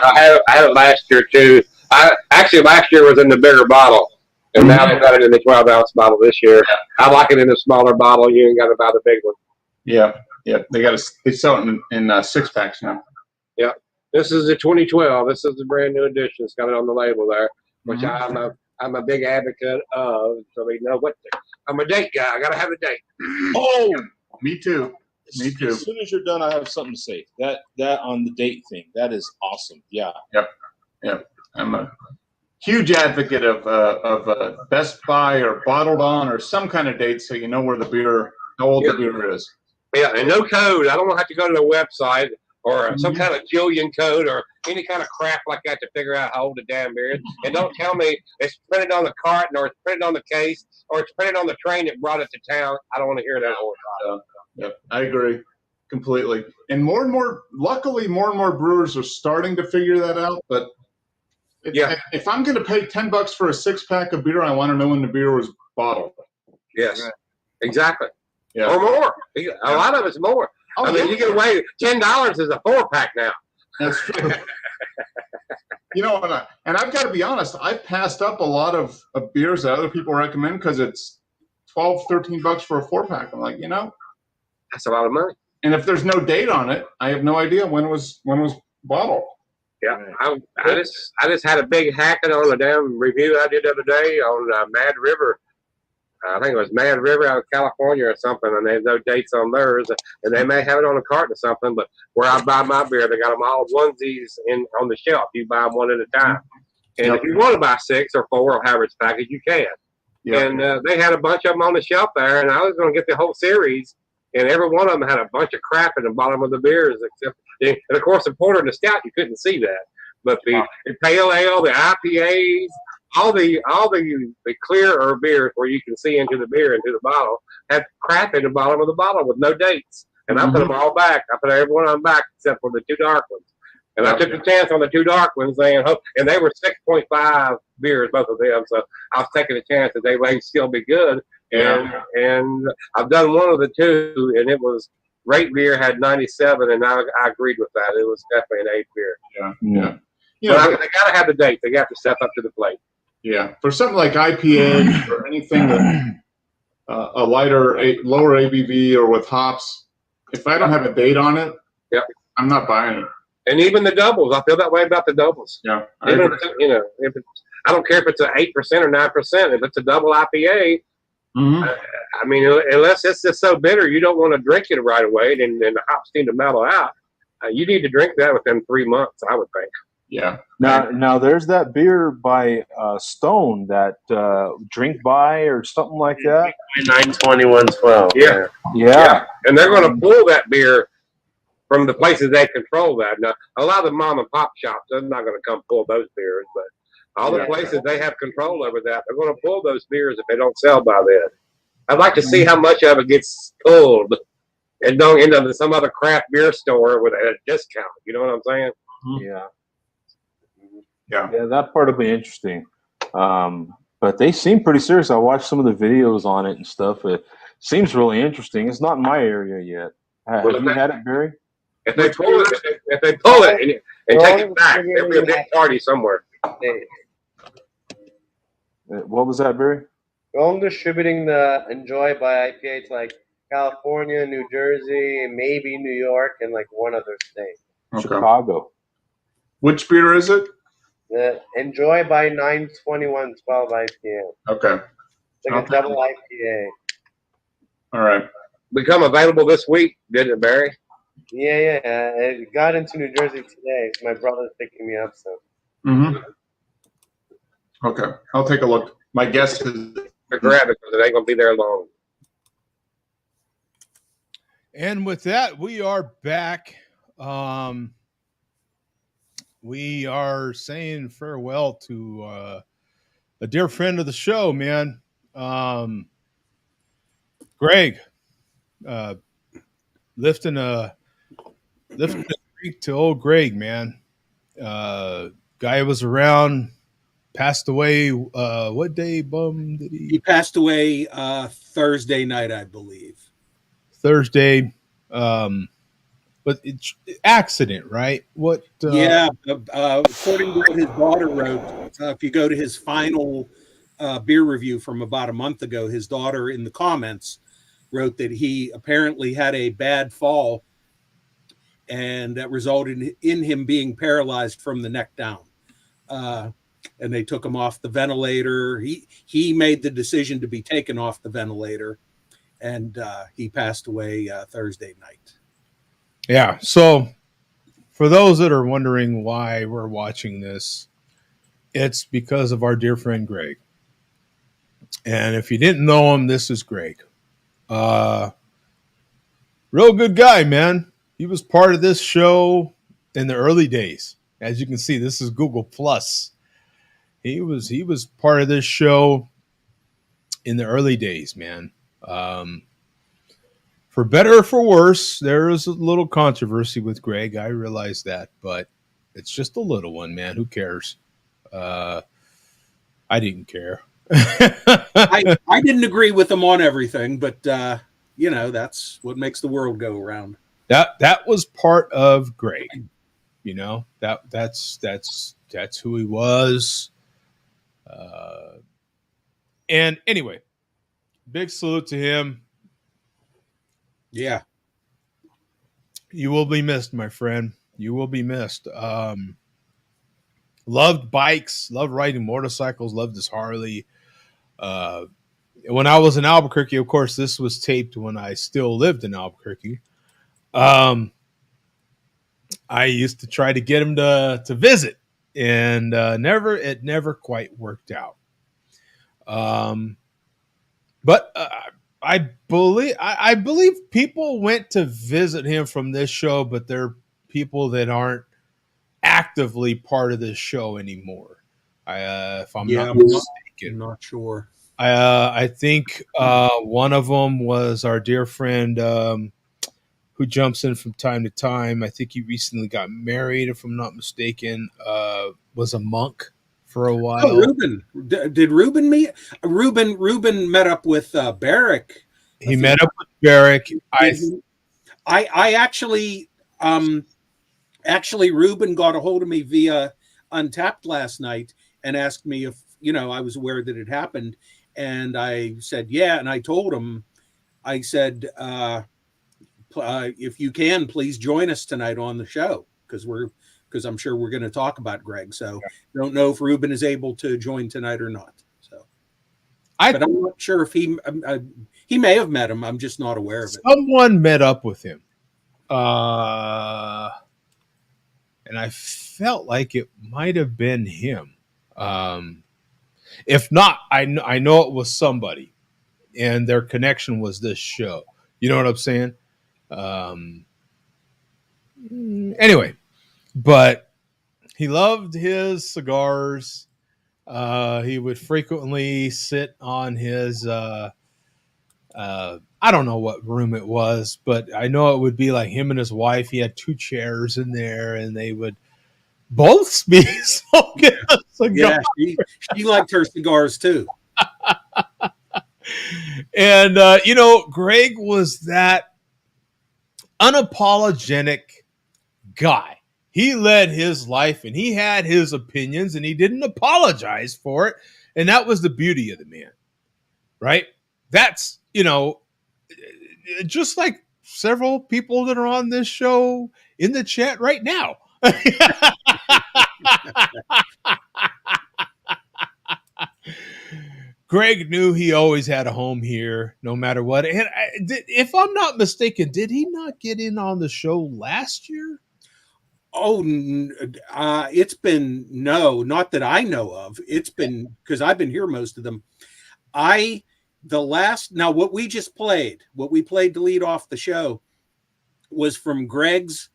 I had it last year too. Actually last year was in the bigger bottle, and now they've got it in the 12-ounce bottle this year. I like it in the smaller bottle. You ain't got to buy the big one. Yeah. They sell it in 6 packs now. Yeah, this is the 2012. This is the brand new edition. It's got it on the label there, which I'm a big advocate of. So they know what. I'm a date guy. I gotta have a date. Oh, me too. As soon as you're done, I have something to say. That on the date thing, that is awesome. Yeah. Yep. I'm a huge advocate of Best Buy or Bottled On or some kind of date, so you know where how old the beer is. Yeah, and no code. I don't have to go to the website or some kind of Jillian code or any kind of crap like that to figure out how old the damn beer is. And don't tell me it's printed on the carton or it's printed on the case or it's printed on the train that brought it to town. I don't want to hear that all the time. Yep, I agree completely. And luckily, more and more brewers are starting to figure that out. But if I'm going to pay $10 for a 6-pack of beer, I want to know when the beer was bottled. Yes, exactly. Yeah. Or more. A lot of it's more. I mean, you get away. $10 is a 4-pack now. That's true. And I've got to be honest. I've passed up a lot of beers that other people recommend because it's $12, $13 for a 4-pack. I'm like, that's a lot of money. And if there's no date on it, I have no idea when it was bottled. Yeah, I just had a big hacking on a damn review I did the other day on Mad River. I think it was Mad River out of California or something, and there's no dates on theirs, and they may have it on a carton or something. But where I buy my beer, they got them all onesies on the shelf. You buy them one at a time, and if you want to buy 6 or 4 or however it's packaged, you can. Yep. And they had a bunch of them on the shelf there, and I was going to get the whole series, and every one of them had a bunch of crap in the bottom of the beers, and of course the porter and the stout, you couldn't see that, but the pale ale, the IPAs. All the clearer beers where you can see into the beer, into the bottle, had crap in the bottom of the bottle with no dates. And I put them all back. I put every one of them back except for the 2 dark ones. And I took a chance on the 2 dark ones, and they were 6.5 beers, both of them. So I was taking a chance that they may still be good. And I've done one of the 2, and it was Rate Beer had 97, and I agreed with that. It was definitely an 8 beer. Yeah. But they got to have the dates. They got to step up to the plate. Yeah, for something like IPA or anything that a lower ABV or with hops, if I don't have a date on it, I'm not buying it. And even the doubles, I feel that way about the doubles. Yeah, I don't care if it's an 8% or 9%. If it's a double IPA, I mean, unless it's just so bitter, you don't want to drink it right away, and the hops need to mellow out. You need to drink that within 3 months, I would think. Yeah. Now there's that beer by Stone, that Drink By or something like that. 92112. Yeah. And they're going to pull that beer from the places they control that. Now, a lot of the mom and pop shops, they're not going to come pull those beers, but all the places they have control over that, they're going to pull those beers if they don't sell by then. I'd like to see how much of it gets pulled and don't end up in some other craft beer store with a discount. You know what I'm saying? Yeah, that part will be interesting. But they seem pretty serious. I watched some of the videos on it and stuff. It seems really interesting. It's not in my area yet. Have you had it, Barry? If they pull it, and take it back, there'll be a big party somewhere. What was that, Barry? I'm distributing the Enjoy by IPA to like California, New Jersey, maybe New York, and like one other state. Okay. Chicago. Which beer is it? The Enjoy by 92112 IPA. Okay. It's like a double IPA. All right. Become available this week, didn't it, Barry? Yeah. It got into New Jersey today. My brother's picking me up, so. Okay. I'll take a look. My guess is grab it because it ain't going to be there long. And with that, we are back. We are saying farewell to a dear friend of the show, man. Greg, lifting a creek to old Greg, man. Guy was around, passed away. What day, bum, did he? He passed away Thursday night, I believe. Thursday. but it's accident, right? What? Yeah, according to what his daughter wrote, if you go to his final beer review from about a month ago, his daughter in the comments wrote that he apparently had a bad fall, and that resulted in him being paralyzed from the neck down. And they took him off the ventilator. He made the decision to be taken off the ventilator, and he passed away Thursday night. Yeah. So, for those that are wondering why we're watching this, it's because of our dear friend Greg. And if you didn't know him, this is Greg. Real good guy, man. He was part of this show in the early days. As you can see, this is Google Plus. He was part of this show in the early days, man. For better or for worse, there is a little controversy with Greg. I realize that, but it's just a little one, man. Who cares? I didn't care. I didn't agree with him on everything, but that's what makes the world go around. That was part of Greg. That's who he was. And anyway, big salute to him. Yeah. You will be missed, my friend. You will be missed. Loved bikes, loved riding motorcycles, loved his Harley. When I was in Albuquerque, of course, this was taped when I still lived in Albuquerque. I used to try to get him to visit, and it never quite worked out. But I believe people went to visit him from this show, but they're people that aren't actively part of this show anymore. If I'm not mistaken, I'm not sure. I think one of them was our dear friend who jumps in from time to time. I think he recently got married, if I'm not mistaken. Was a monk for a while. Oh, Ruben. Did Ruben meet? Ruben met up with Barrick. He met up with Barrick. I actually Ruben got a hold of me via Untapped last night and asked me if I was aware that it happened, and I said yeah, and I told him, I said if you can, please join us tonight on the show, because I'm sure we're going to talk about Greg. So don't know if Ruben is able to join tonight or not. So, but I'm not sure if he may have met him. I'm just not aware of it. Someone met up with him, and I felt like it might have been him. If not, I know it was somebody, and their connection was this show. You know what I'm saying? Anyway, but he loved his cigars. He would frequently sit on his, I don't know what room it was, but I know it would be like him and his wife. He had 2 chairs in there, and they would both be smoking a cigar. Yeah, she liked her cigars too. And, Greg was that unapologetic guy. He led his life, and he had his opinions, and he didn't apologize for it. And that was the beauty of the man, right? That's, just like several people that are on this show in the chat right now. Greg knew he always had a home here, no matter what. And if I'm not mistaken, did he not get in on the show last year? Oh, it's been, no, not that I know of. It's been, because I've been here most of them. Now what we played to lead off the show was from Greg's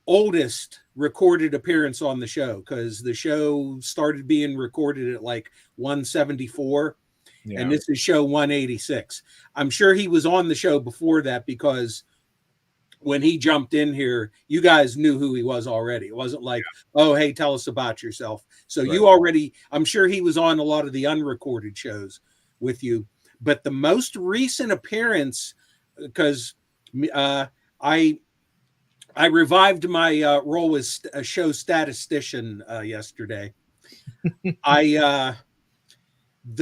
oldest recorded appearance on the show, because the show started being recorded at like 174, and this is show 186. I'm sure he was on the show before that, because when he jumped in here, you guys knew who he was already. It wasn't like, oh, hey, tell us about yourself. So you already, I'm sure he was on a lot of the unrecorded shows with you. But the most recent appearance, because I revived my role as a show statistician yesterday. The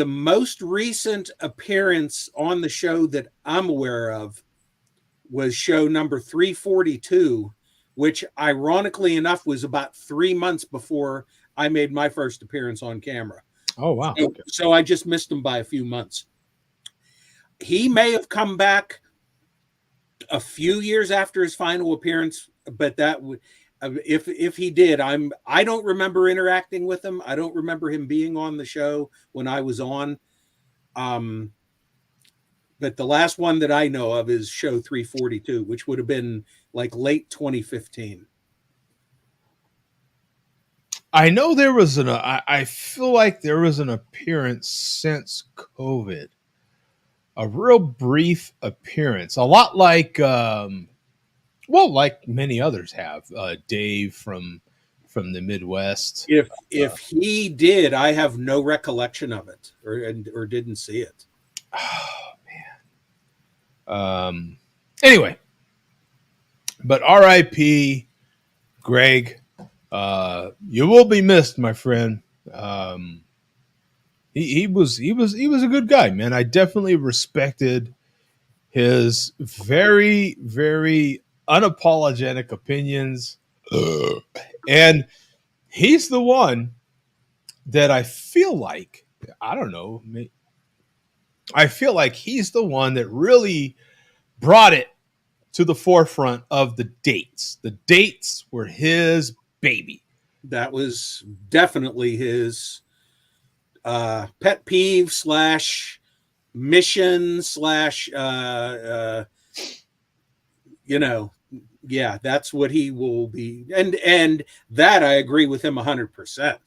most recent appearance on the show that I'm aware of was show number 342, which ironically enough was about 3 months before I made my first appearance on camera. Oh, wow. So I just missed him by a few months. He may have come back a few years after his final appearance, but that would, if he did, I don't remember interacting with him. I don't remember him being on the show when I was on. But the last one that I know of is show 342, which would have been like late 2015. I know there was I feel like there was an appearance since COVID, a real brief appearance, a lot like, like many others have, Dave from the Midwest. If he did, I have no recollection of it or didn't see it. Oh man. Anyway, but R.I.P. Greg. You will be missed, my friend. He was a good guy, man. I definitely respected his very, very unapologetic opinions. And he's the one that I feel like, I don't know, I feel like he's the one that really brought it to the forefront of the dates. The dates were his baby. That was definitely his pet peeve / mission / yeah, that's what he will be. And that I agree with him 100%.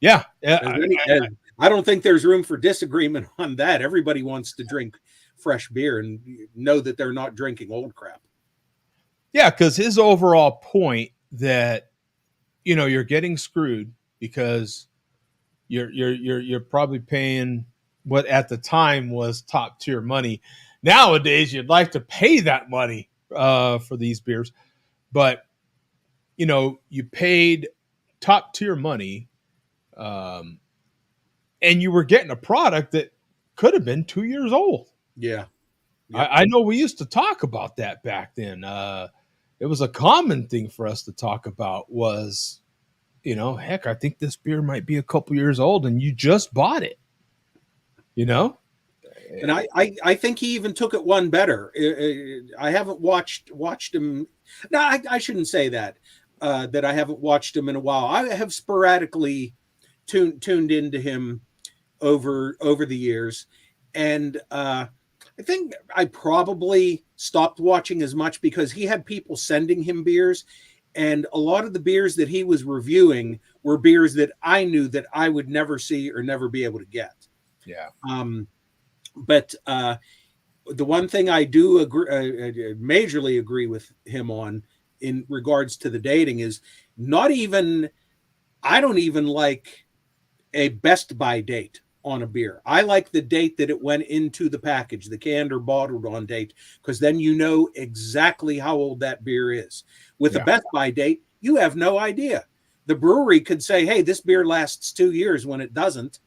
Yeah. I don't think there's room for disagreement on that. Everybody wants to drink fresh beer and know that they're not drinking old crap. Yeah, because his overall point that, you're getting screwed because you're probably paying what at the time was top tier money. Nowadays, you'd like to pay that money for these beers, but you paid top tier money, and you were getting a product that could have been 2 years old. Yeah. I know we used to talk about that back then. It was a common thing for us to talk about was, heck, I think this beer might be a couple years old and you just bought it, And I think he even took it one better. I haven't watched him. No, I shouldn't say that, that I haven't watched him in a while. I have sporadically tuned into him over the years. And I think I probably stopped watching as much because he had people sending him beers. And a lot of the beers that he was reviewing were beers that I knew that I would never see or never be able to get. Yeah. But the one thing I do agree, majorly agree with him on in regards to the dating is I don't even like a best by date on a beer. I like the date that it went into the package, the canned or bottled on date, because then you know exactly how old that beer is. With a best by date, you have no idea. The brewery could say, hey, this beer lasts 2 years when it doesn't.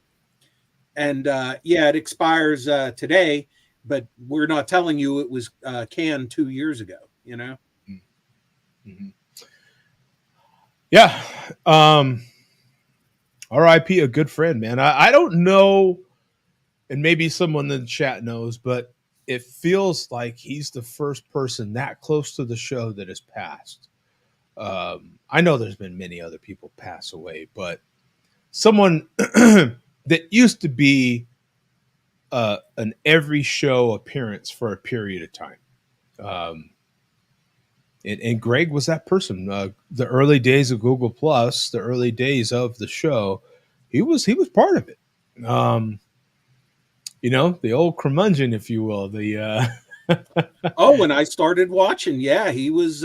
And it expires today, but we're not telling you it was canned 2 years ago, Mm-hmm. Yeah. R.I.P. a good friend, man. I don't know, and maybe someone in the chat knows, but it feels like he's the first person that close to the show that has passed. I know there's been many other people pass away, but someone that used to be an every show appearance for a period of time. And Greg was that person. The early days of Google Plus, the early days of the show, he was part of it. The old curmudgeon, if you will. When I started watching, he was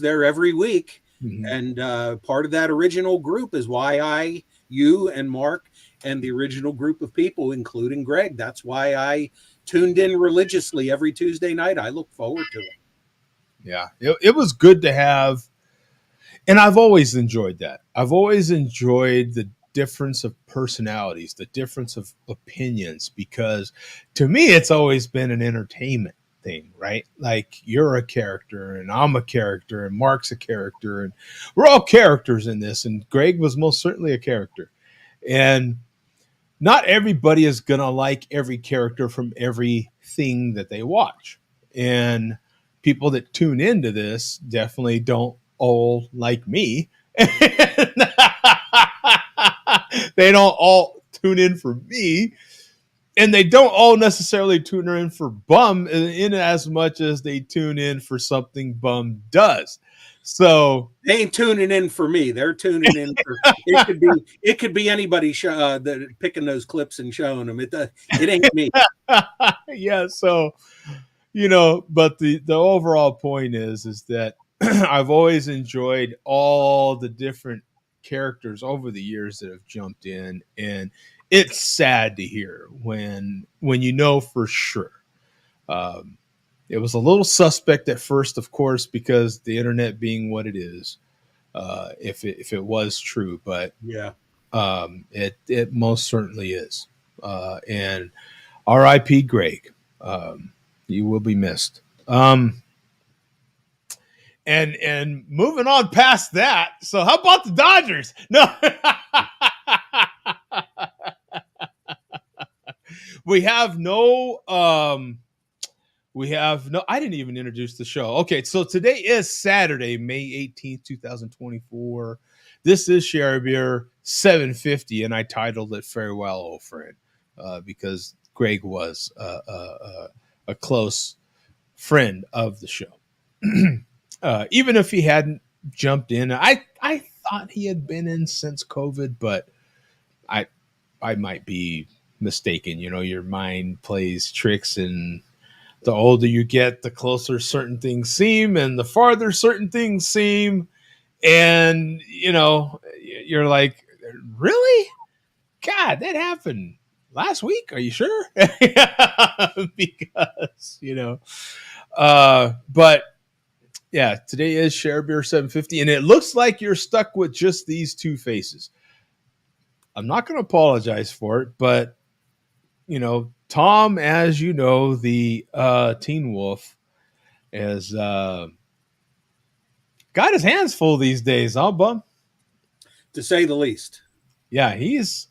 there every week, Mm-hmm. and part of that original group is why you and Mark and the original group of people, including Greg, that's why I tuned in religiously every Tuesday night. I look forward to it. Yeah. It was good to have, and I've always enjoyed that. I've always enjoyed the difference of personalities, the difference of opinions, because to me, it's always been an entertainment thing, right? Like you're a character and I'm a character and Mark's a character and we're all characters in this. And Greg was most certainly a character. And not everybody is going to like every character from everything that they watch. And people that tune into this definitely don't all like me. They don't all tune in for me. And they don't all necessarily tune in for Bum in as much as they tune in for something Bum does. So they ain't tuning in for me. They're tuning in for it. Could be anybody that picking those clips and showing them. It ain't me. Yeah. So but the overall point is that I've always enjoyed all the different characters over the years that have jumped in, and it's sad to hear when for sure. It was a little suspect at first, of course, because the internet being what it is. If it was true, but yeah, it most certainly is. And R.I.P. Greg. You will be missed. And moving on past that. So how about the Dodgers? No. We have no I didn't even introduce the show. Okay, so today is Saturday, May 18th, 2024. This is Share Beer 750, and I titled it Farewell, Old Friend, because Greg was a close friend of the show. Even if he hadn't jumped in, I thought he had been in since COVID, but I might be mistaken. Your mind plays tricks, and the older you get, the closer certain things seem, and the farther certain things seem. And, you're like, really? God, that happened last week. Are you sure? Because, but yeah, today is Share Beer 750, and it looks like you're stuck with just these two faces. I'm not going to apologize for it, but Tom, as you know, the Teen Wolf, has got his hands full these days, huh, Bum? To say the least. Yeah, he's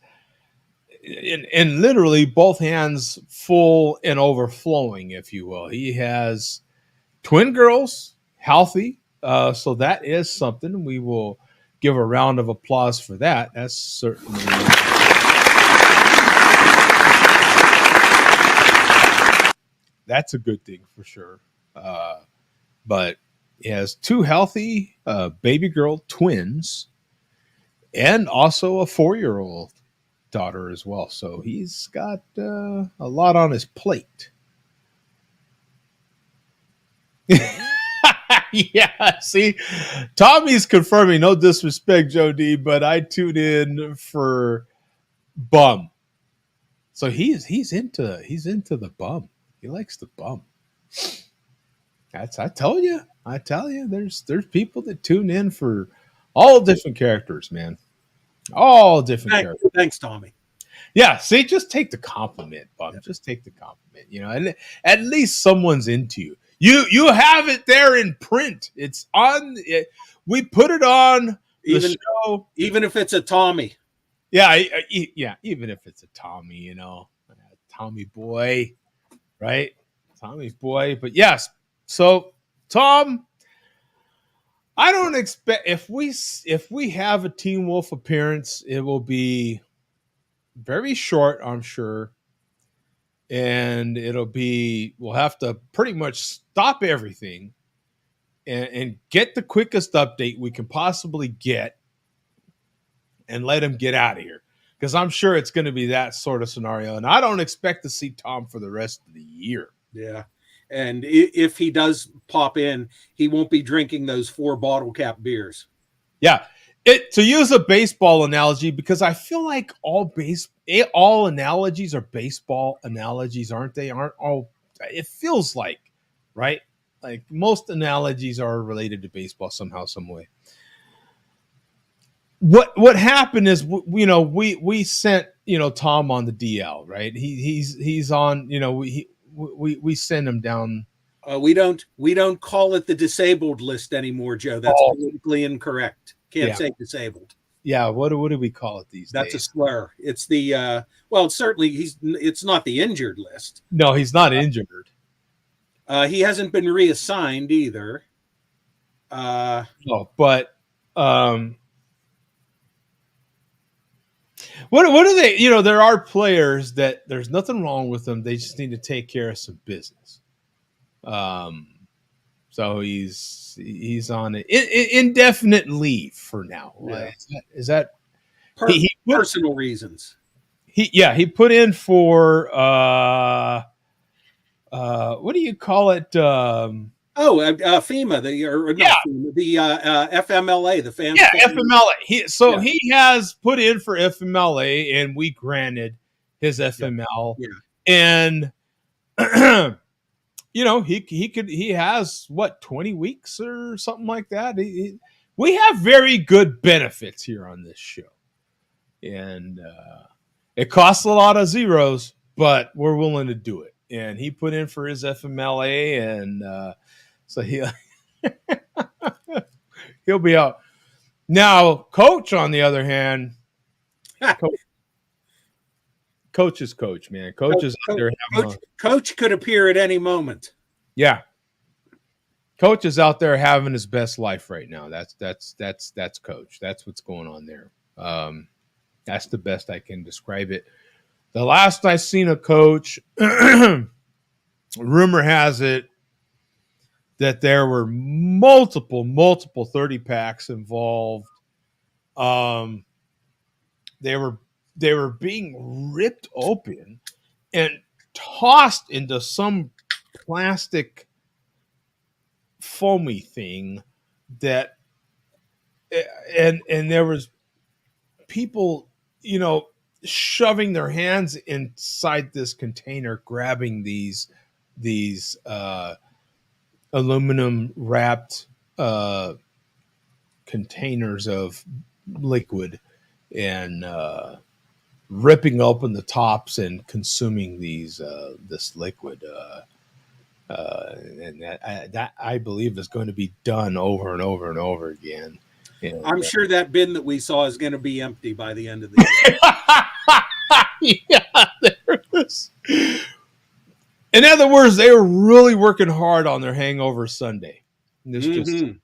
in literally both hands full and overflowing, if you will. He has twin girls, healthy, so that is something. We will give a round of applause for that. That's certainly... That's a good thing for sure. But he has two healthy baby girl twins and also a 4-year-old daughter as well. So he's got a lot on his plate. Yeah, see, Tommy's confirming, no disrespect, Joe D, but I tuned in for Bum. So he's into the Bum. He likes the Bum. I tell you, there's people that tune in for all different characters, man. All different characters. Thanks, Tommy. Yeah, see, just take the compliment, Bum. Yeah. Just take the compliment, and at least someone's into you. You have it there in print. It's on. We put it on the show, even if it's a Tommy. Yeah, even if it's a Tommy, Tommy boy, right? Tommy boy. But yes, so Tom, I don't expect if we have a Teen Wolf appearance, it will be very short, I'm sure. And we'll have to pretty much stop everything and get the quickest update we can possibly get and let him get out of here. Because I'm sure it's going to be that sort of scenario. And I don't expect to see Tom for the rest of the year. Yeah. And if he does pop in, he won't be drinking those 4 bottle cap beers. Yeah. To use a baseball analogy, because I feel like all analogies are baseball analogies, aren't they? Aren't all? It feels like, right? like most analogies are related to baseball somehow, some way. What happened is, we sent, Tom on the DL, right? He's on, we send him down. We don't call it the disabled list anymore, Joe. That's politically incorrect. Can't say disabled. Yeah, what do we call it these days? That's a slur. It's the well, certainly it's not the injured list. No, he's not injured. He hasn't been reassigned either. No, but what are they? There are players that there's nothing wrong with them. They just need to take care of some business. So he's on an indefinite leave for now. Yeah. Is that personal reasons? He put in for what do you call it? FEMA, the FMLA, the fans. Yeah, FMLA. He has put in for FMLA, and we granted his FML, and he has what, 20 weeks or something like that. We have very good benefits here on this show, and it costs a lot of zeros, but we're willing to do it. And he put in for his FMLA, and so he'll be out. Now, Coach, on the other hand, Coach is Coach, man. Coach is out there. Coach could appear at any moment. Yeah, Coach is out there having his best life right now. That's Coach. That's what's going on there. That's the best I can describe it. The last I seen a Coach, rumor has it that there were multiple 30 packs involved. They were being ripped open and tossed into some plastic foamy thing that, and there was people, shoving their hands inside this container, grabbing these aluminum wrapped containers of liquid, and ripping open the tops and consuming this liquid, and that I believe is going to be done over and over and over again. And I'm sure that bin that we saw is going to be empty by the end of the year. Yeah, there it is. In other words, they were really working hard on their Hangover Sunday. We'll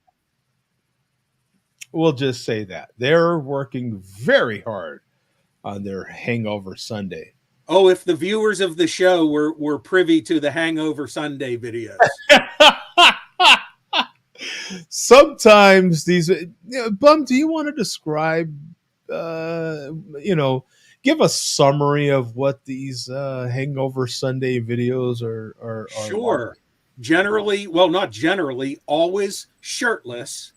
just say that. They're working very hard on their Hangover Sunday. Oh, if the viewers of the show were privy to the Hangover Sunday videos. Sometimes these, Bum, do you want to describe, give a summary of what these Hangover Sunday videos are? Sure. Like? Generally, well, not generally, always shirtless.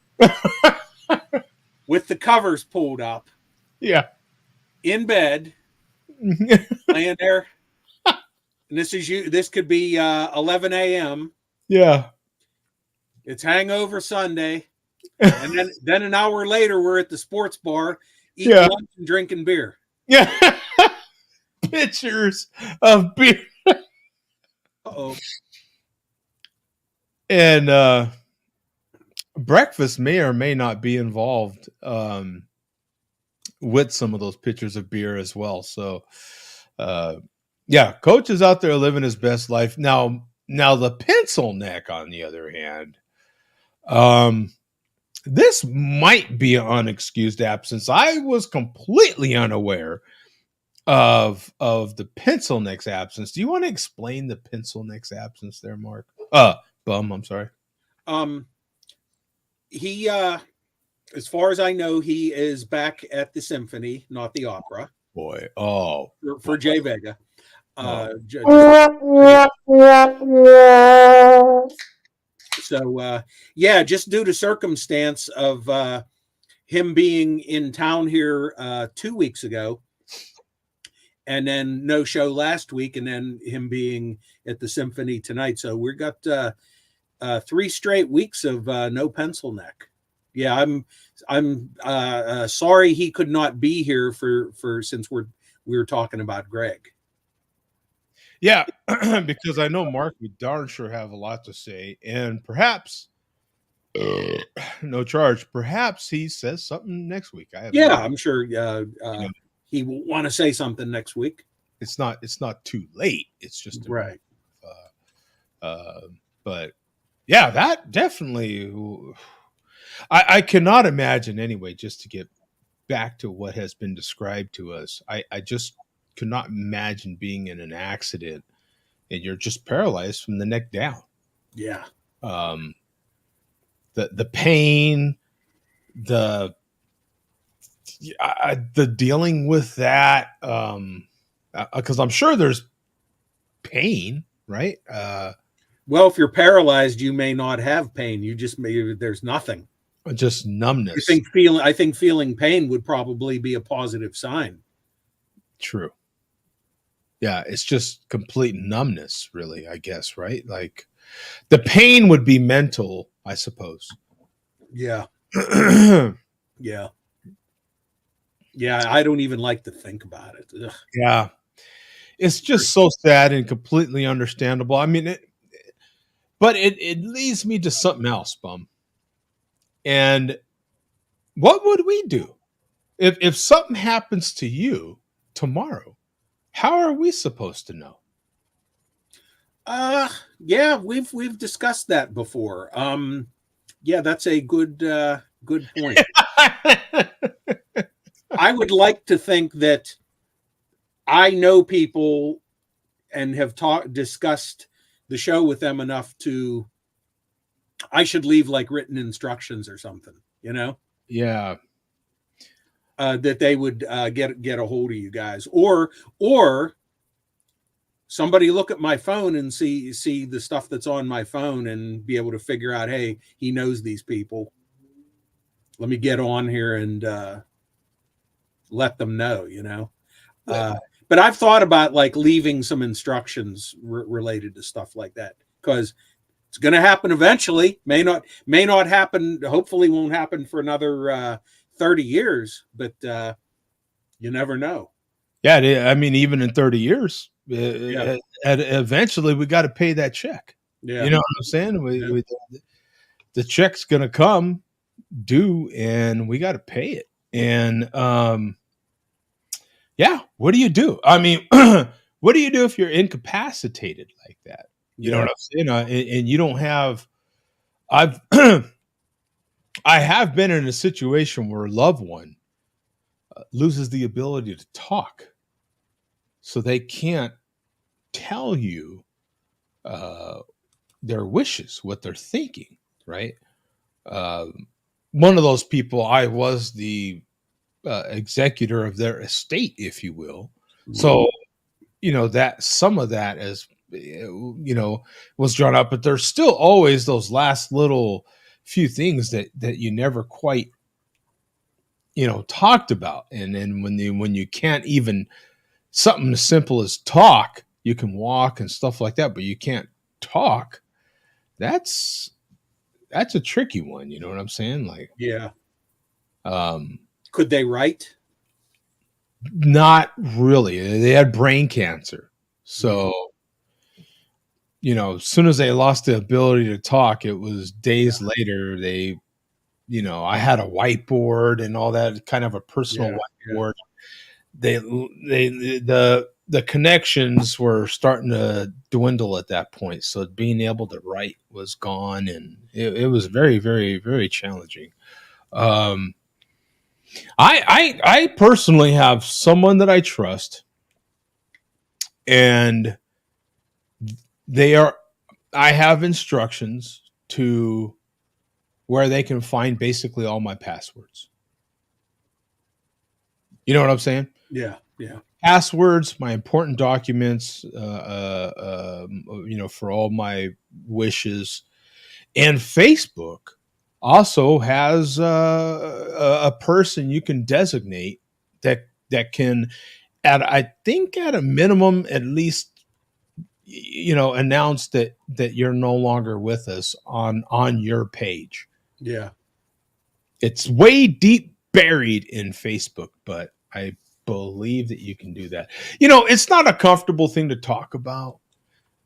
With the covers pulled up. Yeah. In bed. Laying there. And this could be 11 a.m. Yeah. It's Hangover Sunday. And then an hour later, we're at the sports bar eating lunch and drinking beer. Yeah. Pictures of beer. Uh-oh. And breakfast may or may not be involved with some of those pictures of beer as well. So, Coach is out there living his best life. Now the pencil neck, on the other hand, this might be an unexcused absence. I was completely unaware of the pencil neck's absence. Do you want to explain the pencil neck's absence there, Mark? Bum, I'm sorry. He, as far as I know, he is back at the symphony, not the opera. Boy, for Jay Vega. So, just due to circumstance of him being in town here 2 weeks ago, and then no show last week, and then him being at the symphony tonight. So we got 3 straight weeks of no pencil neck. Yeah, I'm sorry he could not be here for since we were talking about Greg. Yeah, because I know Mark would darn sure have a lot to say, and perhaps no charge. Perhaps he says something next week. I have no Yeah, idea. I'm sure know, he will want to say something next week. It's not too late. It's just Right. but yeah, that definitely. I cannot imagine anyway. Just to get back to what has been described to us, I just could not imagine being in an accident and you're just paralyzed from the neck down. Yeah. The pain, the dealing with that, because I'm sure there's pain, right? Well, if you're paralyzed, you may not have pain. You just there's nothing. Just numbness. I think feeling pain would probably be a positive sign. True. Yeah, it's just complete numbness, really, I guess, right? Like the pain would be mental, I suppose. Yeah. Yeah. Yeah, I don't even like to think about it. Ugh. Yeah. It's just so sad and completely understandable. I mean, but it leads me to something else, Bum. And what would we do if something happens to you tomorrow? How are we supposed to know? Yeah, we've discussed that before. Yeah, that's a good point. I would like to think that I know people and have discussed the show with them enough to I should leave like written instructions or something, you know? Yeah. That they would get a hold of you guys, or somebody look at my phone and see the stuff that's on my phone and be able to figure out, hey, he knows these people. Let me get on here and let them know, you know. But I've thought about like leaving some instructions related to stuff like that because it's going to happen eventually. May not happen. Hopefully, won't happen for another 30 years, but you never know. Yeah, I mean, even in 30 years, eventually we got to pay that check. Yeah. You know what I'm saying? The check's going to come due, and we got to pay it. And yeah, what do you do? I mean, what do you do if you're incapacitated like that? You know what I'm saying? And you don't have. I have been in a situation where a loved one loses the ability to talk, so they can't tell you their wishes, what they're thinking. Right? One of those people, I was the executor of their estate, if you will. So, you know, that some of that is, you know, was drawn up, but there's still always those last little few things that you never quite, you know, talked about. And then when you can't even something as simple as talk, you can walk and stuff like that, but you can't talk. That's a tricky one. You know what I'm saying? Like, yeah. Could they write? Not really. They had brain cancer. So, you know, as soon as they lost the ability to talk, it was days later. They, you know, I had a whiteboard and all that, kind of a personal whiteboard. The connections were starting to dwindle at that point. So being able to write was gone, and it was very, very, very challenging. I personally have someone that I trust, and I have instructions to where they can find basically all my passwords. You know what I'm saying? Yeah. Yeah. Passwords, my important documents, you know, for all my wishes. And Facebook also has a person you can designate that can, I think at a minimum, at least announce that you're no longer with us on your page. Yeah. It's way deep buried in Facebook, but I believe that you can do that. It's not a comfortable thing to talk about,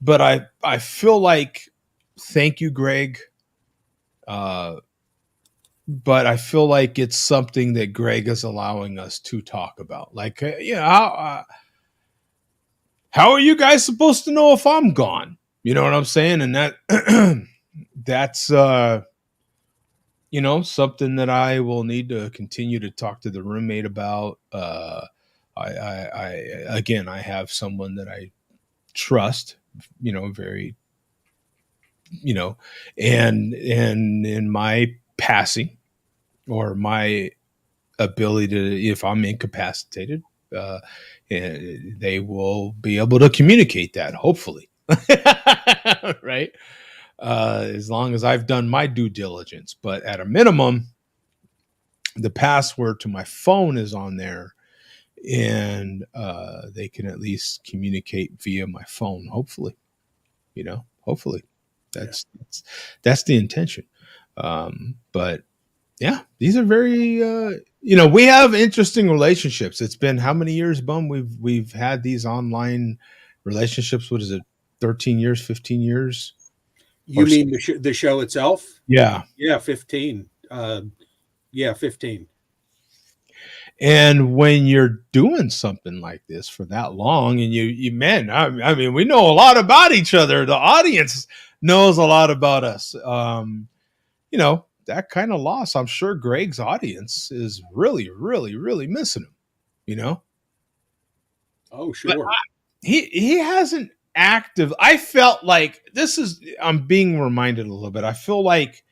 but I feel like, thank you, Greg. But I feel like it's something that Greg is allowing us to talk about. Like, how are you guys supposed to know if I'm gone? You know what I'm saying? And that's something that I will need to continue to talk to the roommate about. I have someone that I trust, very, and in my passing or my ability to, if I'm incapacitated, they will be able to communicate that, hopefully. Right. As long as I've done my due diligence, but at a minimum, the password to my phone is on there, and they can at least communicate via my phone. Hopefully, hopefully that's the intention. But yeah, these are very, we have interesting relationships. It's been how many years, Bum? We've had these online relationships. What is it? 13 years, 15 years? You mean the show itself? Yeah. Yeah, 15. 15. And when you're doing something like this for that long, and you man, I mean, we know a lot about each other. The audience knows a lot about us. That kind of loss, I'm sure Greg's audience is really, really, really missing him. Oh, sure. He hasn't I felt like I'm being reminded a little bit. I feel like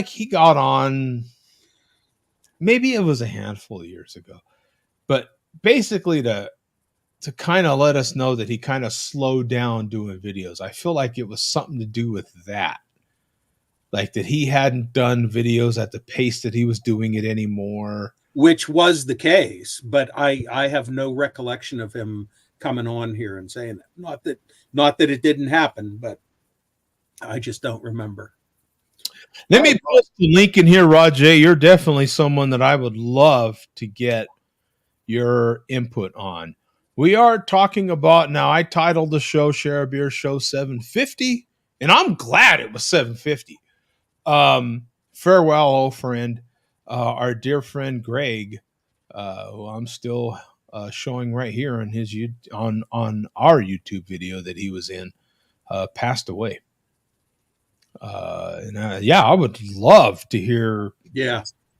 he got on, maybe it was a handful of years ago, but basically to kind of let us know that he kind of slowed down doing videos. I feel like it was something to do with that. Like that he hadn't done videos at the pace that he was doing it anymore. Which was the case, but I have no recollection of him coming on here and saying that. Not that it didn't happen, but I just don't remember. Let me post the link in here, Rajay. You're definitely someone that I would love to get your input on. We are talking about, now I titled the show Share a Beer Show 750, and I'm glad it was 750. Farewell, old friend. Our dear friend Greg, who I'm still showing right here on his on our YouTube video that he was in, passed away. I would love to hear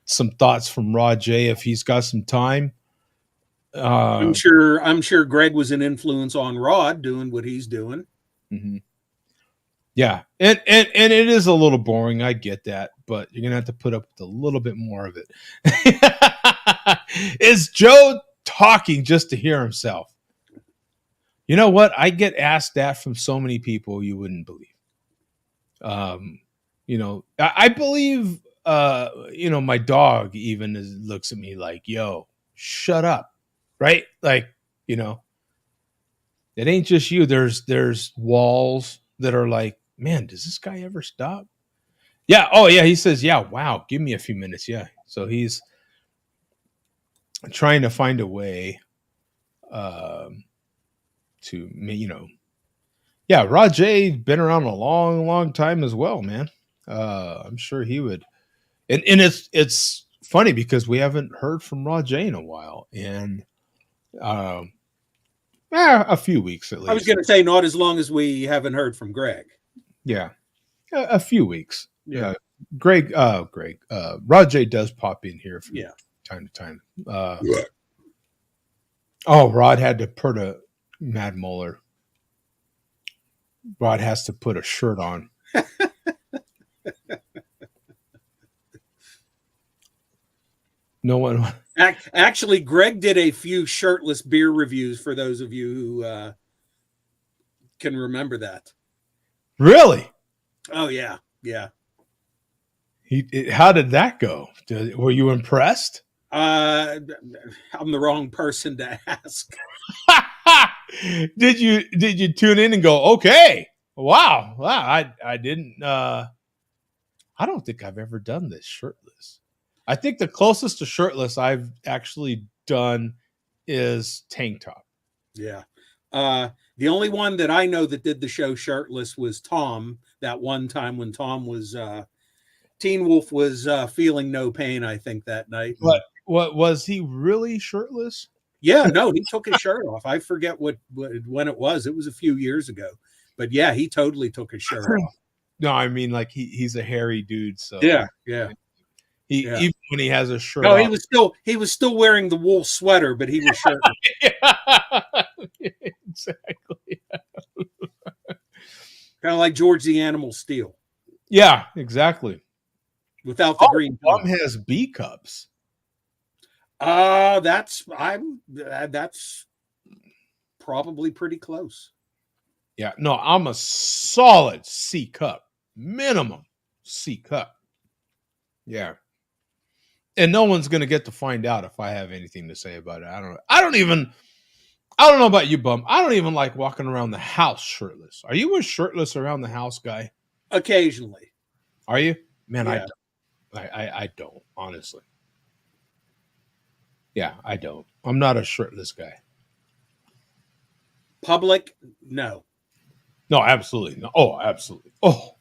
some thoughts from Rajay if he's got some time. I'm sure Greg was an influence on Rod doing what he's doing. Mm-hmm. Yeah, and it is a little boring. I get that, but you're gonna have to put up with a little bit more of it. Is Joe talking just to hear himself? You know what? I get asked that from so many people you wouldn't believe. I believe. My dog even looks at me like, "Yo, shut up," right? Like, it ain't just you. There's walls that are like, man, does this guy ever stop? Yeah. Oh, yeah. He says, yeah, wow. Give me a few minutes. Yeah. So he's trying to find a way to, yeah, Rajay been around a long, long time as well, man. I'm sure he would. And it's funny because we haven't heard from Rajay in a while. And a few weeks at least. I was going to say not as long as we haven't heard from Greg. Yeah. A few weeks. Yeah. Rajay does pop in here from time to time. Rod had to put Mad Moeller. Rod has to put a shirt on. No one. Actually, Greg did a few shirtless beer reviews for those of you who can remember that. Really? Oh, yeah. Yeah. How did that go? Were you impressed? I'm the wrong person to ask. Did you tune in and go, okay, wow, I didn't. I don't think I've ever done this shirtless. I think the closest to shirtless I've actually done is tank top. Yeah. The only one that I know that did the show shirtless was Tom. That one time when Tom was Teen Wolf was feeling no pain, I think, that night. What was he really shirtless? Yeah, no, he took his shirt off. I forget when it was. It was a few years ago, but yeah, he totally took his shirt off. No, I mean like he's a hairy dude. So yeah. Even when he has a shirt. No, off. he was still wearing the wool sweater, but he was shirtless. Exactly. Kind of like George the Animal Steel. Yeah, exactly. Without the green. Bum has B cups. That's probably pretty close. Yeah, no, I'm a solid C cup, minimum C cup. Yeah, and no one's gonna get to find out if I have anything to say about it. I don't know about you, Bum. I don't even like walking around the house shirtless. Are you a shirtless around the house guy? Occasionally. Are you? Man, Yeah. I don't, honestly. Yeah, I don't. I'm not a shirtless guy. Public, no. No, absolutely. No. Oh, absolutely. Oh.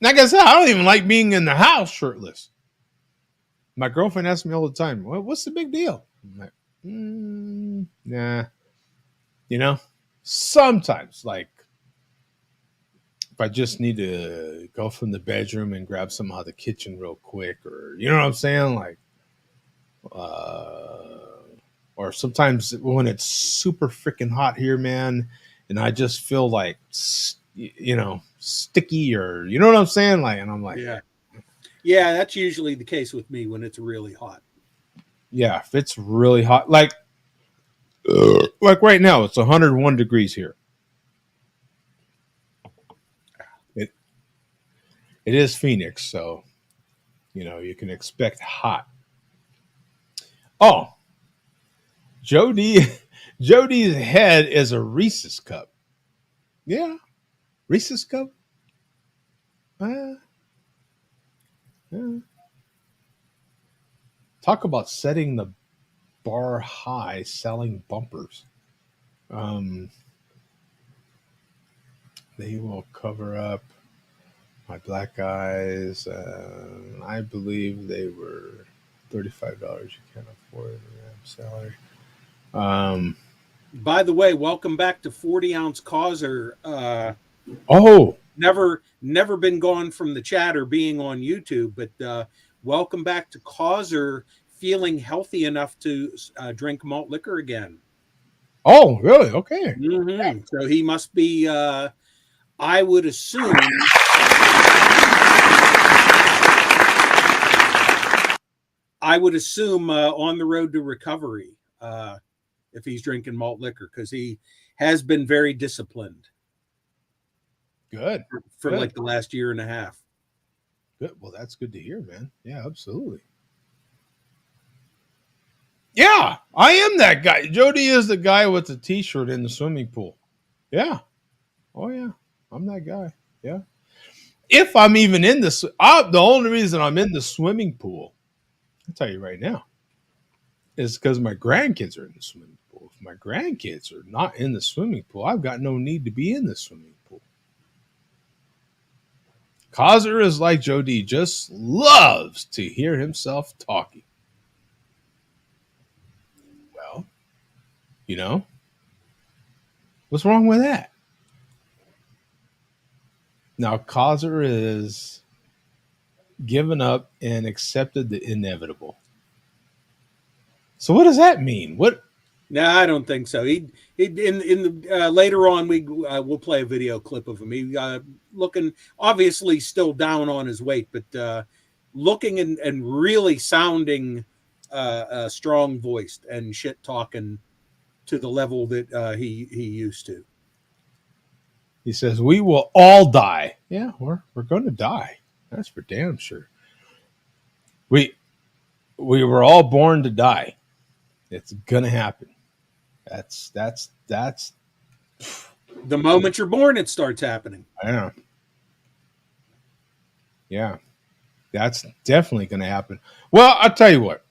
Like I said, I don't even like being in the house shirtless. My girlfriend asks me all the time, what's the big deal? I'm like, nah. You know, sometimes, like, if I just need to go from the bedroom and grab some out of the kitchen real quick, or, you know what I'm saying? Like, or sometimes when it's super freaking hot here, man, and I just feel like, you know, sticky, or, you know what I'm saying? Like, and I'm like, yeah, that's usually the case with me when it's really hot. Yeah, if it's really hot, like right now, it's 101 degrees here. It is Phoenix, so, you know, you can expect hot. Oh, Jodie's head is a Reese's cup. Yeah, Reese's cup. Yeah. Talk about setting the bar high, selling bumpers. They will cover up my black eyes. I believe they were $35. You can't afford a salary. By the way, welcome back to 40-ounce Causer. Never been gone from the chat or being on YouTube, but welcome back to Causer, feeling healthy enough to drink malt liquor again. Oh, really? Okay. Mm-hmm. So he must be, I would assume, on the road to recovery, if he's drinking malt liquor, because he has been very disciplined. Good. For like the last year and a half. Good. Well, that's good to hear, man. Yeah, absolutely. Yeah, I am that guy. Jody is the guy with the t-shirt in the swimming pool. Yeah. Oh, yeah. I'm that guy. Yeah. If I'm even in this, the only reason I'm in the swimming pool, I'll tell you right now, is because my grandkids are in the swimming pool. If my grandkids are not in the swimming pool, I've got no need to be in the swimming pool. Causer is like Jody, just loves to hear himself talking. Well, you know, what's wrong with that? Now, Causer is given up and accepted the inevitable. So what does that mean? What? No, I don't think so. He in the later on we'll play a video clip of him. He looking obviously still down on his weight, but looking and really sounding strong voiced and shit talking to the level that he used to. He says, "We will all die." Yeah, we're going to die. That's for damn sure. We were all born to die. It's gonna happen. That's The moment you're born, it starts happening. yeah. Yeah. That's definitely going to happen. Well, I'll tell you what.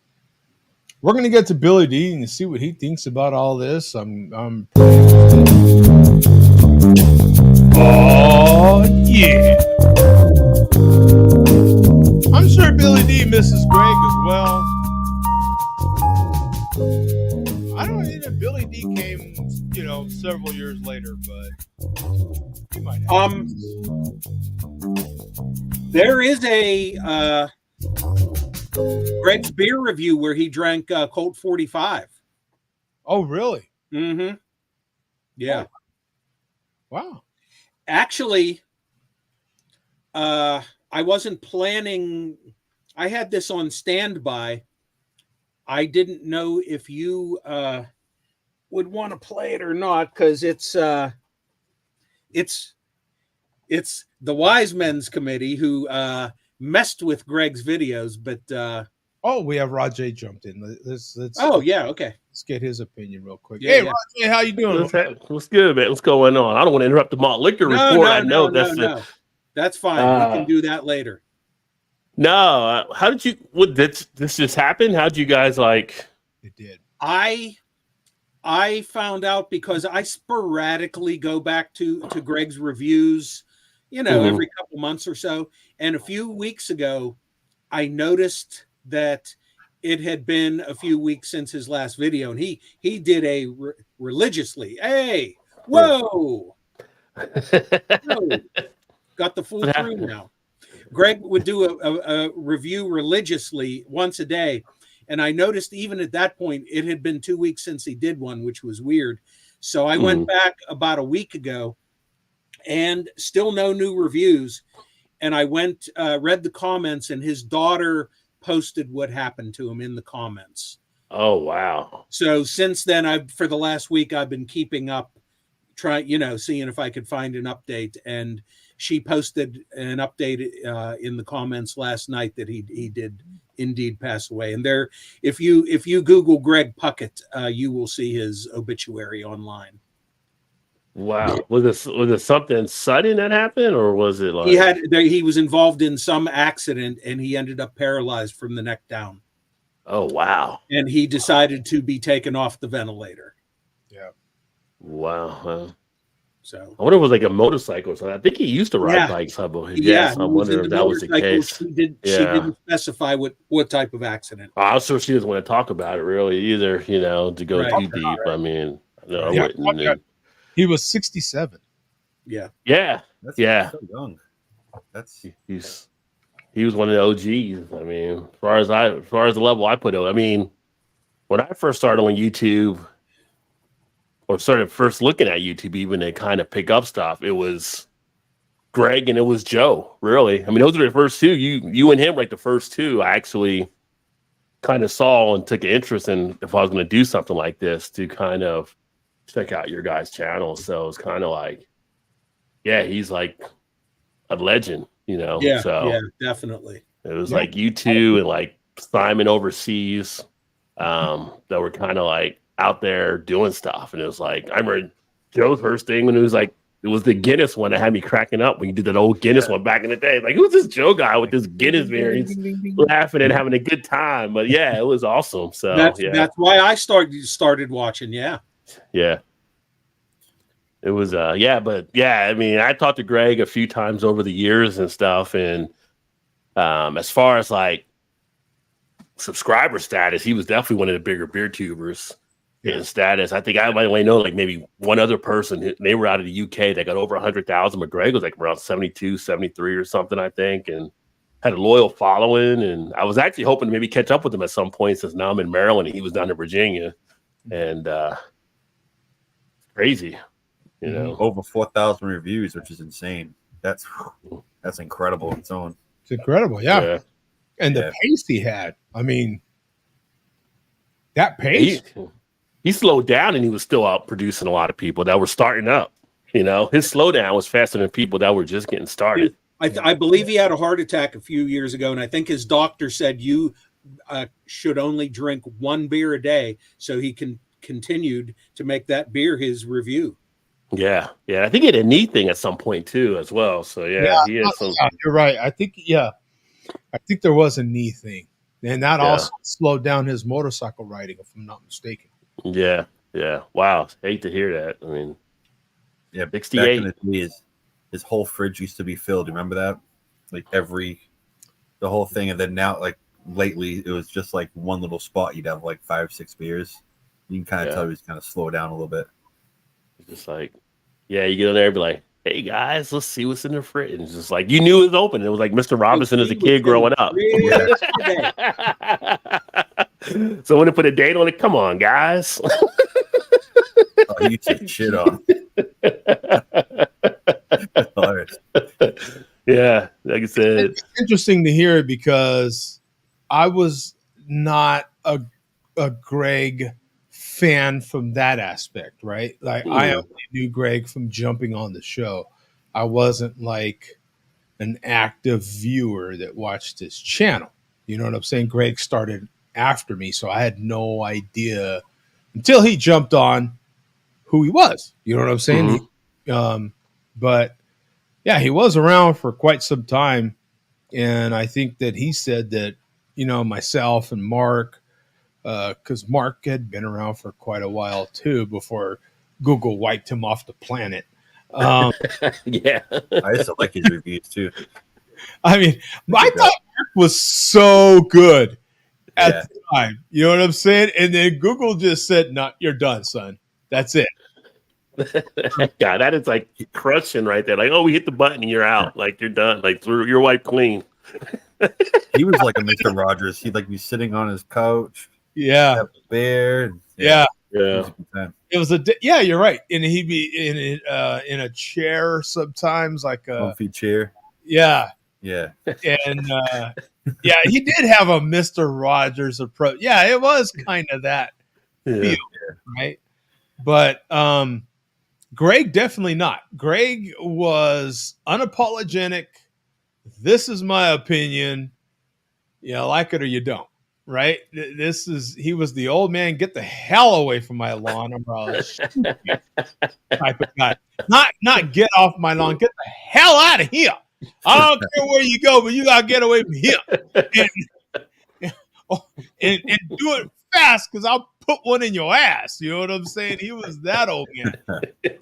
We're going to get to Billy D and see what he thinks about all this. Oh, yeah. I'm sure Billy D misses Greg as well. I don't know if Billy D came, several years later, but he might have. There is a Greg's beer review where he drank Colt 45. Oh, really? Mm-hmm. Yeah. Wow. Actually, I wasn't planning. I had this on standby. I didn't know if you would want to play it or not, because it's the Wise Men's Committee who messed with Greg's videos, but we have Rajay jumped in. Let's yeah, okay. Let's get his opinion real quick. Yeah, hey, yeah. Rajay, how you doing? What's good, man? What's going on? I don't want to interrupt the malt liquor report. I know that's that's fine. We can do that later. No, how did you? What did this just happen? How did you guys like? It did. I found out because I sporadically go back to Greg's reviews, every couple months or so. And a few weeks ago, I noticed that it had been a few weeks since his last video, and he did a religiously. Hey, whoa, got the full through now. Greg would do a review religiously once a day. And I noticed even at that point, it had been 2 weeks since he did one, which was weird. So I went back about a week ago and still no new reviews. And I went, read the comments, and his daughter posted what happened to him in the comments. Oh, wow. So since then, for the last week, I've been keeping up, seeing if I could find an update. And she posted an update in the comments last night that he did indeed pass away. And there, if you Google Greg Puckett, you will see his obituary online. Wow. Was it something sudden that happened, or was it like he was involved in some accident and he ended up paralyzed from the neck down? Oh, wow. And he decided to be taken off the ventilator. Yeah. Wow. So I wonder if it was like a motorcycle or something. I think he used to ride bikes. I believe. Yeah, so I wonder if that was the case. She didn't specify what type of accident. I'm sure she doesn't want to talk about it really either, to go too deep. I mean, no, I wouldn't. He was 67. Yeah. That's so young. He was one of the OGs. I mean, as far as the level I put it, I mean, when I first started on YouTube, or started first looking at YouTube, even to kind of pick up stuff, it was Greg and it was Joe. Really, I mean, those were the first two. You and him, like the first two, I actually kind of saw and took an interest in if I was going to do something like this to kind of check out your guys' channel. So it's kind of like, yeah, he's like a legend, Yeah, So yeah, definitely. it was like you two and like Simon overseas that were kind of like out there doing stuff. And it was like, I remember Joe's first thing when it was the Guinness one that had me cracking up when you did that old Guinness one back in the day. Like, who's this Joe guy with this Guinness beer? He's laughing and having a good time. But yeah, it was awesome. So that's why I started watching. Yeah. It was but yeah, I mean, I talked to Greg a few times over the years and stuff. And as far as like subscriber status, he was definitely one of the bigger beer tubers. In status, I think I might only know like maybe one other person. They were out of the UK that got over 100,000, but Greg was like around 72, 73 or something, I think, and had a loyal following. And I was actually hoping to maybe catch up with him at some point, since now I'm in Maryland and he was down in Virginia. And crazy, Over 4,000 reviews, which is insane. That's incredible on its own. It's incredible, yeah. And the pace he had. I mean, that pace. He slowed down and he was still out producing a lot of people that were starting up. His slowdown was faster than people that were just getting started. I believe he had a heart attack a few years ago, and I think his doctor said you should only drink one beer a day so he can continued to make that beer his review. Yeah. I think he had a knee thing at some point too, as well. So he had some. Yeah, you're right. I think there was a knee thing, and that also slowed down his motorcycle riding, if I'm not mistaken. Yeah. Wow, hate to hear that. I mean, 68. Back in the days, his whole fridge used to be filled. Remember that? Like the whole thing, and then now, like lately, it was just like one little spot. You'd have like 5-6 beers. You can kind of tell he's kind of slow down a little bit. It's just like, you get in there and be like, "Hey guys, let's see what's in the fridge." And it's just like you knew it was open. It was like Mr. Robinson as a kid growing up. So when they put a date on it, come on, guys. Oh, you took shit on. Yeah, like I said, it's interesting to hear because I was not a Greg fan from that aspect, right? Like I only knew Greg from jumping on the show. I wasn't like an active viewer that watched his channel. You know what I'm saying? Greg started after me, so I had no idea until he jumped on who he was. You know what I'm saying? But yeah, he was around for quite some time, and I think that he said that, you know, myself and Mark, because Mark had been around for quite a while too before Google wiped him off the planet. I used to like his reviews too. I mean, I thought Mark was so good at the time. You know what I'm saying? And then Google just said, "No, you're done, son. That's it." God, that is like crushing right there. Like, oh, we hit the button and you're out. Like you're done. Like through your wipe clean. He was like a Mr. Rogers. He'd like be sitting on his couch. Yeah. Have a bear. Yeah. It was you're right. And he'd be in a chair sometimes, like a comfy chair. Yeah. Yeah. And he did have a Mr. Rogers approach. Yeah, it was kind of that feel, right? But Greg definitely not. Greg was unapologetic. This is my opinion. You like it or you don't, right? He was the old man. Get the hell away from my lawn. I'm type of guy. Not get off my lawn. Get the hell out of here. I don't care where you go, but you gotta get away from here and do it fast, because I'll put one in your ass. You know what I'm saying? He was that old man.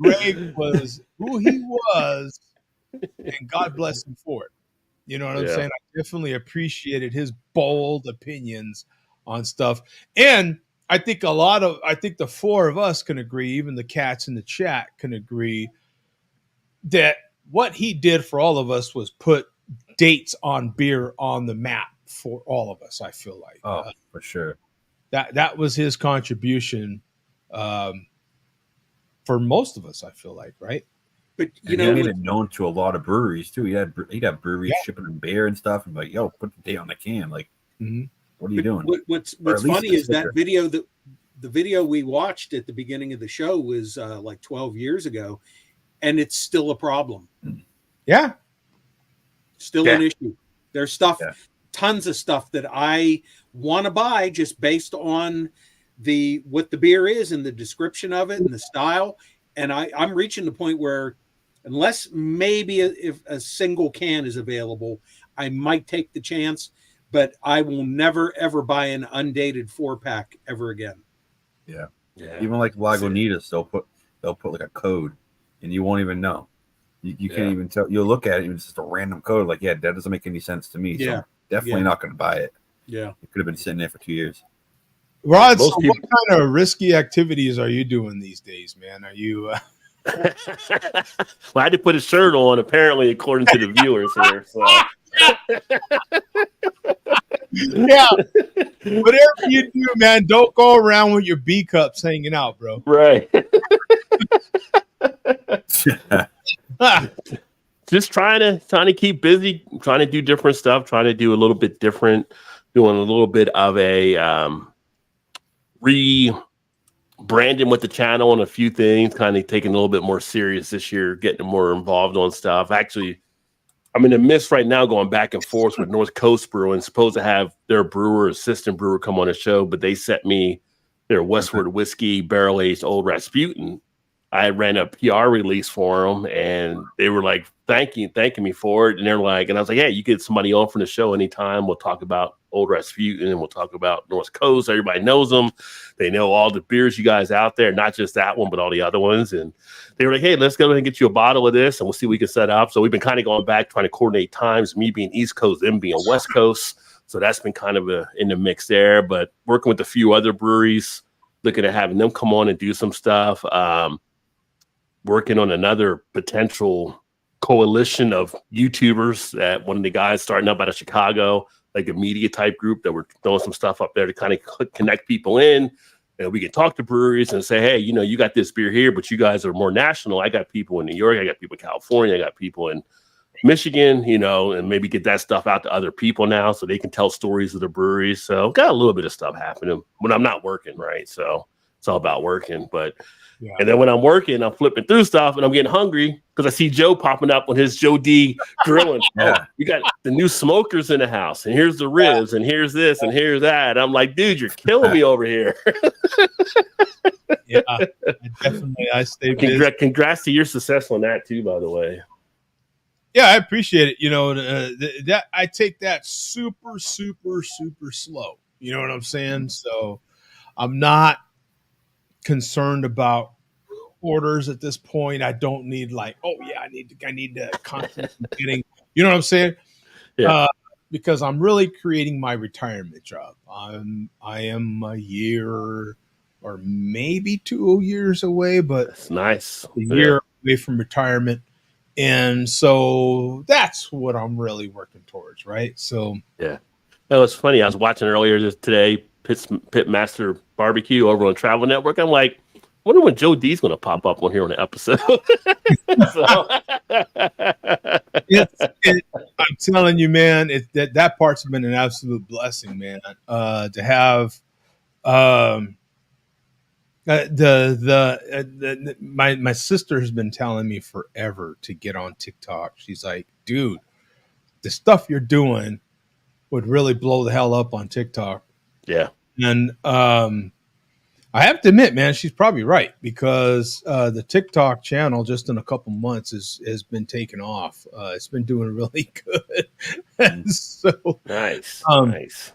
Greg was who he was, and God bless him for it. You know what I'm saying? I definitely appreciated his bold opinions on stuff. And I think the four of us can agree, even the cats in the chat can agree, that what he did for all of us was put dates on beer on the map for all of us, I feel like. Oh, for sure. That was his contribution for most of us, I feel like, right? But he made it known to a lot of breweries too. He'd have breweries shipping him beer and stuff, and like, yo, put the date on the can. Like, what are you doing? What's funny is that video, the video we watched at the beginning of the show was like 12 years ago, and it's still a problem. Yeah, still an issue. There's stuff, tons of stuff that I want to buy just based on what the beer is and the description of it and the style. And I'm reaching the point where, unless maybe if a single can is available, I might take the chance, but I will never, ever buy an undated 4-pack ever again. Yeah. Even like Lagunitas, they'll put like a code and you won't even know. You can't even tell. You'll look at it and it's just a random code. Like, that doesn't make any sense to me. So I'm definitely not going to buy it. Yeah. It could have been sitting there for 2 years. Rod, so what kind of risky activities are you doing these days, man? Are you... Well, I had to put a shirt on, apparently, according to the viewers here. So. Yeah. Whatever you do, man, don't go around with your B cups hanging out, bro. Right. Just trying to keep busy, trying to do different stuff, trying to do a little bit different, doing a little bit of a rebranding with the channel and a few things, kind of taking a little bit more serious this year, getting more involved on stuff. Actually, I'm in the midst right now going back and forth with North Coast Brewing, supposed to have their assistant brewer come on the show, but they sent me their Westward Whiskey Barrel Aged Old Rasputin. I ran a PR release for them, and they were like thanking me for it. And they're like, and I was like, hey, you get somebody on from the show anytime. We'll talk about Old Rasputin, and we'll talk about North Coast. Everybody knows them. They know all the beers you guys out there, not just that one, but all the other ones. And they were like, hey, let's go ahead and get you a bottle of this, and we'll see what we can set up. So we've been kind of going back, trying to coordinate times, me being East Coast, them being West Coast. So that's been kind of in the mix there. But working with a few other breweries, looking at having them come on and do some stuff. Working on another potential coalition of YouTubers that one of the guys starting up out of Chicago, like a media type group that we're throwing some stuff up there to kind of connect people in. And we can talk to breweries and say, hey, you know, you got this beer here, but you guys are more national. I got people in New York. I got people in California. I got people in Michigan, you know, and maybe get that stuff out to other people now so they can tell stories of the breweries. So got a little bit of stuff happening when I'm not working, right? So it's all about working. But yeah. And then when I'm working, I'm flipping through stuff and I'm getting hungry because I see Joe popping up on his Joe D grilling. Oh, you got the new smokers in the house, and here's the ribs, and here's this, and here's that. I'm like, dude, you're killing me over here. Yeah, definitely. I stay busy. Congrats to your success on that too, by the way. Yeah, I appreciate it. You know, that I take that super, super, super slow. You know what I'm saying? So I'm not concerned about orders at this point. I don't need like, oh yeah, I need to constantly getting, you know what I'm saying? Yeah. Because I'm really creating my retirement job. I am a year or maybe 2 years away, but that's nice. A year away from retirement. And so that's what I'm really working towards, right? So yeah. That was funny. I was watching earlier today, Pitmaster Barbecue over on Travel Network. I'm like, I wonder when Joe D's going to pop up on here on the episode. I'm telling you, man, that part's been an absolute blessing, man. To have my sister has been telling me forever to get on TikTok. She's like, dude, the stuff you're doing would really blow the hell up on TikTok. Yeah. And I have to admit, man, she's probably right because the TikTok channel just in a couple months has been taken off. It's been doing really good. So nice. Nice.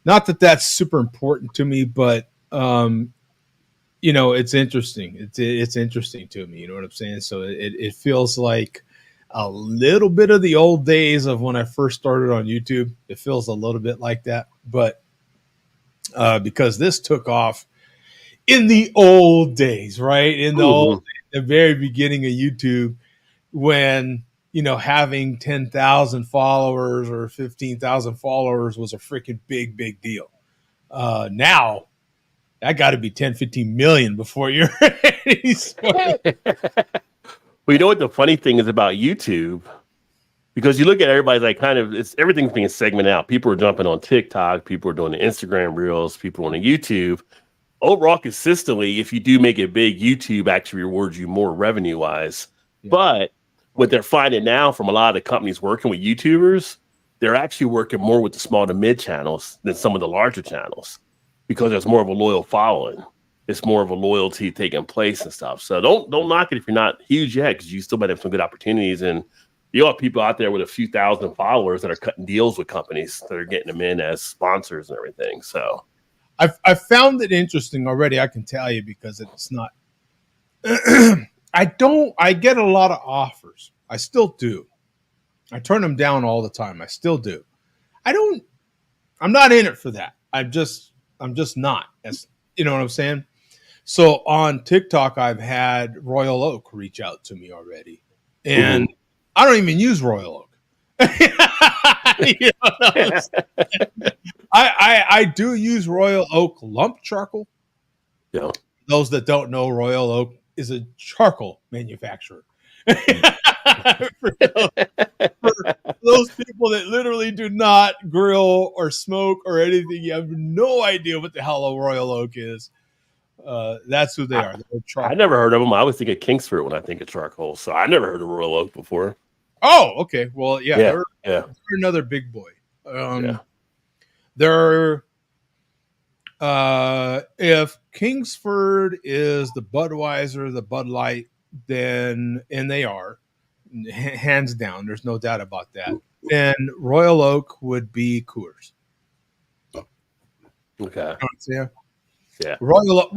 Not that that's super important to me, but you know, it's interesting. It's interesting to me. You know what I'm saying? So it feels like a little bit of the old days of when I first started on YouTube. It feels a little bit like that, but because this took off in the old days, right? In the very beginning of YouTube, when, you know, having 10,000 followers or 15,000 followers was a freaking big deal. Now that got to be 10, 15 million before you're ready. Well, you know what the funny thing is about YouTube? Because you look at everybody like kind of, everything's being segmented out. People are jumping on TikTok. People are doing the Instagram reels. People on the YouTube. Overall, consistently, if you do make it big, YouTube actually rewards you more revenue-wise. Yeah. But what they're finding now from a lot of the companies working with YouTubers, they're actually working more with the small to mid channels than some of the larger channels because there's more of a loyal following. It's more of a loyalty taking place and stuff. So don't knock it if you're not huge yet because you still might have some good opportunities. And you have people out there with a few thousand followers that are cutting deals with companies that are getting them in as sponsors and everything. So I've found it interesting already. I can tell you because it's not. I get a lot of offers. I still do. I turn them down all the time. I still do. I'm not in it for that. I'm just not. As you know what I'm saying. So on TikTok, I've had Royal Oak reach out to me already, and I don't even use Royal Oak. You know, I do use Royal Oak lump charcoal. Yeah. Those that don't know, Royal Oak is a charcoal manufacturer. for those people that literally do not grill or smoke or anything, you have no idea what the hell a Royal Oak is. That's who they are. I never heard of them. I always think of Kingsford when I think of charcoal. So I never heard of Royal Oak before. Oh, okay. Well, they're another big boy. They're If Kingsford is the Budweiser, the Bud Light, then, and they are, hands down, there's no doubt about that, then Royal Oak would be Coors. Okay. Yeah. Yeah. Royal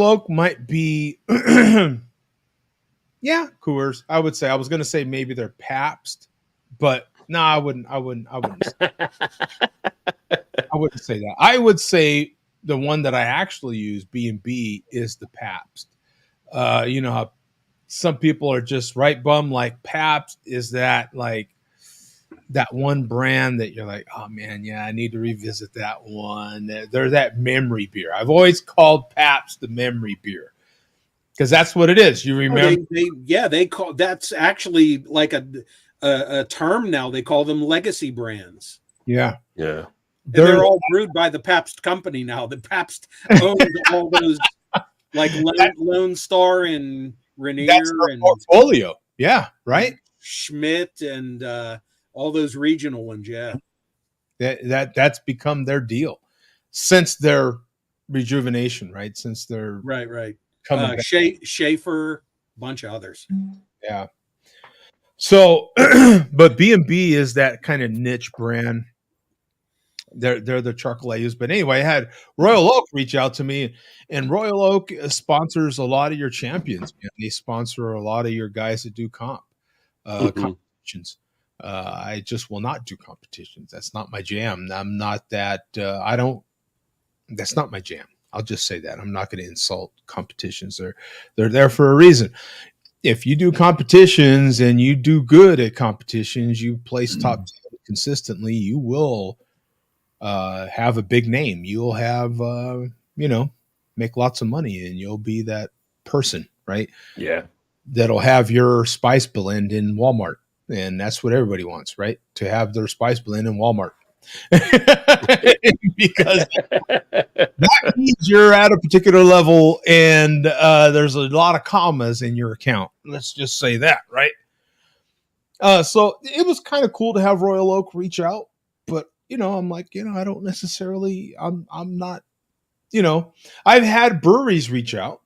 Oak might be, yeah, Coors. I would say. I was going to say maybe they're Pabst, but no, I wouldn't. I wouldn't say that. I would say the one that I actually use, B&B, is the Pabst. You know how some people are just right bum like Pabst. Is that like that one brand that you're like, oh man, yeah, I need to revisit that one. They're that memory beer. I've always called Pabst the memory beer because that's what it is. You remember? They call that's actually like a term now. They call them legacy brands. Yeah, Yeah. They're all brewed by the Pabst company now. The Pabst owns all those, like Lone Star and Rainier and portfolio. Yeah, right. Schmidt and all those regional ones. Yeah, that's become their deal since their rejuvenation, right? Since they're right. Schaefer, bunch of others. Yeah. So, but B&B is that kind of niche brand. They're the charcoal I use. But anyway, I had Royal Oak reach out to me, and Royal Oak sponsors a lot of your champions. Man. They sponsor a lot of your guys that do competitions. I just will not do competitions. That's not my jam. I'm not that. That's not my jam. I'll just say that. I'm not going to insult competitions. They're there for a reason. If you do competitions and you do good at competitions, you place top 10 consistently, you will have a big name. You'll have, make lots of money, and you'll be that person, right? Yeah. That'll have your spice blend in Walmart. And that's what everybody wants, right? To have their spice blend in Walmart. Because that means you're at a particular level and there's a lot of commas in your account. Let's just say that, right? So it was kind of cool to have Royal Oak reach out, but I'm like, I don't necessarily, I'm not, I've had breweries reach out,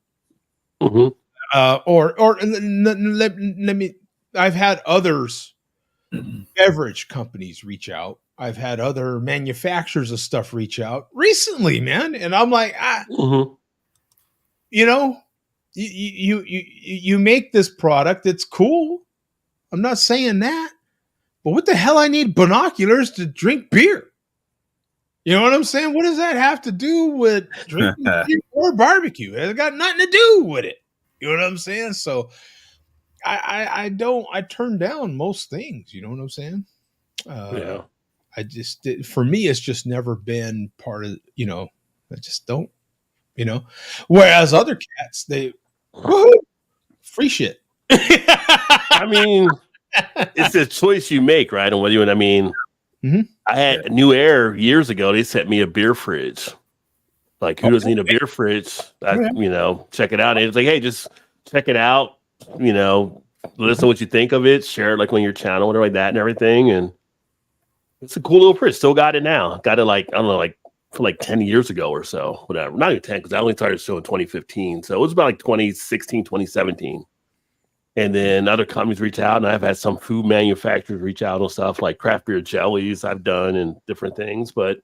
I've had others, beverage companies reach out. I've had other manufacturers of stuff reach out recently, man. And I'm like, you make this product. It's cool. I'm not saying that, but what the hell? I need binoculars to drink beer. You know what I'm saying? What does that have to do with drinking beer or barbecue? It's got nothing to do with it. You know what I'm saying? So I turn down most things. You know what I'm saying? Yeah. For me, it's just never been part of, I just don't, whereas other cats, they free shit. I mean, it's a choice you make, right? And what I had New Air years ago. They sent me a beer fridge. Like, who doesn't need a beer fridge? Check it out. And it's like, hey, just check it out. Listen to what you think of it. Share it like on your channel, whatever like that, and everything. And it's a cool little fridge. Still got it now. Got it for 10 years ago or so. Whatever. Not even 10, because I only started showing in 2015. So it was about 2016, 2017. And then other companies reach out, and I've had some food manufacturers reach out on stuff like craft beer jellies I've done and different things. But,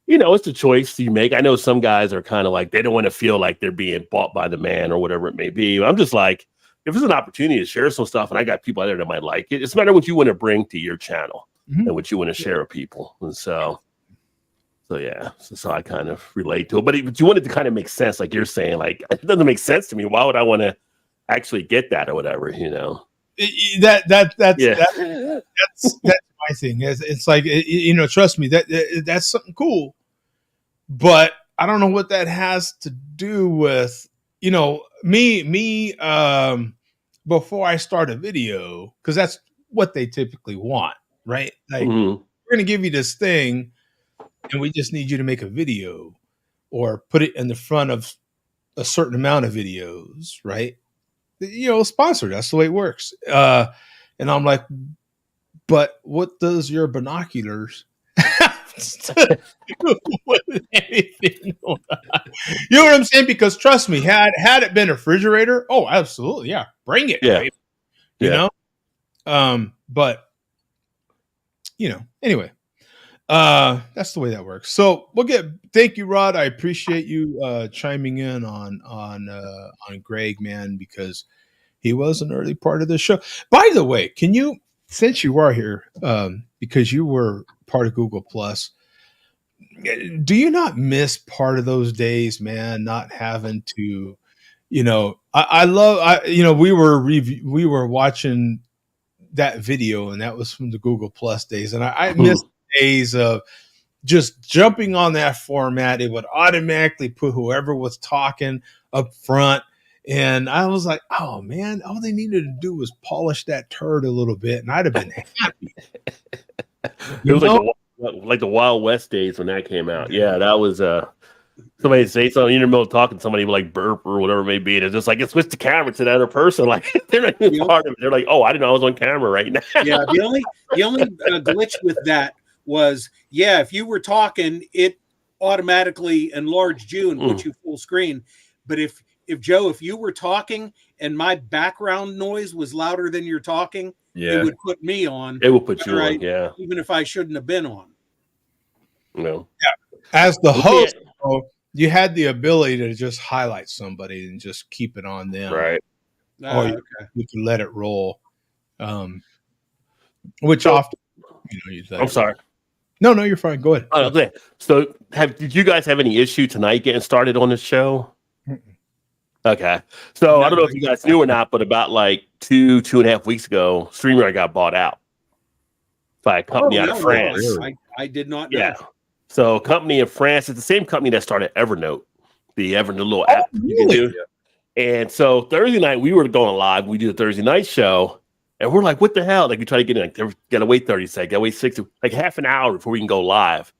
it's a choice you make. I know some guys are kind of like, they don't want to feel like they're being bought by the man or whatever it may be. I'm just like, if there's an opportunity to share some stuff, and I got people out there that might like it, it's matter what you want to bring to your channel and what you want to share with people. And so yeah, so I kind of relate to it. But you want it to kind of make sense, like you're saying, like, it doesn't make sense to me. Why would I want to actually get that or whatever, That's my thing. It's like, trust me, that's something cool, but I don't know what that has to do with, me, before I start a video, because that's what they typically want, right? Like, we're going to give you this thing and we just need you to make a video or put it in the front of a certain amount of videos, right? Sponsored. That's the way it works. And I'm like, but what does your binoculars have with anything. You know what I'm saying? Because trust me, had it been a refrigerator, oh, absolutely, yeah, bring it. Yeah. Baby. You know, but anyway, that's the way that works. So thank you, Rod. I appreciate you chiming in on Greg, man, because he was an early part of the show. By the way, can you, since you are here, because you were part of Google Plus, do you not miss part of those days, man? Not having to, we were watching that video, and that was from the Google Plus days, and I miss days of just jumping on that format. It would automatically put whoever was talking up front. And I was like, oh man, all they needed to do was polish that turd a little bit, and I'd have been happy. It was like the Wild West days when that came out. Yeah, that was somebody say something in the middle of talking, somebody would like burp or whatever it may be, and it's just like it switched the camera to the other person. Like they're not even part of it. They're like, oh, I didn't know I was on camera right now. Yeah, the only glitch with that was, if you were talking, it automatically enlarged you and put you full screen. But if Joe, if you were talking and my background noise was louder than you're talking, it would put me on. It will put you on, even if I shouldn't have been on. No. Yeah. As the host, you had the ability to just highlight somebody and just keep it on them. Right. Or you can let it roll. Which often, you'd think. I'm sorry. No, you're fine. Go ahead. Okay. So did you guys have any issue tonight getting started on this show? Okay. So I don't know if you guys knew or not, but about like 2.5 weeks ago, StreamYard got bought out by a company out of France. I did not know. Yeah. So a company in France, it's the same company that started Evernote, the Evernote little app you can do. And so Thursday night, we were going live. We do a Thursday night show. And we're like, what the hell? Like, we try to get in, like, gotta wait 30 seconds, gotta wait 60, like half an hour before we can go live.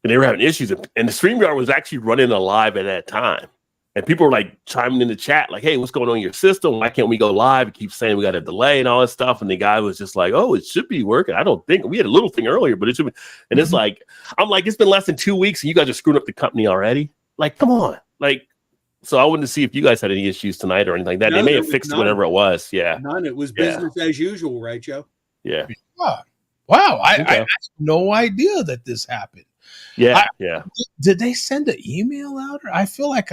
And they were having issues. And the StreamYard was actually running a live at that time. And people were like chiming in the chat, like, hey, what's going on in your system? Why can't we go live? It keeps saying we got a delay and all this stuff. And the guy was just like, oh, it should be working. I don't think we had a little thing earlier, but it should be. And it's like, I'm like, it's been less than 2 weeks and you guys are screwing up the company already. Like, come on. Like, so I wanted to see if you guys had any issues tonight or anything like that. They may have fixed whatever it was. Yeah. None. It was business as usual, right, Joe? Yeah. Wow. I had no idea that this happened. Yeah. Did they send an email out? I feel like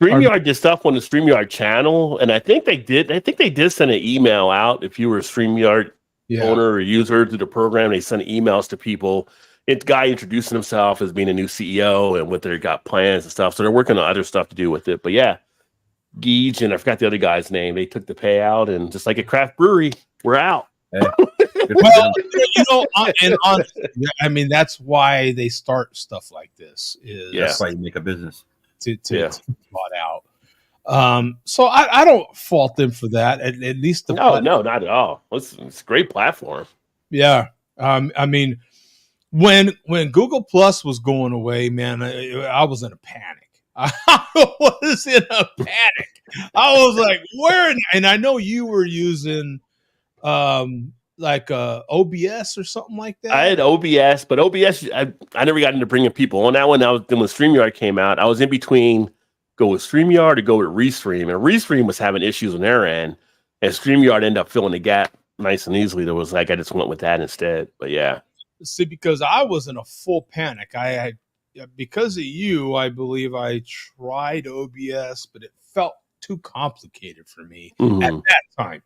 StreamYard did stuff on the StreamYard channel, and I think they did. I think they did send an email out. If you were a StreamYard owner or user to the program, they sent emails to people. It's guy introducing himself as being a new CEO and what they got plans and stuff. So they're working on other stuff to do with it. But yeah, Geege and I forgot the other guy's name. They took the payout, and just like a craft brewery, we're out. Well, I mean, that's why they start stuff like this. That's why you make a business. To bought out. So I don't fault them for that. At least no, not at all. It's a great platform. Yeah. I mean, when Google Plus was going away, man, I was in a panic. I was in a panic. I was like, where? And I know you were using like OBS or something like that. I had OBS, but OBS, I never got into bringing people on that one. Then when StreamYard came out, I was in between go with StreamYard or go with Restream. And Restream was having issues on their end, and StreamYard ended up filling the gap nice and easily. There was like, I just went with that instead. But yeah. See, because I was in a full panic. Because of you, I believe I tried OBS, but it felt too complicated for me at that time.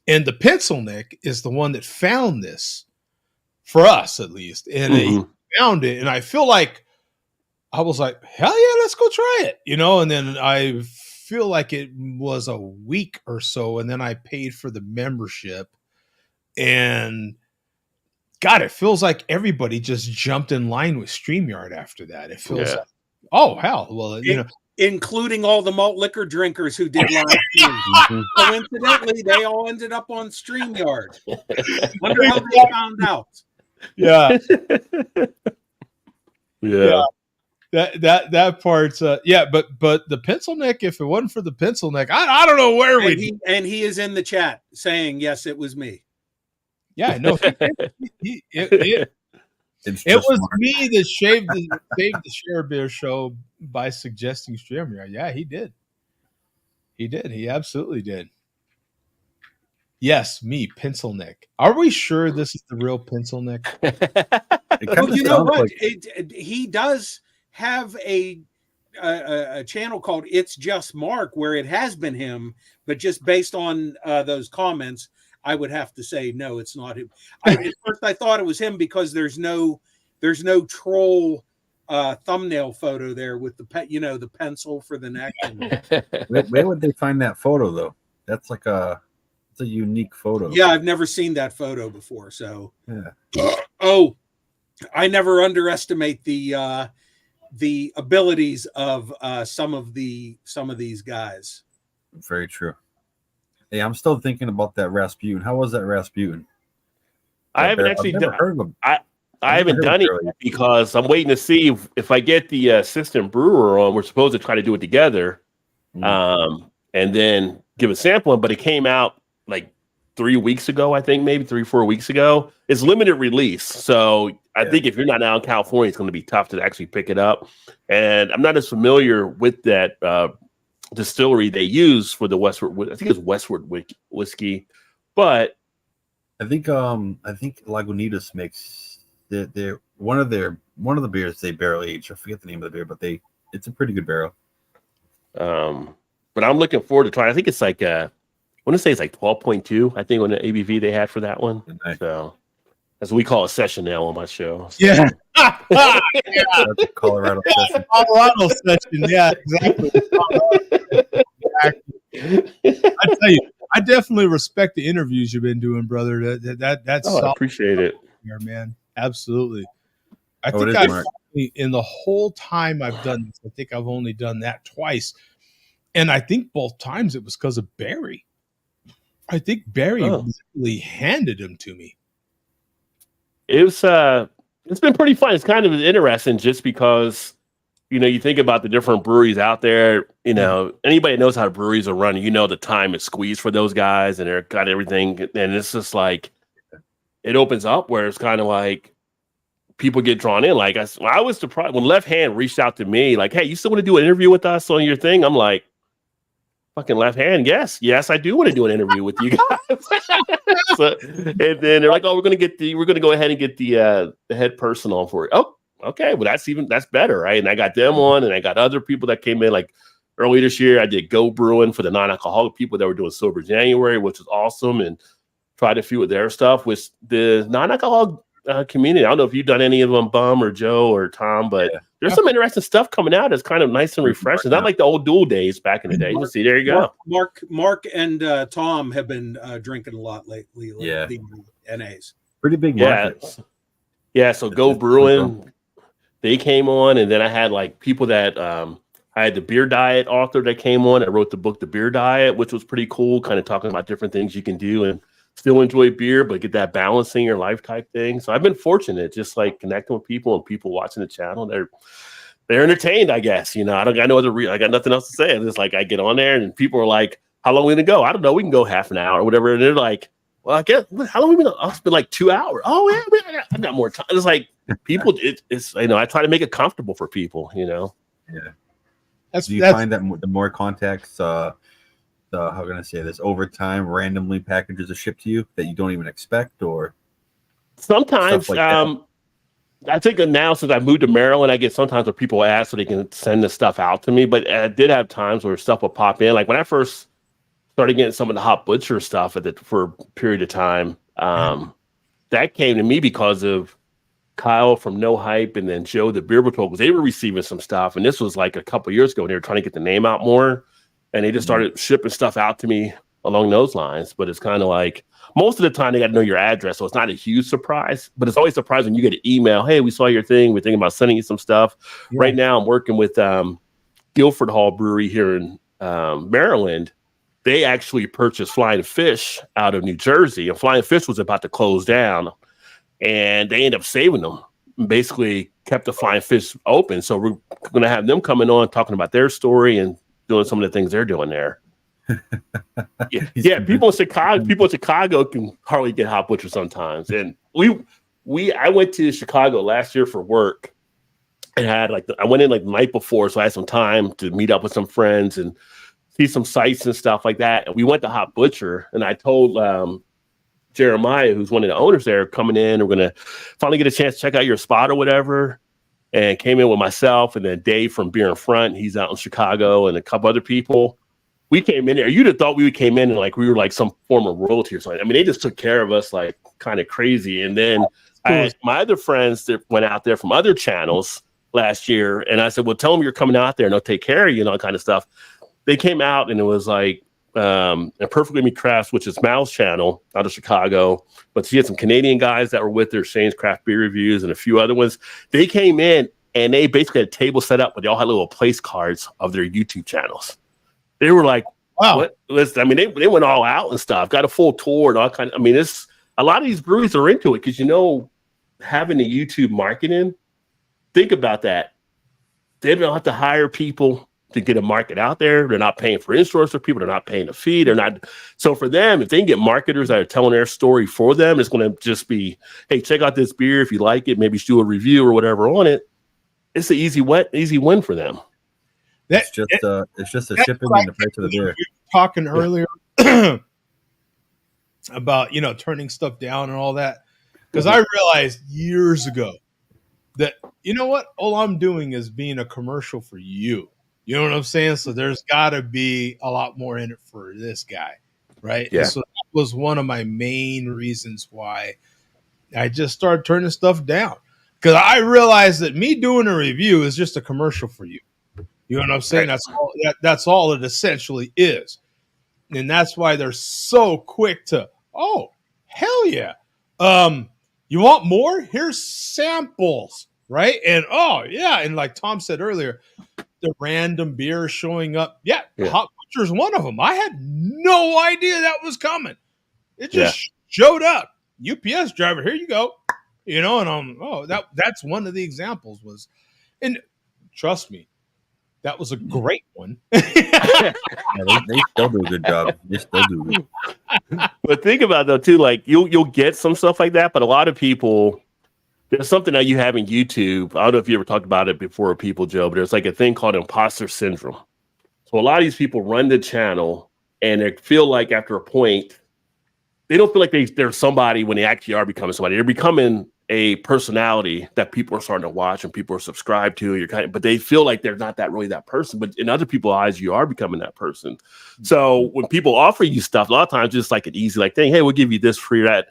And the Pencil Nick is the one that found this for us, at least. And he found it. And I feel like I was like, hell yeah, let's go try it. And then I feel like it was a week or so. And then I paid for the membership. And God, it feels like everybody just jumped in line with StreamYard after that. It feels like, oh, hell. Well, including all the malt liquor drinkers who did live streams. Coincidentally, they all ended up on StreamYard. Wonder how they found out. Yeah. Yeah. That part's but the Pencil Neck, if it wasn't for the Pencil Neck, I don't know where and he is in the chat saying yes, it was me. Yeah, no, it was smart. me that saved the Share Beer show by suggesting StreamYard. Yeah, he did. He did. He absolutely did. Yes, me, Pencil Nick. Are we sure this is the real Pencil Nick? Well, you know what? He does have a channel called It's Just Mark where it has been him, but just based on those comments, I would have to say no, it's not him. At first, I thought it was him because there's no troll thumbnail photo there with the pencil for the neck. Where would they find that photo though? That's like it's a unique photo. Yeah, I've never seen that photo before. So yeah. I never underestimate the abilities of some of these guys. Very true. Hey, I'm still thinking about that Rasputin. How was that Rasputin? I haven't actually done. I haven't done it because I'm waiting to see if I get the assistant brewer on. We're supposed to try to do it together, and then give a sample. But it came out like 3 weeks ago, I think, maybe 3-4 weeks ago. It's limited release, so I think if you're not out in California, it's going to be tough to actually pick it up. And I'm not as familiar with that distillery they use for the Westward. I think it's Westward whiskey, but I think Lagunitas makes one of the beers they barrel age. I forget the name of the beer, but it's a pretty good barrel. But I'm looking forward to trying. I think it's like I want to say it's like 12.2. I think on the ABV they had for that one. Nice. So that's what we call a session now on my show. So. Yeah. That's a Colorado session. Colorado session. Yeah, exactly. I tell you, I definitely respect the interviews you've been doing, brother. That's I appreciate it, here, man. Absolutely. I Oh, think it is, Mark. in the whole time I've done this, I think I've only done that twice, and I think both times it was because of Barry. I think Barry really handed him to me. It's been pretty fun. It's kind of interesting just because, you think about the different breweries out there, anybody that knows how breweries are running, the time is squeezed for those guys and they're got everything. And it's just like, it opens up where it's kind of like people get drawn in. Like I was surprised when Left Hand reached out to me, like, hey, you still want to do an interview with us on your thing? I'm like, fucking Left Hand, yes, I do want to do an interview with you guys. So, and then they're like, oh, we're gonna go ahead and get the head person on for it. Oh, okay, well that's better, right? And I got them on, and I got other people that came in like early this year. I did Go Brewing for the non-alcoholic people that were doing Sober January, which was awesome, and tried a few of their stuff with the non-alcoholic community. I don't know if you've done any of them, Bum or Joe or Tom, but there's some interesting stuff coming out that's kind of nice and refreshing. It's not like the old dual days back in the day. You see, there you go. Mark and Tom have been drinking a lot lately. Yeah. The NAs. Pretty big market. Yeah. So Go Brewing, they came on, and then I had like people that I had the Beer Diet author that came on. I wrote the book, The Beer Diet, which was pretty cool, kind of talking about different things you can do and still enjoy beer, but get that balancing your life type thing. So I've been fortunate, just like connecting with people and people watching the channel. They're entertained, I guess. I got no other. I got nothing else to say. It's like I get on there and people are like, "How long are we gonna go?" I don't know. We can go half an hour or whatever. And they're like, "Well, I guess how long are we gonna?" I'll spend like 2 hours. Oh yeah, I got more time. It's like people. It's I try to make it comfortable for people. Yeah. Do you find that the more contacts, how can I say this? Over time, randomly packages are shipped to you that you don't even expect, or sometimes like I think now since I moved to Maryland, I get sometimes where people ask so they can send the stuff out to me. But I did have times where stuff will pop in. Like when I first started getting some of the Hot Butcher stuff for a period of time, that came to me because of Kyle from No Hype and then Joe the Beer Patrol, because they were receiving some stuff. And this was like a couple years ago. And they were trying to get the name out more. And they just started shipping stuff out to me along those lines. But it's kind of like most of the time they got to know your address. So it's not a huge surprise, but it's always surprising when you get an email. Hey, we saw your thing. We're thinking about sending you some stuff. Yeah. Right now I'm working with Guilford Hall Brewery here in Maryland. They actually purchased Flying Fish out of New Jersey. And Flying Fish was about to close down. And they ended up saving them. Basically kept the Flying Fish open. So we're going to have them coming on talking about their story and doing some of the things they're doing there. Yeah. People in Chicago can hardly get hot butcher sometimes. And I went to Chicago last year for work and had I went in like the night before, so I had some time to meet up with some friends and see some sights and stuff like that. And we went to Hot Butcher, and I told Jeremiah, who's one of the owners there, coming in, we're gonna finally get a chance to check out your spot or whatever. And came in with myself and then Dave from Beer in Front. He's out in Chicago, and a couple other people. We came in there. You'd have thought we came in and like we were like some form of royalty or something. I mean, they just took care of us like kind of crazy. And then I had my other friends that went out there from other channels last year, and I said, well, tell them you're coming out there and they'll take care of you and all kind of stuff. They came out, and it was like a Perfectly Made Crafts, which is Mal's channel out of Chicago. But she had some Canadian guys that were with her, Shane's Craft Beer Reviews, and a few other ones. They came in, and they basically had a table set up, but they all had little place cards of their YouTube channels. They were like, wow. What? Listen, I mean, they went all out and stuff, got a full tour and all kind of, I mean, it's a lot of these breweries are into it because, having the YouTube marketing, think about that. They don't have to hire people to get a market out there. They're not paying for in-stores for people. They're not paying a fee. They're not. So for them, if they can get marketers that are telling their story for them, it's going to just be, hey, check out this beer. If you like it, maybe do a review or whatever on it. It's an easy win for them. It's just the shipping and the price of the beer. We were talking earlier about, turning stuff down and all that. Because I realized years ago that, all I'm doing is being a commercial for you. You know what I'm saying? So there's got to be a lot more in it for this guy, right? Yeah. And so that was one of my main reasons why I just started turning stuff down. Because I realized that me doing a review is just a commercial for you. You know what I'm saying? That's all it essentially is. And that's why they're so quick to, oh, hell yeah. You want more? Here's samples, right? And oh, yeah. And like Tom said earlier, the random beer showing up. Yeah. Hot Butcher's one of them. I had no idea that was coming. It just showed up. UPS driver, here you go. And that's one of the examples was, and trust me, that was a great one. They still do a good job. They still do. But think about it, though, too, like you'll get some stuff like that, but a lot of people, there's something that you have in YouTube. I don't know if you ever talked about it before, people, Joe, but there's like a thing called imposter syndrome. So a lot of these people run the channel and they feel like after a point, they don't feel like they're somebody when they actually are becoming somebody. They're becoming a personality that people are starting to watch and people are subscribed to. But they feel like they're not really that person. But in other people's eyes, you are becoming that person. So when people offer you stuff, a lot of times it's like an easy thing. Hey, we'll give you this free, that.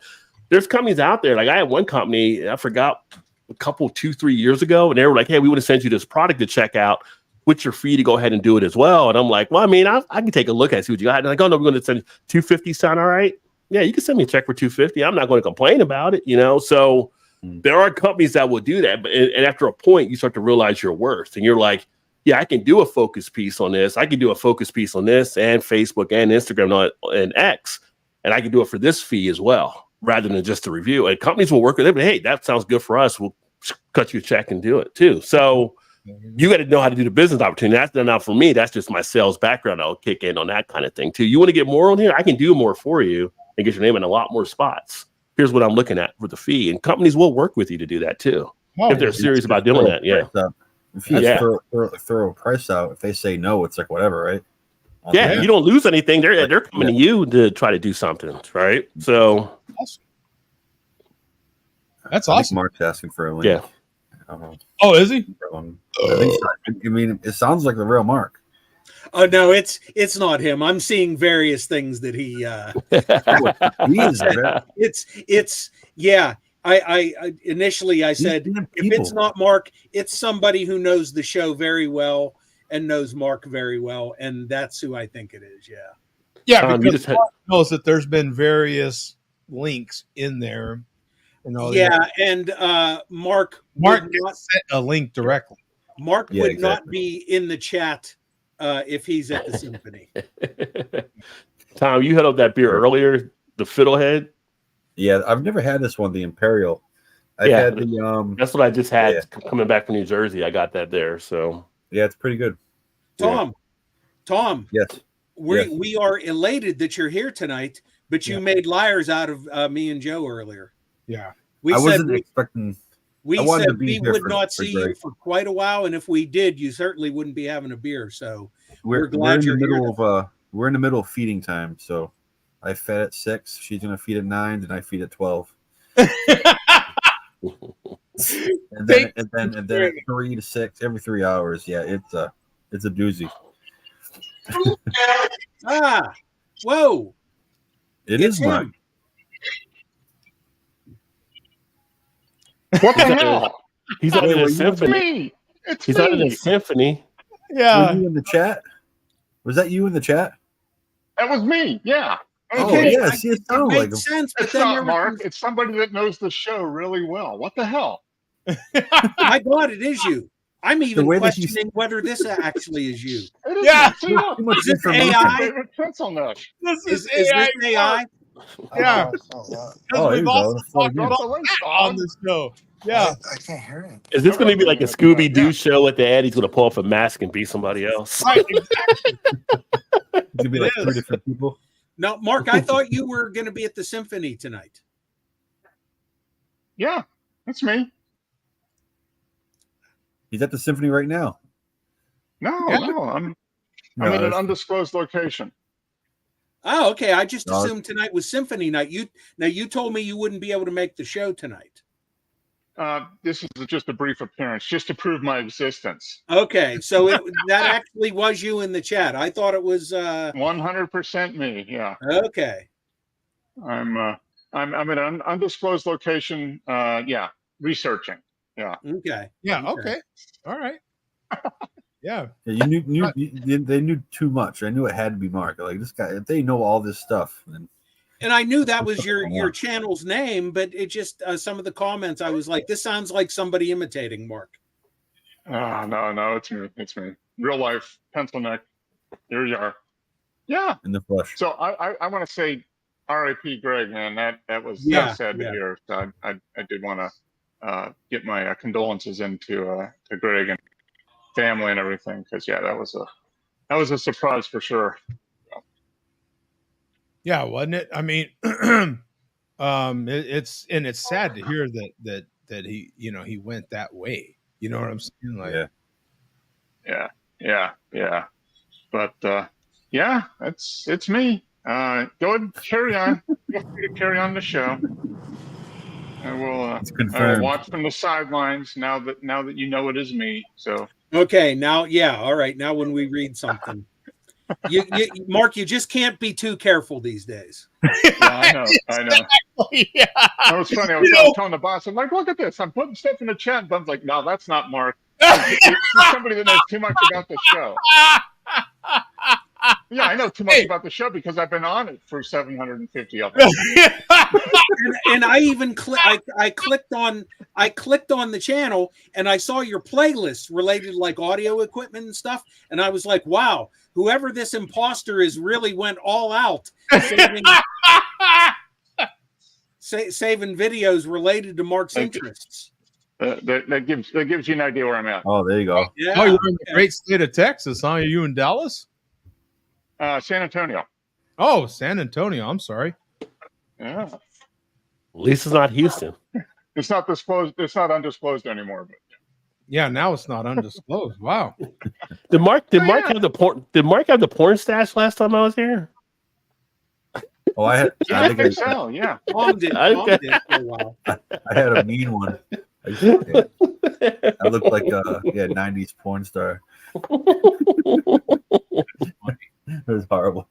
There's companies out there. Like I had one company, I forgot a couple, 2-3 years ago, and they were like, hey, we want to send you this product to check out with your fee to go ahead and do it as well. And I'm like, well, I mean, I can take a look at it, see what you got. And like, oh no, we're going to send $250. Sound all right? Yeah, you can send me a check for $250. I'm not going to complain about it, So there are companies that will do that. But and after a point, you start to realize your worth, and you're like, yeah, I can do a focus piece on this. I can do a focus piece on this and Facebook and Instagram and X, and I can do it for this fee as well, rather than just a review. And companies will work with it, but hey, that sounds good for us. We'll cut you a check and do it too. So you got to know how to do the business opportunity. That's not for me. That's just my sales background. I'll kick in on that kind of thing too. You want to get more on here? I can do more for you and get your name in a lot more spots. Here's what I'm looking at for the fee. And companies will work with you to do that too. If they're serious about doing that. Yeah. If you just throw a price out, if they say no, it's like whatever, right? Yeah, you don't lose anything. They're coming to you to try to do something, right? So that's I think awesome. Mark's asking for a link. Yeah. I don't know. Oh, is he? I think so. I mean, it sounds like the real Mark. Oh no, it's not him. I'm seeing various things that he. It's yeah. I initially I said if it's not Mark, it's somebody who knows the show very well and knows Mark very well, and that's who I think it is. Yeah. Yeah, because Mark knows that there's been various links in there. And Mark not sent a link directly. Mark would not be in the chat if he's at the symphony. Tom, you had up that beer earlier, the Fiddlehead. Yeah, I've never had this one, the Imperial. I've had the that's what I just had coming back from New Jersey. I got that there, so yeah, it's pretty good. Tom. Yes. we are elated that you're here tonight, but you made liars out of me and Joe earlier. Yeah. We I said wasn't expecting. we I wanted said to be we here would for- not for see you Greg. for quite a while, and if we did, you certainly wouldn't be having a beer. So We're glad in you're the here. middle of we're in the middle of feeding time. So I fed at 6. She's gonna feed at 9, and I feed at 12. And then at 3 to 6 every 3 hours. Yeah, it's a doozy. Whoa! It It's is mine. him. What the hell? He's not in a It's symphony. me. It's He's not in me. a symphony. Were Yeah. you in the chat? Was that you in the chat? That was me. Yeah. Oh Okay, yeah, see, it sounded like Makes sense, but It's then not Mark. It's somebody that knows the show really well. What the hell? My God, it is you. I'm even way that you- questioning whether this actually is you. It is Yeah. me. See, look. too much Is this information. AI? Favorite pencil nut. This Is this AI? Yeah. Oh, Because there we've you also go. talked Drop about the link, on dog. this show. Yeah. I can't hear it. Is this going to be like a Scooby Doo show at the end? He's going to pull off a mask and be somebody else. Right. Exactly. It's gonna be like It 3 is. different people. No, Mark, I thought you were going to be at the symphony tonight. Yeah, that's me. He's at the symphony right now. No, Yeah. no, I'm No, in an that's- undisclosed location. Oh, okay. I just No. assumed tonight was symphony night. You told me you wouldn't be able to make the show tonight. This is just a brief appearance, just to prove my existence. Okay, so that actually was you in the chat. I thought it was 100% me. Yeah, okay. I'm in an undisclosed location. Yeah, researching. Yeah. Okay. Yeah. Okay. All right. Yeah. Yeah, they knew too much. I knew it had to be Mark. Like this guy, if they know all this stuff, then And I knew that was your channel's name, but it just some of the comments I was like, this sounds like somebody imitating Mark. No, it's me. It's me. Real life pencil neck. Here you are. Yeah. in the flesh. So I want to say R.I.P. Greg, man. That was Yeah, sad to yeah. hear. So I did want to get my condolences into to Greg and family and everything, because yeah, that was a surprise for sure. Yeah, wasn't it? I mean, it's sad to hear that he he went that way. You know what I'm saying? Like, Yeah. But yeah, it's me. Go ahead, carry on. Feel free to carry on the show. I will watch from the sidelines now that you know it is me. So Okay, now, yeah, all right. Now, when we read something, Mark, you just can't be too careful these days. yeah, I know. Yeah. That was funny. I was telling the boss, I'm like, look at this. I'm putting stuff in the chat. But I was like, no, that's not Mark. It's somebody that knows too much about the show. Yeah, I know too much about the show because I've been on it for 750 of them. And I even I clicked on the channel and I saw your playlist related to like audio equipment and stuff, and I was like, wow, whoever this imposter is really went all out saving videos related to Mark's interests. That gives you an idea where I'm at. Oh, there you go. Yeah. Oh, you're in the great state of Texas, huh? Are you in Dallas? San Antonio. Oh, San Antonio. I'm sorry. Yeah. At least it's not Houston. It's not disclosed. It's not undisclosed anymore. But Yeah, now it's not undisclosed. Wow. Did Mark yeah. have the porn? Did Mark have the porn stash last time I was here? Oh, I think so. Yeah. Tom did for a while. I had a mean one. I looked like a 90s porn star. It was horrible.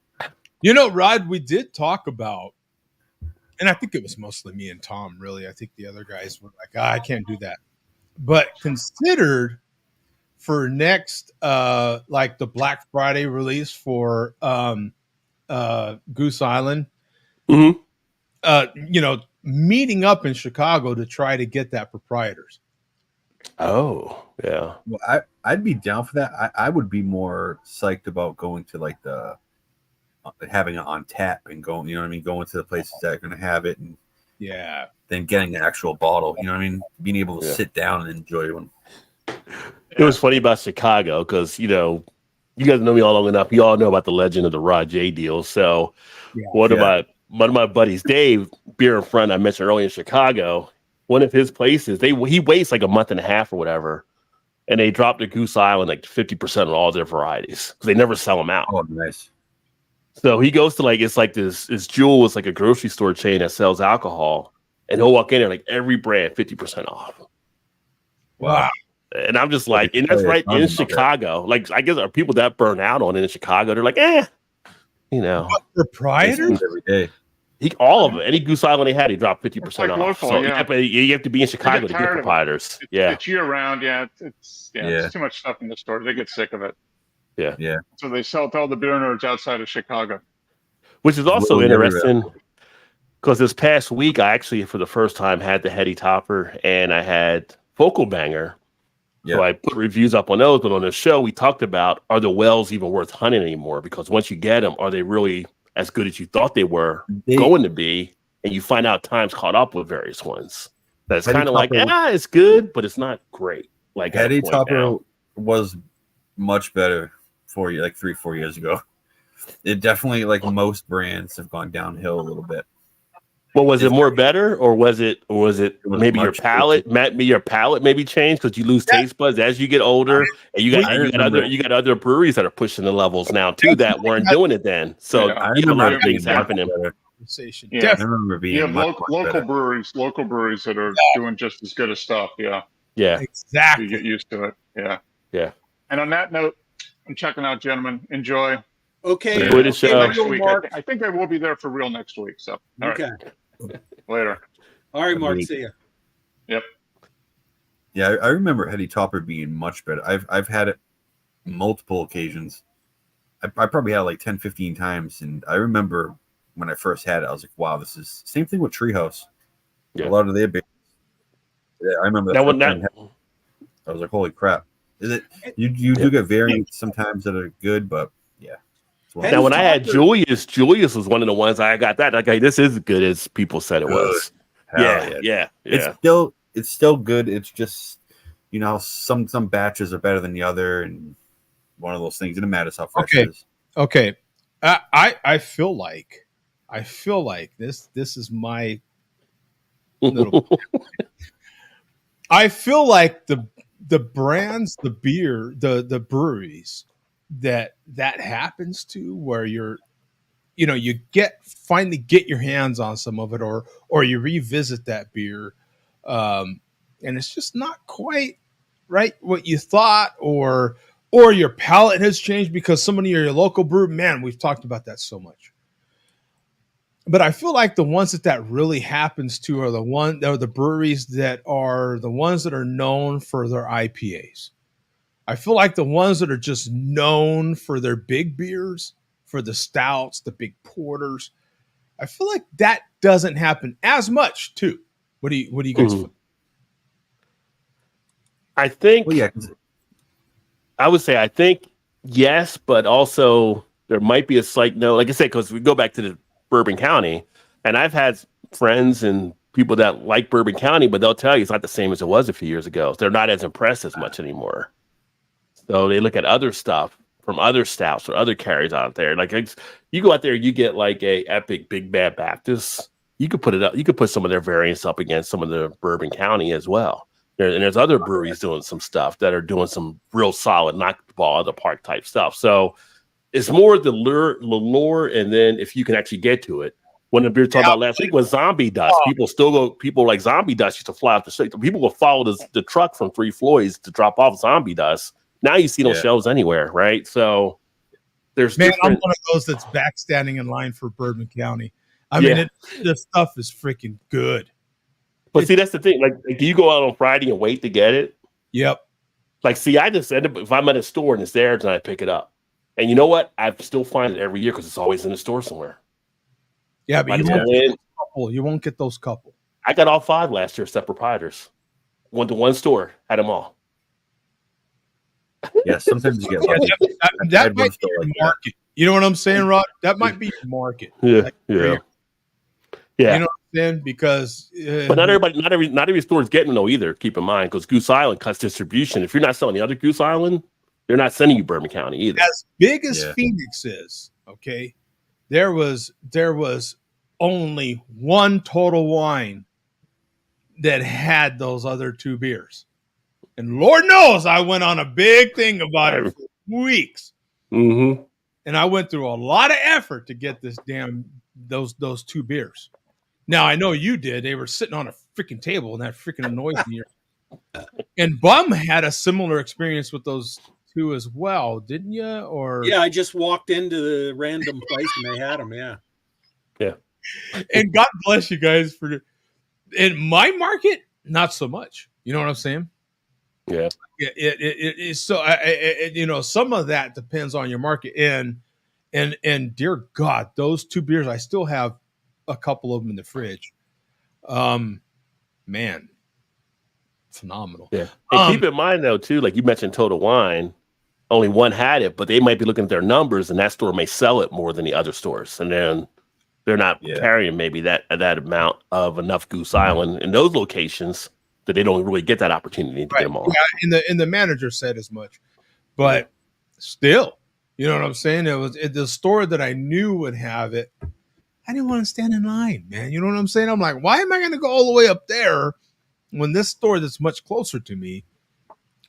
You know, Rod, we did talk about, and I think it was mostly me and Tom, really. I think the other guys were like, I can't do that. But considered for next, like the Black Friday release for Goose Island, meeting up in Chicago to try to get that proprietors. Oh, yeah. Well, I'd be down for that. I would be more psyched about going to like the having it on tap and going, you know what I mean, going to the places that are going to have it, and then getting the actual bottle. You know what I mean, being able to sit down and enjoy one. It was funny about Chicago because you guys know me all long enough. You all know about the legend of the Rod J deal. So one of my buddies, Dave, beer and friend I mentioned earlier in Chicago, one of his places, he waits like a month and a half or whatever, and they dropped the Goose Island like 50% on all their varieties because they never sell them out. Oh, nice. So he goes to it's like this Jewel is like a grocery store chain that sells alcohol, and he'll walk in there like every brand 50% off. Wow. And I'm just like, and that's right in Chicago. Like, I guess are people that burn out on it in Chicago? They're like, What, proprietors every day. All of it. Any Goose Island they had, he dropped 50% like off. local, so yeah. you have to be in Chicago to get proprietors. It's year round. Yeah, it's too much stuff in the store. They get sick of it. Yeah. So they sell to all the beer nerds outside of Chicago. Which is also interesting because this past week I actually, for the first time, had the Heady Topper and I had Focal Banger. Yeah. So I put reviews up on those, but on the show we talked about, are the wells even worth hunting anymore? Because once you get them, are they really as good as you thought they were going to be? And you find out time's caught up with various ones. That's kind of like, it's good, but it's not great. Like Heady Topper was much better for you, like 3-4 years ago. It definitely, like most brands, have gone downhill a little bit. Well, was it more better, or was it maybe your palate? Maybe your palate maybe changed because you lose taste buds as you get older, and you got other breweries that are pushing the levels now too that weren't doing it then. So I a lot of things happening. Yeah, I remember being local breweries that are doing just as good as stuff. Yeah, exactly. You get used to it. Yeah. And on that note, I'm checking out, gentlemen. Enjoy. Okay. Enjoy the show. Next week. I think I will be there for real next week. So okay. Right. Later. All right, Mark. See ya. Yep. Yeah, I remember Heady Topper being much better. I've had it multiple occasions. I probably had it like 10, 15 times, and I remember when I first had it, I was like, "Wow, this is same thing with Treehouse." Yeah. A lot of their beers. Yeah, I remember that one. I was like, "Holy crap!" Is it? You do get variants sometimes that are good, but yeah. Now, when I had Julius was one of the ones I got that. Like, hey, this is as good as people said it was. Yeah. It's still good. It's just, some batches are better than the other, and one of those things. And it matters how fresh it is. Okay. I feel like this is my little. I feel like the brands, the beer, the breweries that happens to, where you finally get your hands on some of it, or you revisit that beer, and it's just not quite right what you thought, or your palate has changed because somebody or your local brew. Man, we've talked about that so much. But I feel like the ones that really happens to are the breweries that are the ones that are known for their IPAs. I feel like the ones that are just known for their big beers, for the stouts, the big porters, I feel like that doesn't happen as much too. What do you guys feel? I think I would say yes, but also there might be a slight no. Like I said, because we go back to the Bourbon County, and I've had friends and people that like Bourbon County, but they'll tell you it's not the same as it was a few years ago. They're not as impressed as much anymore. So they look at other stuff from other stouts or other carries out there. Like you go out there, you get like a Epic Big Bad Baptist. You could put it up. You could put some of their variants up against some of the Bourbon County as well. And there's other breweries doing some stuff that are doing some real solid knock the ball out of the park type stuff. So it's more the lure, and then if you can actually get to it. When the beer talked about last week was Zombie Dust. People like Zombie Dust used to fly off the street. People will follow the truck from Three Floyds to drop off Zombie Dust. Now you see it on shelves anywhere, right? So there's I'm one of those that's back standing in line for Bourbon County. I mean, the stuff is freaking good. But see, that's the thing. Like, do you go out on Friday and wait to get it? Yep. Like, see, I just end up, if I'm at a store and it's there, then I pick it up. And you know what? I still find it every year because it's always in the store somewhere. Yeah, but you won't get those couple. I got all 5 last year, except proprietors. Went to one store, had them all. Yeah, sometimes you get lucky. That might be your market. You know what I'm saying, Rod? That might be your market. Yeah. You know what I'm saying? Because but not every store is getting no either. Keep in mind, because Goose Island cuts distribution. If you're not selling the other Goose Island, they're not sending you Bourbon County either. As big as Phoenix is, okay, there was only one Total Wine that had those other two beers. And Lord knows I went on a big thing about it for weeks. Mm-hmm. And I went through a lot of effort to get this those two beers. Now I know you did. They were sitting on a freaking table and that freaking annoys me. And Bum had a similar experience with those two as well, didn't you? Or I just walked into the random place and they had them. Yeah. And God bless you guys for in my market, not so much. You know what I'm saying? Yeah. It so some of that depends on your market. And dear God, those two beers, I still have a couple of them in the fridge. Man, phenomenal. Yeah. And keep in mind though, too, like you mentioned Total Wine, only one had it, but they might be looking at their numbers and that store may sell it more than the other stores. And then they're not carrying maybe that amount of enough Goose Island in those locations that they don't really get that opportunity to get them all. Yeah, and the manager said as much. But still, you know what I'm saying? It was the store that I knew would have it. I didn't want to stand in line, man. You know what I'm saying? I'm like, why am I going to go all the way up there when this store that's much closer to me,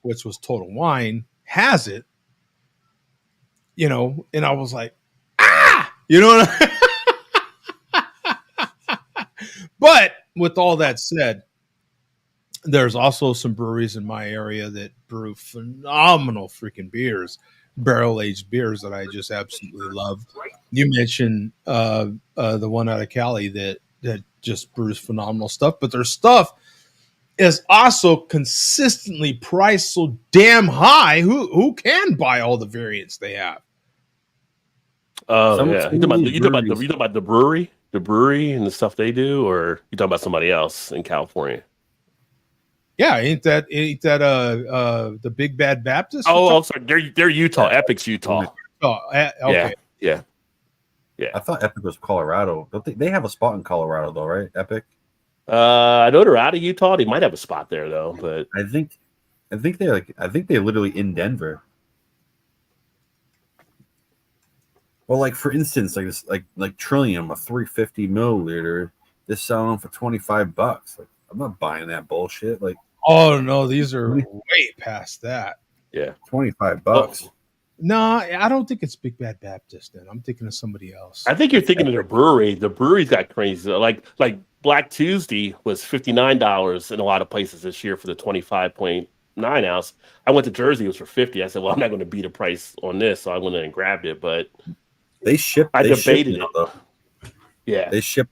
which was Total Wine, has it? You know, and I was like, you know what I But with all that said, there's also some breweries in my area that brew phenomenal freaking beers, barrel-aged beers that I just absolutely love. You mentioned the one out of Cali that just brews phenomenal stuff, but their stuff is also consistently priced so damn high. Who can buy all the variants they have? Oh, yeah. You talking about the brewery? The brewery and the stuff they do, or you talking about somebody else in California? Yeah, ain't that the Big Bad Baptist? Oh, I'm sorry. They're Utah. Epic's Utah. Oh, okay. Yeah. I thought Epic was Colorado. Don't they have a spot in Colorado though, right? Epic. I know they're out of Utah. They might have a spot there though, but I think they're literally in Denver. Well, like for instance, like this, like Trillium, a 350 milliliter, they're selling for $25. Like, I'm not buying that bullshit. Like, oh no, these are way past that. Yeah, $25. Oh. No, I don't think it's Big Bad Baptist. Then I'm thinking of somebody else. I think you're thinking of their brewery. The brewery's got crazy. Like Black Tuesday was $59 in a lot of places this year for the 25.9 ounce. I went to Jersey, it was for $50. I said, well, I'm not going to beat a price on this, so I went in and grabbed it. But they ship. I debated it. Though. Yeah, they ship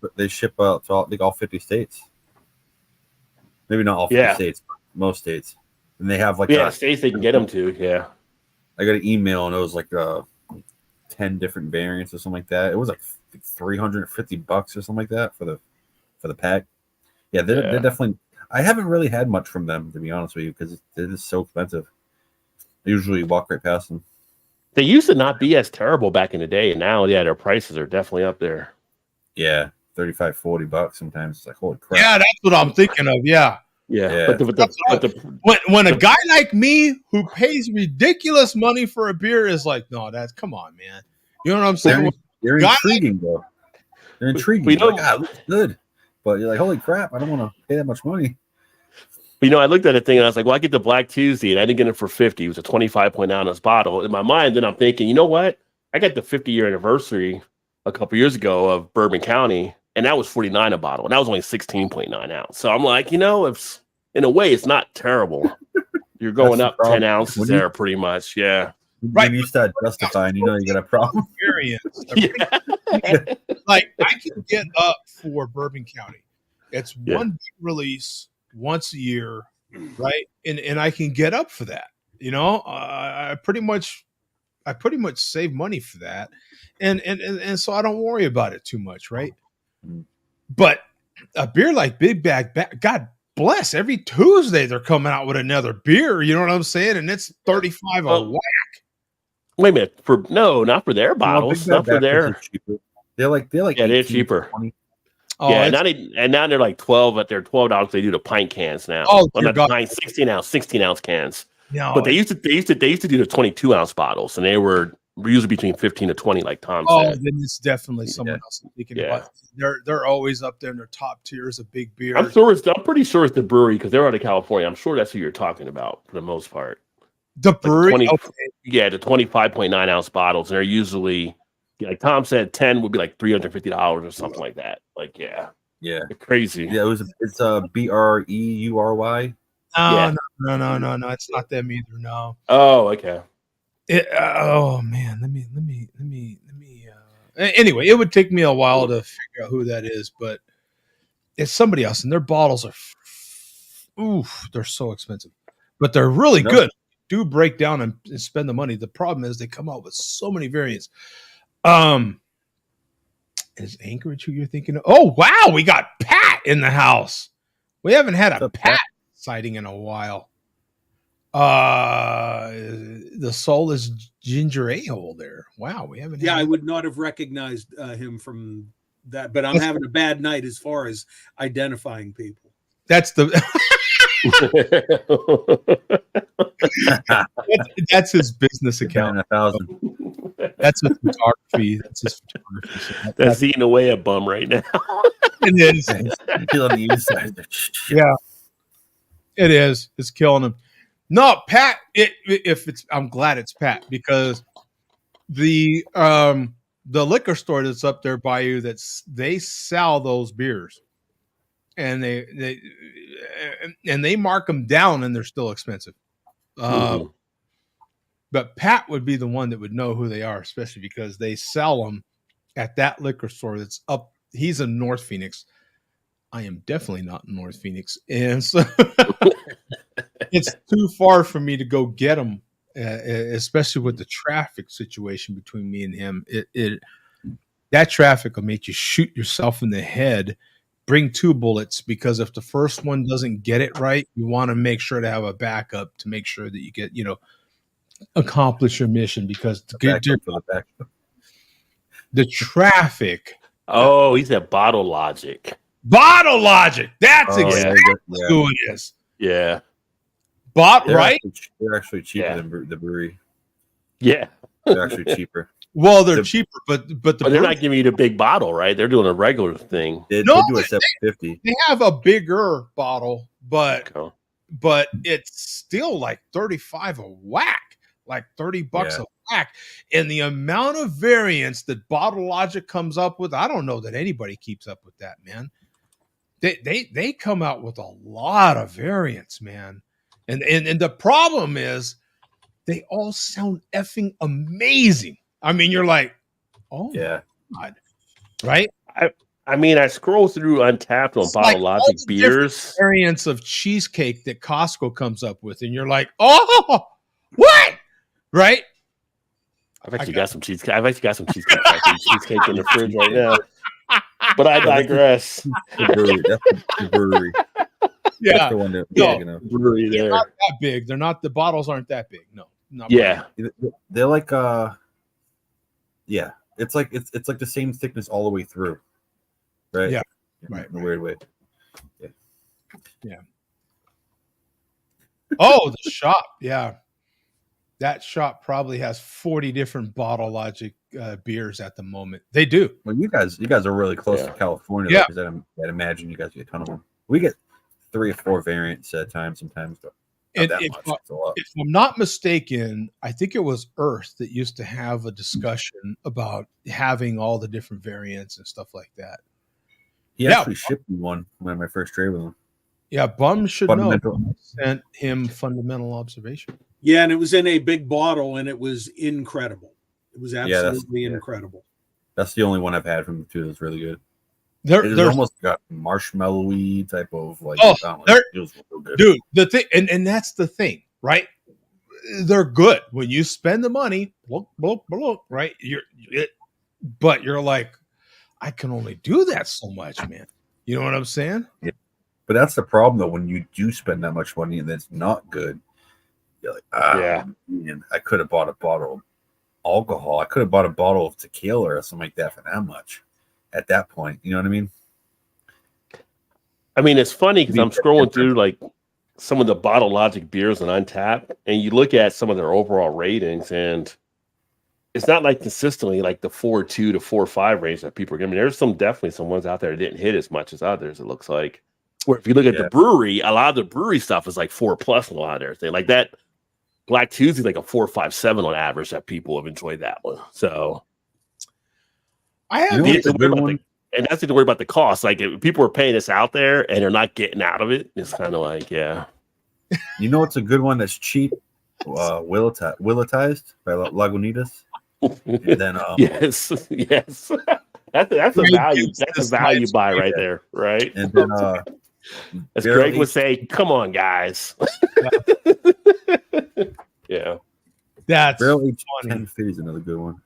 out to all 50 states. Maybe not all 50 states, but most states. And they have like states they can get them to. Yeah, I got an email and it was like 10 different variants or something like that. It was like $350 or something like that for the pack. Yeah, they're definitely. I haven't really had much from them, to be honest with you, because they're just so expensive. I usually walk right past them. They used to not be as terrible back in the day, and now, their prices are definitely up there. Yeah, $35-$40 sometimes. It's like, holy crap. Yeah, that's what I'm thinking of. Yeah. But when a guy like me who pays ridiculous money for a beer is like, no, come on, man. You know what I'm saying? They're intriguing, though. They're intriguing. You're like, it looks good. But you're like, holy crap, I don't want to pay that much money. But, I looked at the thing and I was like, well, I get the Black Tuesday and I didn't get it for $50. It was a 25.9 ounce bottle. In my mind, then I'm thinking, you know what? I got the 50-year anniversary a couple years ago of Bourbon County, and that was $49 a bottle, and that was only 16.9 ounce. So I'm like, it's in a way, it's not terrible. You're going up 10 ounces there pretty much. Yeah. Right. When you start justifying, you got a problem. Like, I can get up for Bourbon County. It's one big release once a year, right? And I can get up for that. I pretty much save money for that. And so I don't worry about it too much, right? But a beer like Big Bag, God bless, every Tuesday they're coming out with another beer, you know what I'm saying? And it's 35 a whack. Wait a minute, not for their bottles, not for their. They're like they're cheaper. 20. Oh, now they're like 12, but they're $12. They do the pint cans now. Oh, not the pint, 16 ounce cans. No, But they used to do the 22-ounce bottles, and they were usually between 15 to 20, like Tom said. then it's definitely someone else speaking Yeah. about. They're always up there in their top tiers of big beers. I'm pretty sure it's the brewery because they're out of California. I'm sure that's who you're talking about for the most part. The brewery, yeah, the 25.9 ounce bottles, and they're usually, like Tom said, 10 would be like $350 or something like that. Like, yeah, Yeah, crazy. Yeah, it's BREURY. No, it's not them either. No. Oh, okay. Oh man, let me. Anyway, it would take me a while to figure out who that is, but it's somebody else, and their bottles are, they're so expensive, but they're really good. Do break down and spend the money. The problem is they come out with so many variants. Is Anchorage who you're thinking of? Oh wow, we got Pat in the house. We haven't had a Pat sighting in a while. The soulless ginger a-hole there. Wow, we haven't. I would not have recognized him from that, but I'm having a bad night as far as identifying people. That's the. that's his business account. 1,000. That's his photography. That's his photography. So that's eating away a bum right now. It is. He's on the inside. Yeah, it is. It's killing him. No, Pat. I'm glad it's Pat because the liquor store that's up there by you they sell those beers, and they mark them down, and they're still expensive. But Pat would be the one that would know who they are, especially because they sell them at that liquor store that's up. He's in North Phoenix. I am definitely not in North Phoenix, and so it's too far for me to go get them, especially with the traffic situation between me and him. That traffic will make you shoot yourself in the head. Bring 2 bullets, because if the first one doesn't get it right, you want to make sure to have a backup to make sure that you get, accomplish your mission, because the traffic. Oh, he said Bottle Logic. Bottle Logic. That's exactly who it is. Yeah. Right? They're actually cheaper than the brewery. Yeah. They're actually cheaper. Well, they're cheaper, but they're not giving you the big bottle, right? They're doing a regular thing. They do a 750. They have a bigger bottle, but it's still like 35 a whack, like $30 a whack. And the amount of variance that Bottle Logic comes up with, I don't know that anybody keeps up with that, man. They come out with a lot of variants, man. And the problem is they all sound effing amazing. I mean, you're like, oh yeah, God. Right? I mean, I scroll through Untapped on Bottle Logic beers. Variants of cheesecake that Costco comes up with, and you're like, oh, what? Right? I've actually got some cheesecake. I've actually got some cheesecake in the fridge right now. But I digress. The brewery. Yeah. That's the one that brewery there. They're not that big. They're not. The bottles aren't that big. No. Yeah. They're like yeah. It's like the same thickness all the way through. Right? Yeah. Right. In a weird way. Yeah. Oh, the shop. Yeah. That shop probably has 40 different Bottle Logic beers at the moment. They do. Well, you guys are really close to California. Yeah. Because I'd imagine you guys get a ton of them. We get 3 or 4 variants at a time sometimes, but not that much. It's a lot. If I'm not mistaken, I think it was Earth that used to have a discussion about having all the different variants and stuff like that. He actually shipped me one when my first trade with him. Yeah, Bum should know. Sent him Fundamental Observation. Yeah, and it was in a big bottle, and it was incredible. It was absolutely incredible. That's the only one I've had from the two that's really good. There's almost got marshmallowy type of like. Oh, it was real good. Dude, the thing, and that's the thing, right? They're good when you spend the money. Look, right? But you're like, I can only do that so much, man. You know what I'm saying? Yeah. But that's the problem, though. When you do spend that much money and it's not good, you're like, man, I could have bought a bottle of alcohol. I could have bought a bottle of tequila or something like that for that much. At that point, you know what I mean? I mean, it's funny because I'm scrolling through like some of the Bottle Logic beers on Untappd, and you look at some of their overall ratings, and it's not like consistently like the 4.2 to 4.5 range that people are giving. There's definitely some ones out there that didn't hit as much as others, it looks like. Where if you look at the brewery, a lot of the brewery stuff is like 4+ in a lot of their thing. Like that Black Tuesday, like a 4.57 on average that people have enjoyed that one. So I have and that's to worry about the cost. Like if people are paying this out there and they're not getting out of it, it's kind of like, yeah. You know what's a good one that's cheap? Willetized by Lagunitas. And then yes. That's a value. That's a value buy right there, right? And then as Greg would say, come on, guys. Yeah. That's Barrel Aged 10 Feet is another good one.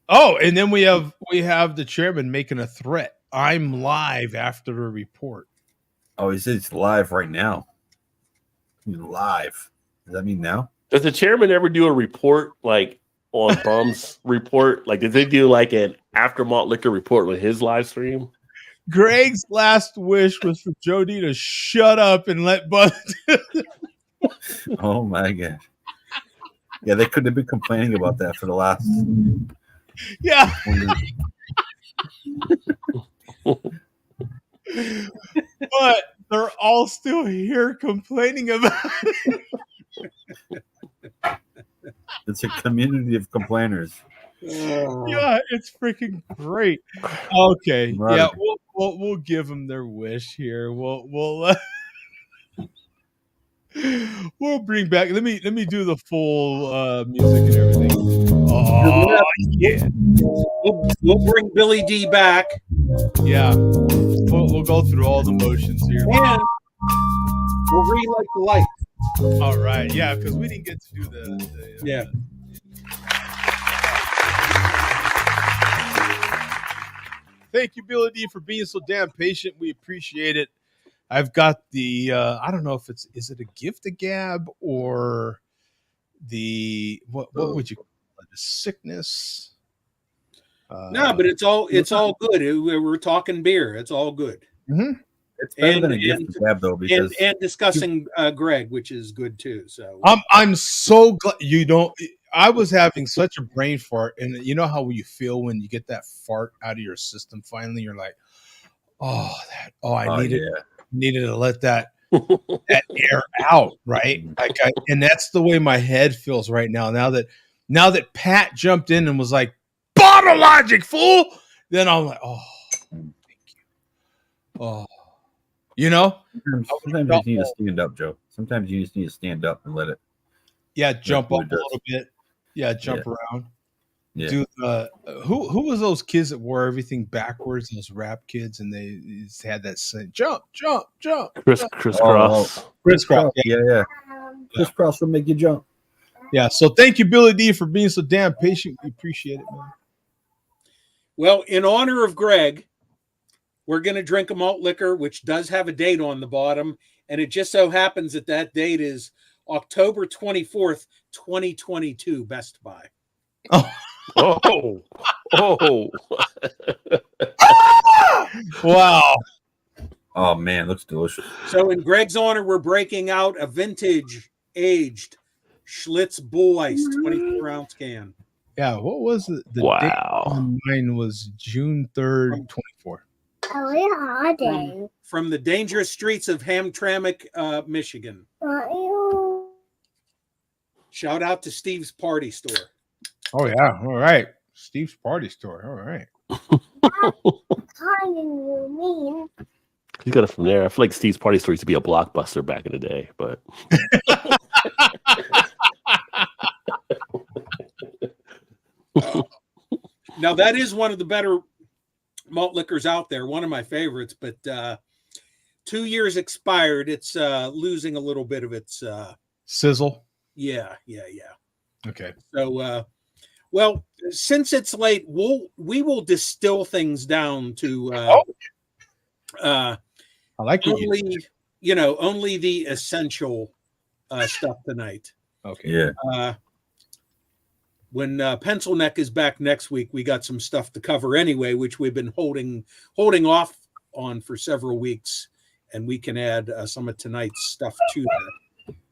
Oh, and then we have the chairman making a threat. I'm live after a report. Oh, he says it's live right now. He's live. Does that mean now? Does the chairman ever do a report like on Bum's report? Like, did they do like an after malt liquor report with his live stream? Greg's last wish was for Jody to shut up and let Bud. Oh my god! Yeah, they could have been complaining about that for the last. Yeah. But they're all still here complaining about it. It's a community of complainers. Yeah, it's freaking great. Okay, Right. Yeah, we'll give them their wish here. We'll bring back. Let me do the full music and everything. Oh yeah, we'll bring Billy D back. Yeah, we'll go through all the motions here. And we'll relight the light. All right, yeah, because we didn't get to do the yeah. Thank you, Billy D, for being so damn patient. We appreciate it. I've got the I don't know if is it a gift of gab or the what would you call it? The sickness? No, but it's all good. We're talking beer. It's all good. Mm-hmm. It's better than a gift of gab though, because and discussing Greg, which is good too. So I'm so glad you don't. I was having such a brain fart, and you know how you feel when you get that fart out of your system. Finally, you're like, I needed to let that air out, right? Like, and that's the way my head feels right now. Now that Pat jumped in and was like, "Bottle Logic, fool," then I'm like, "Oh, thank you." Oh, you know. Sometimes you need to stand up, Joe. Sometimes you just need to stand up and let it. Yeah, jump up a little bit. Yeah, jump around. Yeah. Do who was those kids that wore everything backwards? Those rap kids, and they just had that saying, "Jump, jump, jump." Crisscross. Crisscross. Yeah. Crisscross will make you jump. Yeah. So thank you, Billy D, for being so damn patient. We appreciate it, man. Well, in honor of Greg, we're going to drink a malt liquor, which does have a date on the bottom, and it just so happens that date is October 24th, 2022. Best Buy. Oh. Wow. Oh man, looks delicious. So in Greg's honor, we're breaking out a vintage aged Schlitz Bull Ice 24-ounce can. Yeah, what was it? The wow. date on mine was June 3rd, 24. From the dangerous streets of Hamtramck, Michigan. Shout out to Steve's Party Store. Oh yeah, all right. Steve's Party Store. All right. You got it from there. I feel like Steve's Party Store used to be a Blockbuster back in the day, but now that is one of the better malt liquors out there. One of my favorites, but 2 years expired. It's losing a little bit of its sizzle. Yeah. Okay. So, well, since it's late, we will distill things down to I like only only the essential stuff tonight. Okay. Yeah. When Pencil Neck is back next week, we got some stuff to cover anyway, which we've been holding off on for several weeks and we can add some of tonight's stuff to that.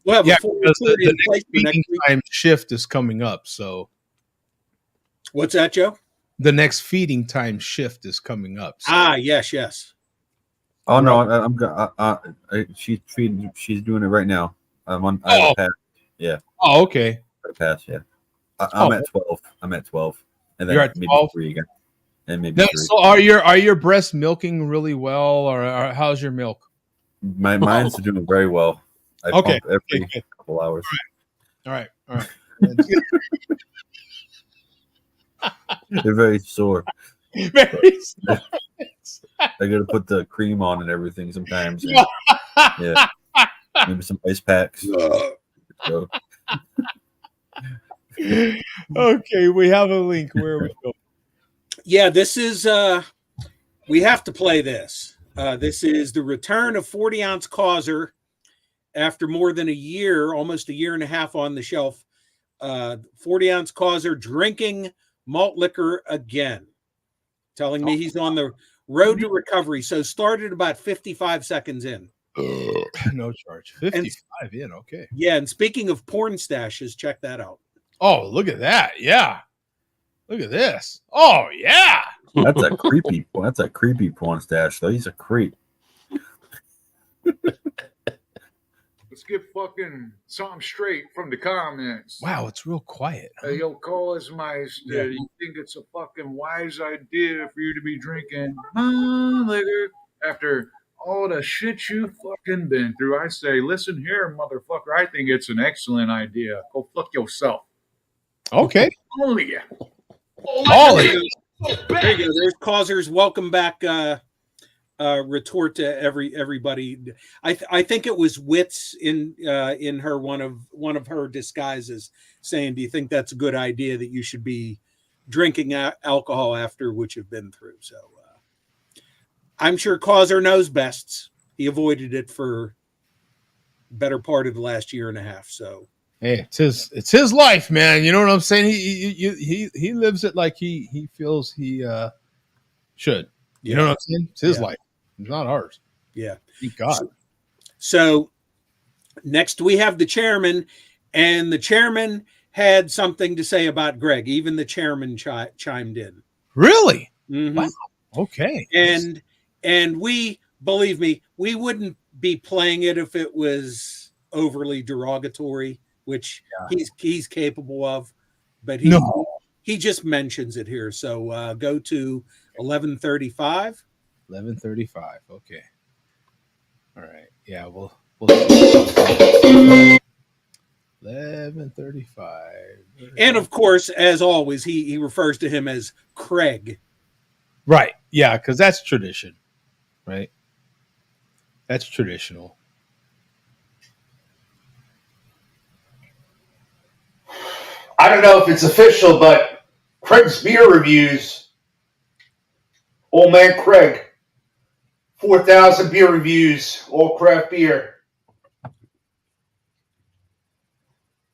We'll have Yeah, a full because report in the place for next feeding week. time shift is coming up. So What's that, Joe? the next feeding time shift is coming up. So. Yes. Oh no, she's feeding. She's doing it right now. I'm on. I have a pass. Yeah. Oh, okay. Pass. Yeah. I'm at 12. I'm at 12, and then You're at maybe 12? 3 again, and maybe Now, 3. so are your breasts milking really well, or how's your milk? Mine's doing very well. I Okay. pump every Okay. couple hours. All right. They're very sore. Very sorry. I gotta put the cream on and everything sometimes. And, yeah. Maybe some ice packs. So, Okay, we have a link. Where we go? Yeah, this is we have to play this. This is the return of 40-ounce Causer after more than a year, almost a year and a half on the shelf. 40-ounce Causer drinking malt liquor again. Telling me he's on the road to recovery. So started about 55 seconds in. No charge. 55 in. Okay. Yeah, and speaking of porn stashes, check that out. Oh, look at that. Yeah. Look at this. Oh, yeah. that's a creepy. That's a creepy porn stash, though. He's a creep. Let's get fucking something straight from the comments. Wow, it's real quiet. Hey, yo, Meister, you think it's a fucking wise idea for you to be drinking liquor after all the shit you fucking been through? I say, listen here, motherfucker. I think it's an excellent idea. Go fuck yourself. Okay. Only. There you go. There's Causers. Welcome back. Retort to everybody. I think it was Wits in her one of her disguises saying, "Do you think that's a good idea that you should be drinking alcohol after what you've been through?" So I'm sure Causer knows best. He avoided it for better part of the last year and a half. So hey, it's his life, man. You know what I'm saying? He lives it like he feels he should. You know what I'm saying? It's his life. It's not ours. Yeah. Thank God. So next we have the chairman, and the chairman had something to say about Greg. Even the chairman chimed in. Really? Mm-hmm. Wow. Okay. And we, believe me, we wouldn't be playing it if it was overly derogatory, which he's capable of, but he just mentions it here. So go to 11:35. 11:35. Okay. All right. Yeah. We'll 11:35. And of course, as always, he refers to him as Craig. Right. Yeah, because that's tradition. Right. That's traditional. I don't know if it's official, but Craig's beer reviews. Old man Craig. 4,000 beer reviews, all craft beer.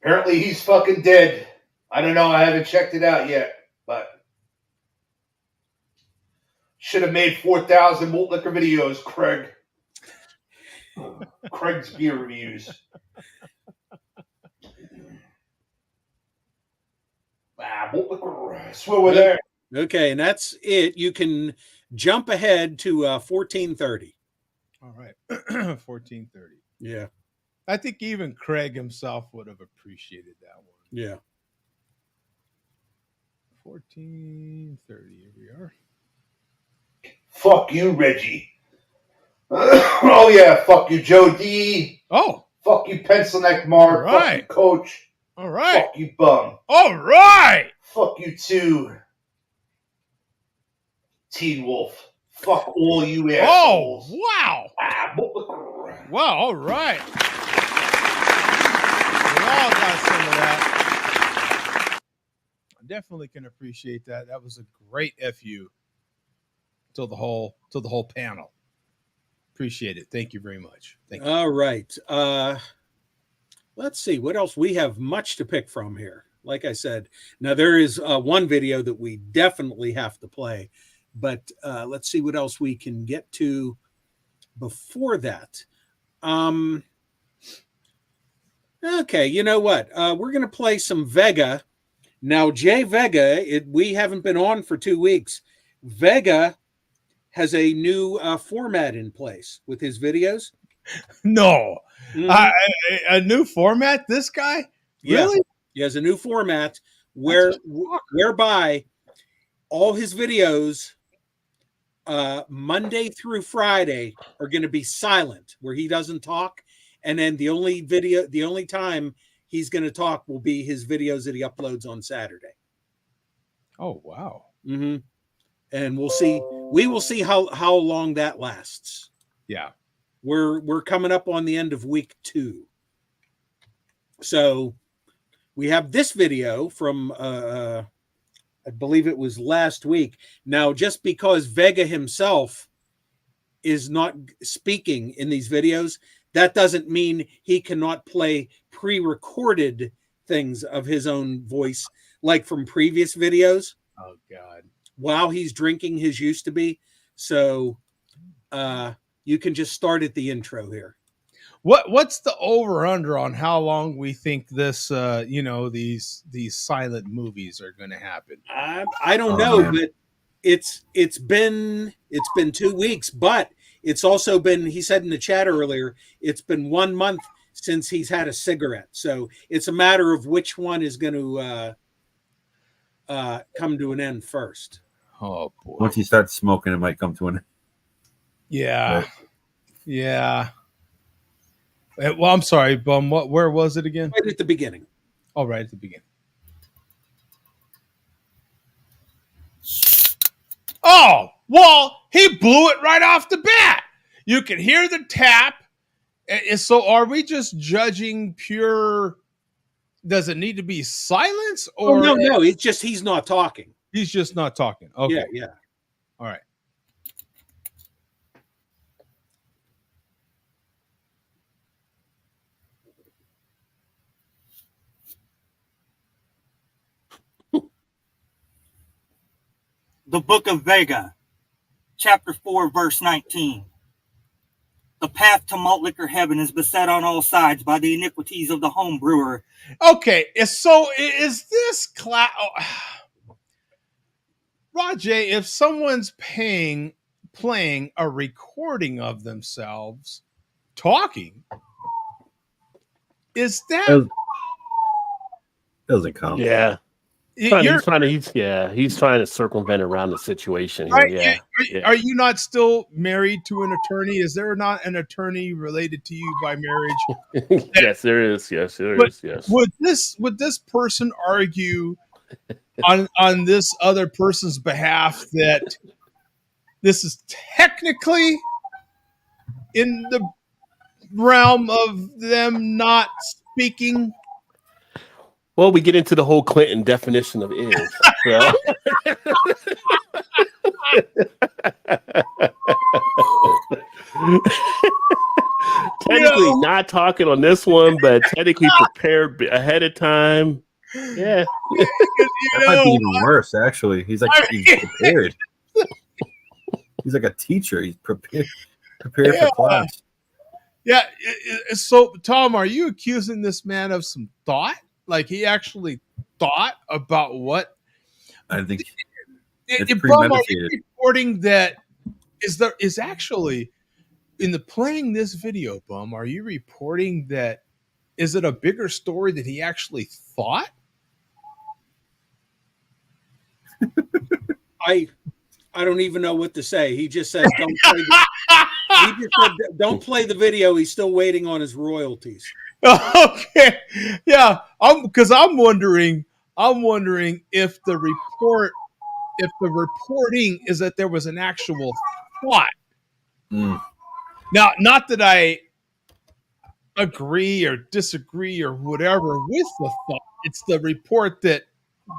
Apparently he's fucking dead. I don't know. I haven't checked it out yet, but should have made 4,000 malt liquor videos, Craig. Craig's beer reviews. Malt liquor. I swear we're there. Okay, and that's it. You can jump ahead to 14:30. All right. 14:30. Yeah. I think even Craig himself would have appreciated that one. Yeah. 14:30. Here we are. Fuck you, Reggie. Oh, yeah. Fuck you, Joe D. Oh. Fuck you, Pencil Neck Mark. All right. Fuck you, Coach. All right. Fuck you, Bum. All right. Fuck you, too. Teen Wolf. Fuck all you assholes. Oh, wow. Wow, all right. We all got some of that. I definitely can appreciate that. That was a great FU to the whole panel. Appreciate it. Thank you very much. Thank you. All right. Let's see what else. We have much to pick from here. Like I said, now there is one video that we definitely have to play, but let's see what else we can get to before that. Okay, you know what? We're going to play some Vega. Now, Jay Vega, we haven't been on for 2 weeks. Vega has a new format in place with his videos. No. A new format, this guy? Really? Yeah. He has a new format whereby all his videos Monday through Friday are going to be silent, where he doesn't talk. And then the only time he's going to talk will be his videos that he uploads on Saturday. Oh, wow. Mm-hmm. And we will see how long that lasts. Yeah. We're coming up on the end of week 2. So we have this video from I believe it was last week. Now, just because Vega himself is not speaking in these videos, that doesn't mean he cannot play pre-recorded things of his own voice, like from previous videos. Oh, God. While he's drinking his used to be. So you can just start at the intro here. What's the over under on how long we think this these silent movies are going to happen? I don't know, but it's been 2 weeks, but it's also been, he said in the chat earlier, it's been 1 month since he's had a cigarette. So it's a matter of which one is going to come to an end first. Oh boy. Once you start smoking, it might come to an end. Yeah. Right. Yeah. Well, I'm sorry, Bum. Where was it again? Right at the beginning. Oh, right at the beginning. Oh, well, he blew it right off the bat. You can hear the tap. So are we just judging pure? Does it need to be silence? Or no. It's just he's not talking. He's just not talking. Okay. Yeah. All right. The Book of Vega, Chapter 4, Verse 19. The path to malt liquor heaven is beset on all sides by the iniquities of the home brewer. Okay, so is this class? Rajay, if someone's playing a recording of themselves talking, is that doesn't count? Yeah. He's trying to circumvent around the situation. Here. Are you not still married to an attorney? Is there not an attorney related to you by marriage? Yes, there is. Yes, there is. Yes. Would this person argue on this other person's behalf that this is technically in the realm of them not speaking? Well, we get into the whole Clinton definition of is. So. Technically not talking on this one, but technically prepared ahead of time. Yeah. That might be even worse, actually. He's prepared. He's like a teacher. He's prepared for class. Yeah. So, Tom, are you accusing this man of some thought? Like he actually thought about what? I think it's premeditated. Reporting that is actually in the playing this video, Bum. Are you reporting that? Is it a bigger story that he actually thought? I don't even know what to say. He just says don't play the video. He's still waiting on his royalties. Okay, yeah. Because I'm wondering if the reporting is that there was an actual thought. Now, not that I agree or disagree or whatever with the thought. It's the report that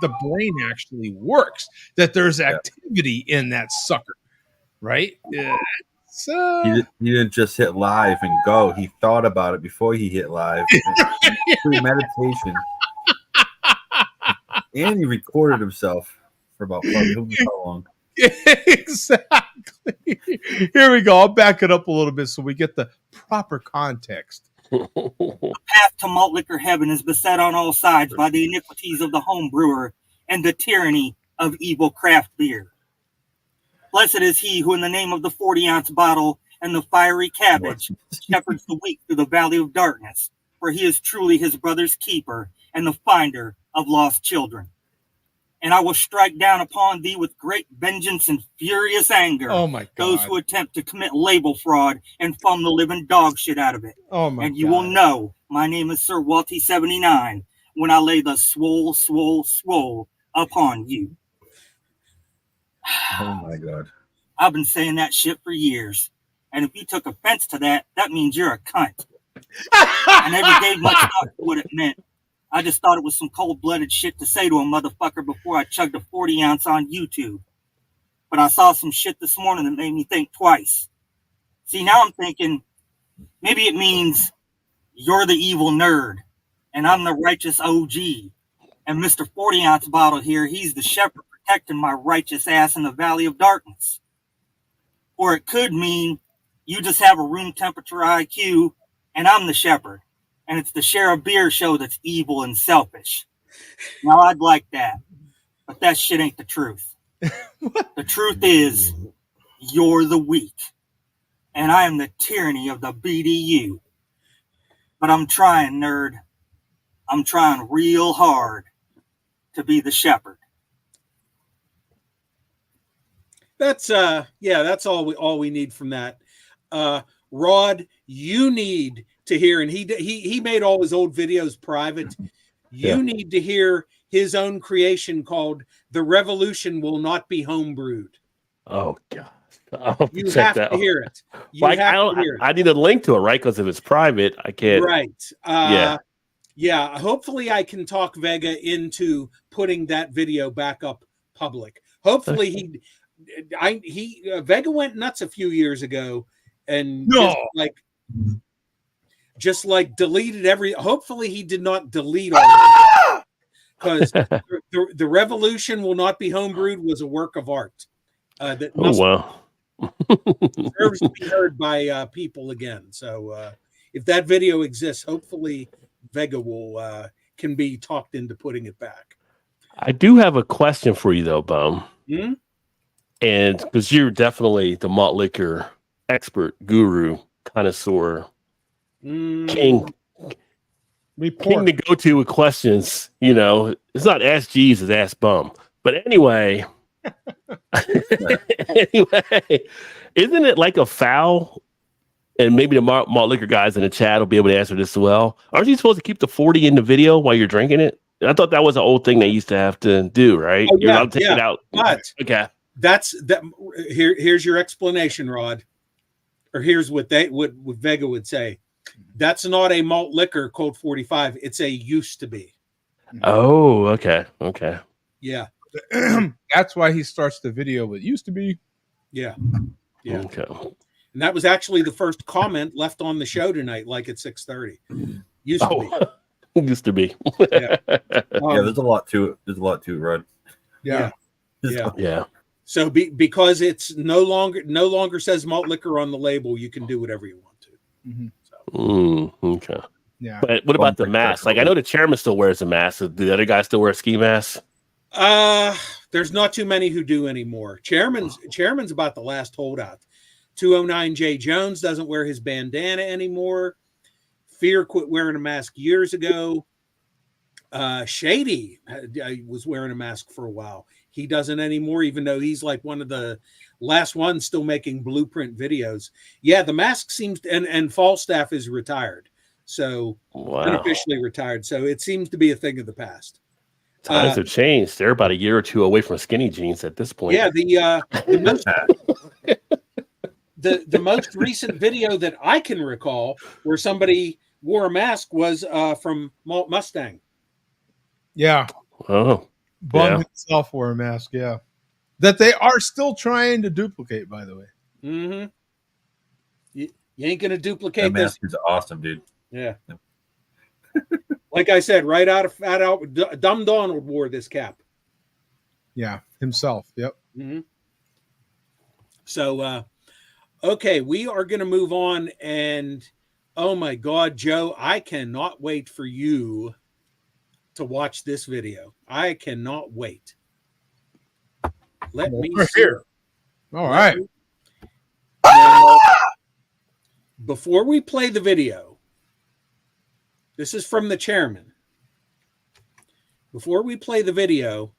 the brain actually works, that there's activity in that sucker, right? So he didn't just hit live and go. He thought about it before he hit live. Premeditation. And he recorded himself for about how long? Exactly. Here we go. I'll back it up a little bit so we get the proper context. The path to malt liquor heaven is beset on all sides by the iniquities of the home brewer and the tyranny of evil craft beer. Blessed is he who in the name of the 40-ounce bottle and the fiery cabbage shepherds the weak through the valley of darkness, for he is truly his brother's keeper and the finder of lost children. And I will strike down upon thee with great vengeance and furious anger those who attempt to commit label fraud and foam the living dog shit out of it. And you will know my name is Sir Walty 79 when I lay the swole upon you. Oh my God. I've been saying that shit for years. And if you took offense to that, that means you're a cunt. I never gave much thought to what it meant. I just thought it was some cold-blooded shit to say to a motherfucker before I chugged a 40-ounce on YouTube. But I saw some shit this morning that made me think twice. See, now I'm thinking, maybe it means you're the evil nerd, and I'm the righteous OG. And Mr. 40-ounce bottle here, he's the shepherd protecting my righteous ass in the valley of darkness. Or it could mean you just have a room temperature IQ, and I'm the shepherd. And it's the Share a Beer show that's evil and selfish. Now, I'd like that. But that shit ain't the truth. The truth is, you're the weak. And I am the tyranny of the BDU. But I'm trying, nerd. I'm trying real hard to be the shepherd. That's that's all we need from that. Rod, you need to hear, and he made all his old videos private. You need to hear his own creation called "The Revolution Will Not Be Homebrewed." Oh God! You have to hear it. I need a link to it, right? Because if it's private, I can't. Right. Yeah. Hopefully, I can talk Vega into putting that video back up public. Hopefully, Vega went nuts a few years ago, and just deleted every. Hopefully, he did not delete all. Because the revolution will not be homebrewed was a work of art that deserves to be heard by people again. So if that video exists, hopefully Vega will can be talked into putting it back. I do have a question for you though, Bum. Hmm? And because you're definitely the malt liquor expert, guru, connoisseur, king to go to with questions. You know, it's not Ask Jesus, Ask Bum. But anyway, isn't it like a foul? And maybe the malt liquor guys in the chat will be able to answer this as well. Aren't you supposed to keep the 40 in the video while you're drinking it? I thought that was an old thing they used to have to do, right? You're allowed to take it out. But okay. That's that. Here's your explanation, Rod. Or here's what Vega would say. That's not a malt liquor code 45. It's a used to be. Oh, okay. Yeah. That's why he starts the video with used to be. Yeah. Okay. And that was actually the first comment left on the show tonight, like at 6:30. Used to be. Used to be. Yeah. There's a lot to it. Rod. Yeah. Yeah. So because it's no longer says malt liquor on the label, you can do whatever you want to. Mm-hmm. Okay. Yeah. But what about the mask? Like I know the chairman still wears a mask. Do the other guys still wear ski masks? There's not too many who do anymore. Chairman's about the last holdout. 209 J Jones doesn't wear his bandana anymore. Fear quit wearing a mask years ago. Shady was wearing a mask for a while. He doesn't anymore, even though he's like one of the last ones still making blueprint videos. Yeah, the mask seems to, and Falstaff is retired. So unofficially retired. So it seems to be a thing of the past. Times have changed. They're about a year or two away from skinny jeans at this point. Yeah, the most recent video that I can recall where somebody wore a mask was from Malt Mustang. Yeah. Oh. Bum himself wore a mask, yeah. That they are still trying to duplicate, by the way. Mm-hmm. You ain't gonna duplicate that mask is awesome, dude. Yeah. Like I said, right out of Fat Albert, Dumb Donald wore this cap. Yeah, himself. Yep. Mm-hmm. So, okay, we are going to move on. And oh my God, Joe, I cannot wait for you to watch this video. I cannot wait. Let me see. Here. All right. Now, before we play the video, this is from the chairman. Before we play the video,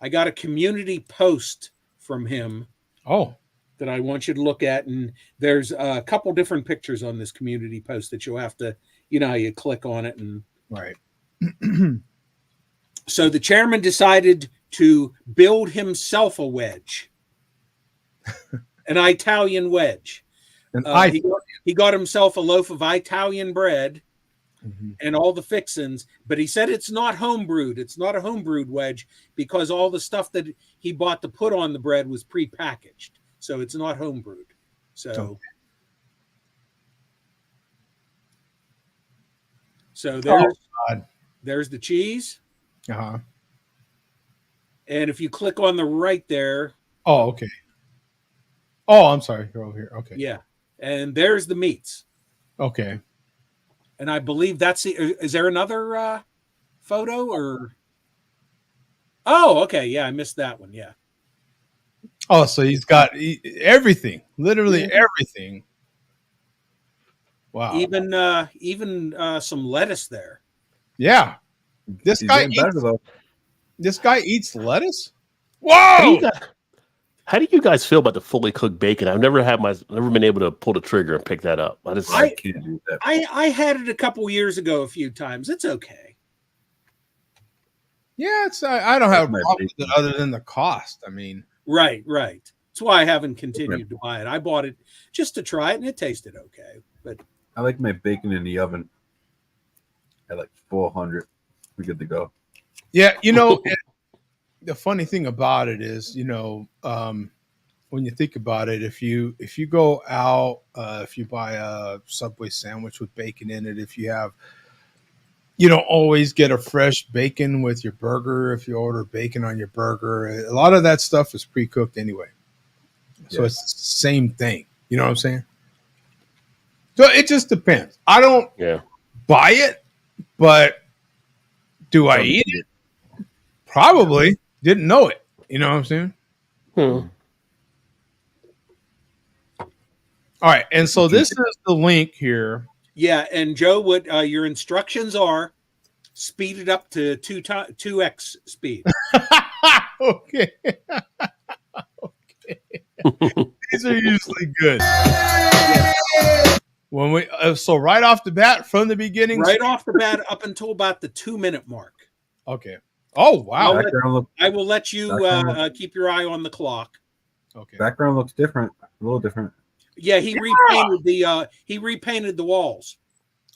I got a community post from him. Oh. That I want you to look at. And there's a couple different pictures on this community post that you'll have to, you know, how you click on it. And right. So the chairman decided to build himself a wedge, an Italian wedge. He got himself a loaf of Italian bread and all the fixins, but he said it's not homebrewed. It's not a homebrewed wedge because all the stuff that he bought to put on the bread was prepackaged. So it's not homebrewed. So there's the cheese. Uh-huh. And if you click on the right there. Oh, okay. Oh, I'm sorry. You're over here. Okay. Yeah. And there's the meats. Okay. And I believe that's is there another photo or? Oh, okay. Yeah, I missed that one. Yeah. Oh, so he's got everything, literally everything. Wow. Even some lettuce there. Yeah. This guy eats lettuce? Whoa! How do you guys feel about the fully cooked bacon? I've never been able to pull the trigger and pick that up. I can't do that. I had it a couple years ago a few times. It's okay. Yeah, I don't have a problem with it other than the cost. I mean, right. That's why I haven't continued to buy it. I bought it just to try it, and it tasted okay. But I like my bacon in the oven at like 400. We're good to go. Yeah, you know, the funny thing about it is, you know, when you think about it, if you go out, if you buy a Subway sandwich with bacon in it, if you have, you don't always get a fresh bacon with your burger. If you order bacon on your burger, a lot of that stuff is pre-cooked anyway. So it's the same thing. You know what I'm saying? So it just depends. I don't buy it, but do I eat it? Probably. Didn't know it. You know what I'm saying? All right. And so this is the link here. Yeah. And Joe, what your instructions are, speed it up to 2x speed. Okay. These are usually good. When we so right off the bat, from the beginning, right off the bat, up until about the 2-minute mark. Okay. Oh wow! I will let you keep your eye on the clock. Okay. Background looks different, a little different. Yeah, he repainted the walls.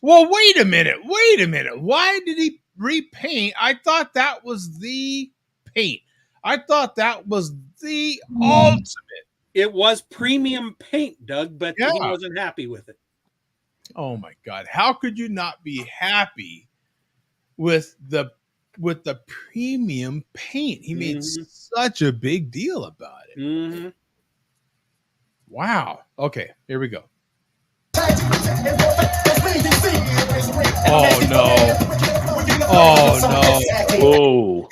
Well, wait a minute. Why did he repaint? I thought that was the paint. I thought that was the ultimate. It was premium paint, Doug, but he wasn't happy with it. Oh my God! How could you not be happy with the premium paint? He made such a big deal about it. Mm-hmm. Wow. Okay, here we go. Oh no. Oh no. Oh.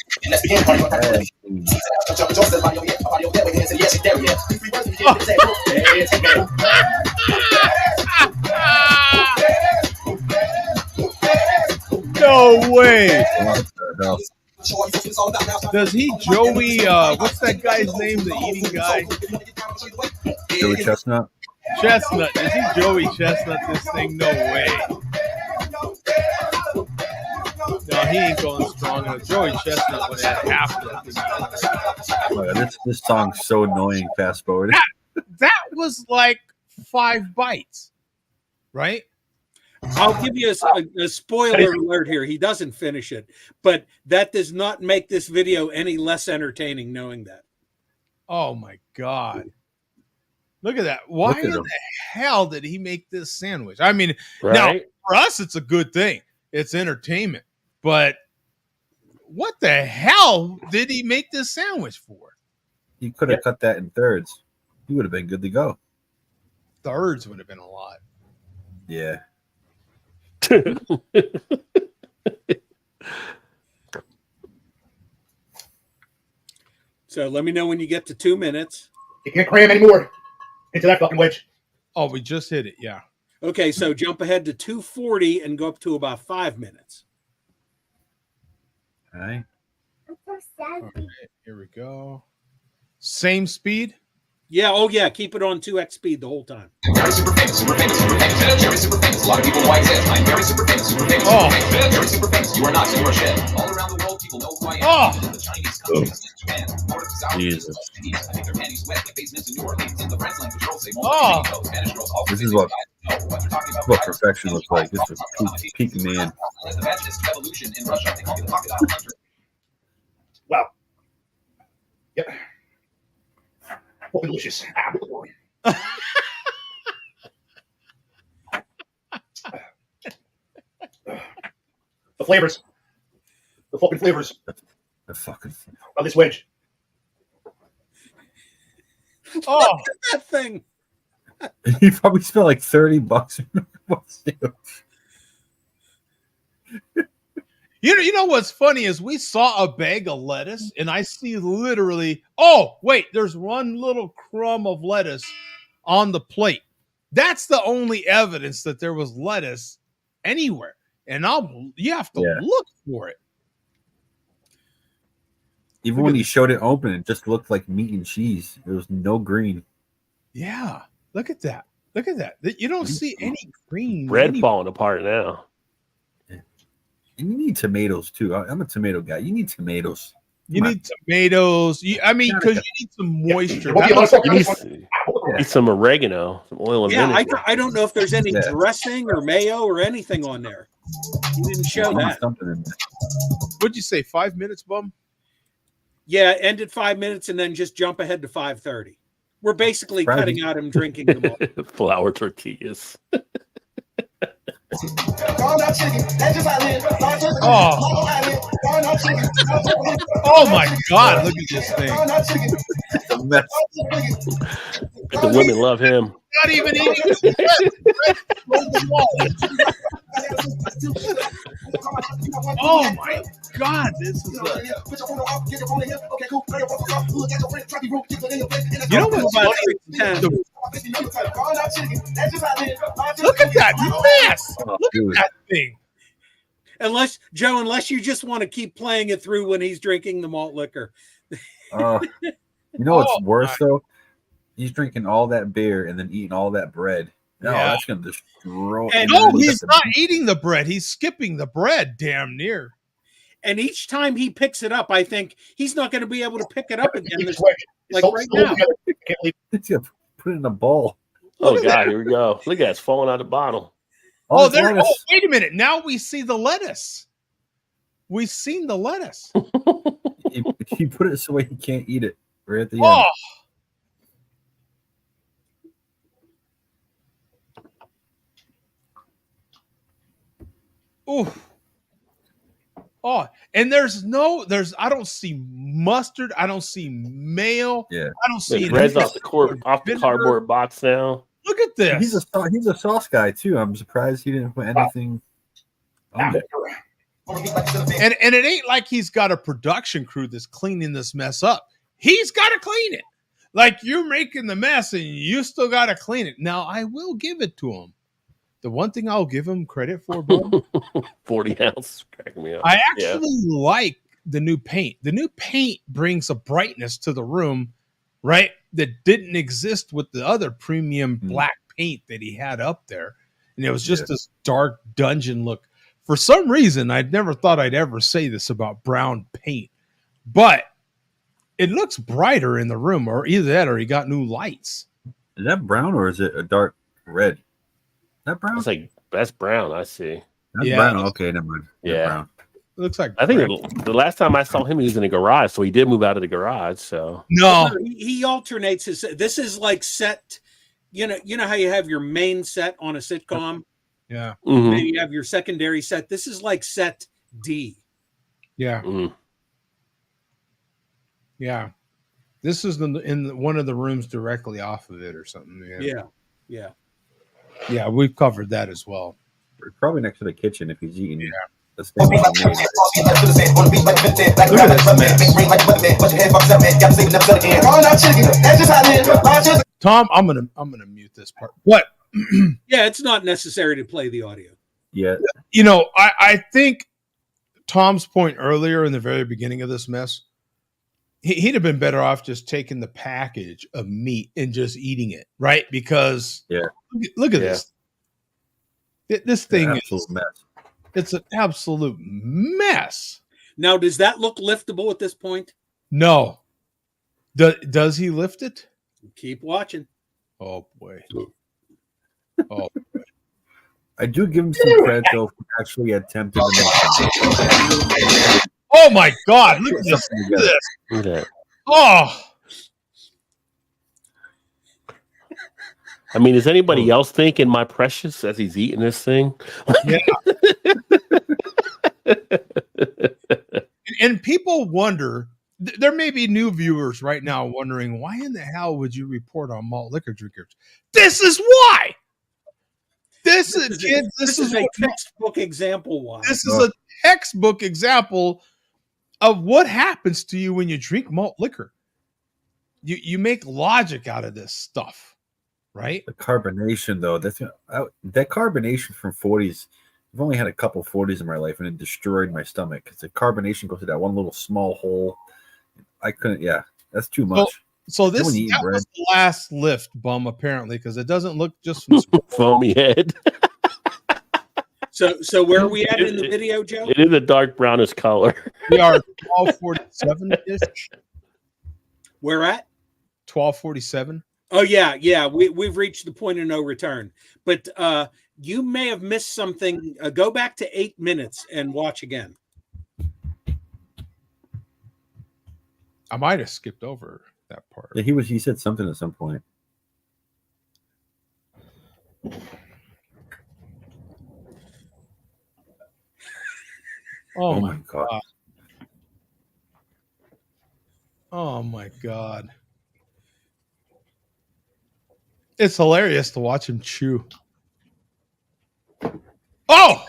No way. Does he Joey what's that guy's name, the eating guy? Joey Chestnut. Chestnut. Is he Joey Chestnut this thing? No way. No, he ain't going strong enough. Joey Chestnut would have half of that. Oh, this song's so annoying. Fast forward. That was like 5 bites, right? I'll give you a spoiler alert here. He doesn't finish it, but that does not make this video any less entertaining knowing that. Oh my God. Look at that. Why in the hell did he make this sandwich? I mean, now for us, it's a good thing. It's entertainment. But what the hell did he make this sandwich for? He could have cut that in thirds. He would have been good to go. Thirds would have been a lot. Yeah. So let me know when you get to 2 minutes. You can't cram anymore into that fucking wedge. Oh, we just hit it. Yeah. Okay, so jump ahead to 2:40 and go up to about 5 minutes. All right. All right, here we go. Same speed? Yeah, oh yeah, keep it on 2x speed the whole time. Very super famous, super famous, super famous, very super famous. A lot of people white says I'm very super famous, super famous, super famous, very super famous. You are not, you are shit. All around the world, people know who I am. The Chinese countries, Japan, north to south, Jesus. I think their panties wet, like basements in New Orleans. In the French language, girls say Oh. Spanish girls also This is what perfection looks like. This is peak man. the vaginist revolution in Russia. They call me the pocket island hunter. Wow. Yep. Fucking delicious. The flavors. The fucking flavors The fucking. of this wedge. Oh, Look at that thing. You probably spent like $30. you know what's funny is we saw a bag of lettuce and I see literally, oh, wait, there's one little crumb of lettuce on the plate. That's the only evidence that there was lettuce anywhere. And you have to look for it. Even when he showed it open, it just looked like meat and cheese. There was no green. Yeah. Look at that. Look at that. You don't see any green. Bread falling apart now. And you need tomatoes too. I'm a tomato guy. You need tomatoes. You need tomatoes. Because you need some moisture. You need some oregano, some oil and vinegar. I don't know if there's any dressing or mayo or anything on there. You didn't show that. What'd you say? 5 minutes, Bum? Yeah, end at 5 minutes and then just jump ahead to 5:30. We're basically cutting out him drinking them all. Flour tortillas. Oh my God! Look at this thing. It's a mess. The women love him. Not even eating. Oh my God! This is. You know what's funny? Look at that mess! Look at that thing. Unless you just want to keep playing it through when he's drinking the malt liquor. You know what's worse though? He's drinking all that beer and then eating all that bread. No, that's gonna destroy. And no, he's not eating the bread. He's skipping the bread, damn near. And each time he picks it up, I think he's not going to be able to pick it up again. Like right now. Put it in a bowl. Oh God, here we go. Look at it, it's falling out of the bottle. Oh, wait a minute. Now we see the lettuce. We've seen the lettuce. He put it so he can't eat it right at the end. Ooh. Oh, and I don't see mustard. I don't see mayo. Yeah. I don't see bread's off the cardboard box now. Look at this. He's a sauce guy too. I'm surprised he didn't put anything on it. And it ain't like he's got a production crew that's cleaning this mess up. He's got to clean it. Like you're making the mess and you still got to clean it. Now I will give it to him. The one thing I'll give him credit for, bro, 40 ounce, cracking me up. I actually like the new paint. The new paint brings a brightness to the room, right? That didn't exist with the other premium black paint that he had up there. And it was just this dark dungeon look. For some reason, I'd never thought I'd ever say this about brown paint, but it looks brighter in the room, or either that or he got new lights. Is that brown or is it a dark red? That brown? That's brown. I see. That's brown. Okay, never mind. Yeah. Brown. It looks like I think the last time I saw him, he was in a garage, so he did move out of the garage. So no, he alternates his. This is like set. You know how you have your main set on a sitcom. Yeah. Mm-hmm. Then you have your secondary set. This is like set D. Yeah. Mm. Yeah. This is in one of the rooms directly off of it or something. Yeah. Yeah, we've covered that as well. Probably next to the kitchen if he's eating. Yeah. The steak he made. Tom, I'm gonna mute this part. What? Yeah, it's not necessary to play the audio. Yeah. You know, I think Tom's point earlier in the very beginning of this mess, he'd have been better off just taking the package of meat and just eating it, right? Because look at this. This thing is mess. It's an absolute mess. Now, does that look liftable at this point? No. Does he lift it? Keep watching. Oh boy. Oh boy. I do give him some credit though for actually attempting to make something. Oh my God! Look at this. Look at that. Oh. I mean, is anybody else thinking my precious as he's eating this thing? Yeah. And people wonder, there may be new viewers right now wondering, why in the hell would you report on malt liquor drinkers? This is why. This is a textbook example. Why? This is a textbook example of what happens to you when you drink malt liquor. You make logic out of this stuff, right? The carbonation, though, that carbonation from 40s. I've only had a couple 40s in my life, and it destroyed my stomach because the carbonation goes to that one little small hole. I couldn't. Yeah, that's too much. So that was the last lift, Bum, apparently, because it doesn't look just from foamy head. So where are we at in the video, Joe? It is a dark brownish color. We are 1247-ish. Where at? 1247. Oh yeah. We've reached the point of no return. But you may have missed something. Go back to 8 minutes and watch again. I might have skipped over that part. Yeah, he said something at some point. Oh my God. Oh my God. It's hilarious to watch him chew. Oh!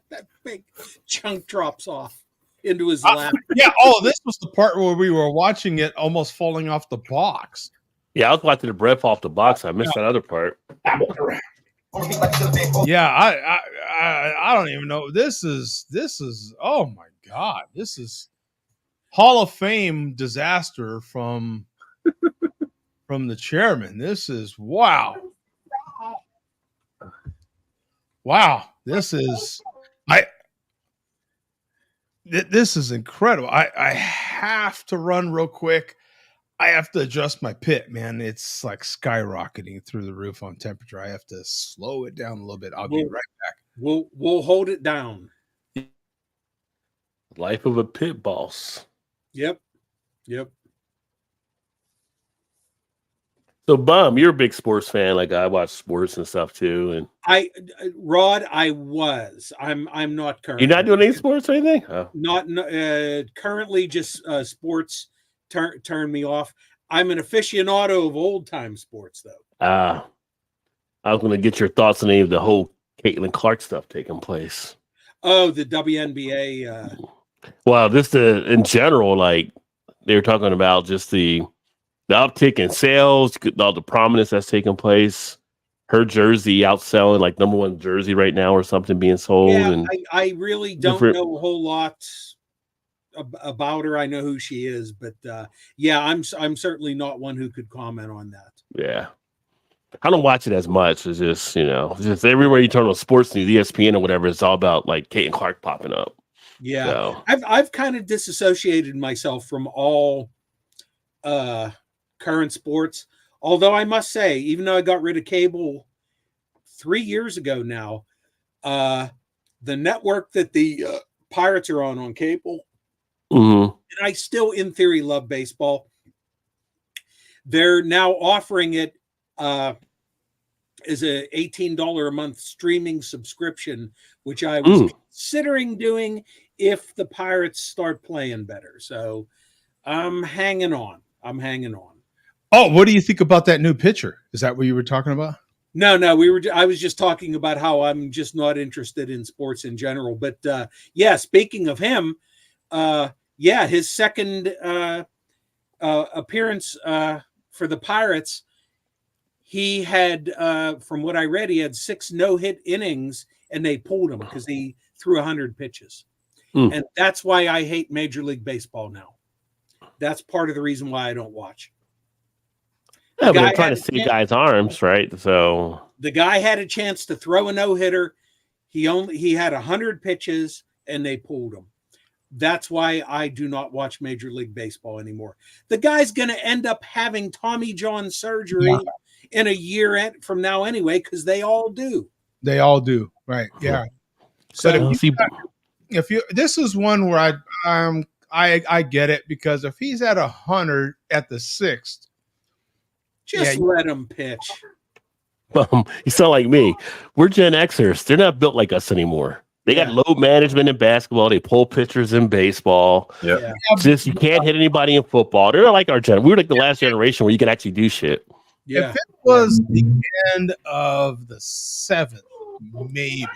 That big chunk drops off into his lap. Yeah. Oh, this was the part where we were watching it almost falling off the box. Yeah, I was watching the bread fall off the box. I missed that other part. Yeah, I don't even know. This is oh my God. This is Hall of Fame disaster from the chairman. This is wow. This is this is incredible. I have to run real quick. I have to adjust my pit, man. It's like skyrocketing through the roof on temperature. I have to slow it down a little bit. I'll be right back. We'll hold it down. Life of a pit boss. Yep. So, Bum, you're a big sports fan. Like I watch sports and stuff too. And I was. I'm not currently. You're not doing any sports or anything? Oh. Not currently. Just sports turn me off. I'm an aficionado of old time sports, though. I was going to get your thoughts on any of the whole Caitlin Clark stuff taking place. Oh, the WNBA. Well, just in general, like they were talking about just the uptick in sales, all the prominence that's taking place. Her jersey outselling like #1 jersey right now or something being sold. Yeah, and I really don't know a whole lot about her. I know who she is, but yeah, I'm certainly not one who could comment on that. Yeah. I don't watch it as much. It's just, just everywhere you turn on sports news, ESPN or whatever, it's all about like Caitlin Clark popping up. Yeah. So. I've kind of disassociated myself from all current sports. Although I must say, even though I got rid of cable 3 years ago now, the network that the Pirates are on cable, and I still, in theory, love baseball. They're now offering it as a $18 a month streaming subscription, which I was considering doing if the Pirates start playing better. So I'm hanging on. Oh, what do you think about that new pitcher? Is that what you were talking about? No, I was just talking about how I'm just not interested in sports in general. But yeah, speaking of him, his second appearance for the Pirates, he had, from what I read, he had 6 no-hit innings, and they pulled him because he threw 100 pitches. And that's why I hate Major League Baseball now. That's part of the reason why I don't watch. Yeah, but they're trying to save guys' arms, right? So the guy had a chance to throw a no-hitter. He had 100 pitches, and they pulled him. That's why I do not watch Major League Baseball anymore. The guy's going to end up having Tommy John surgery in a year from now anyway, because they all do. They all do, right? Yeah. So if you this is one where I get it, because if he's at 100 at the 6th, just let him pitch. You sound like me. We're Gen Xers. They're not built like us anymore. They got load management in basketball. They pull pitchers in baseball. Yeah. Just you can't hit anybody in football. They're not like our gen. We were like the last generation where you could actually do shit. If it was the end of the 7th, maybe.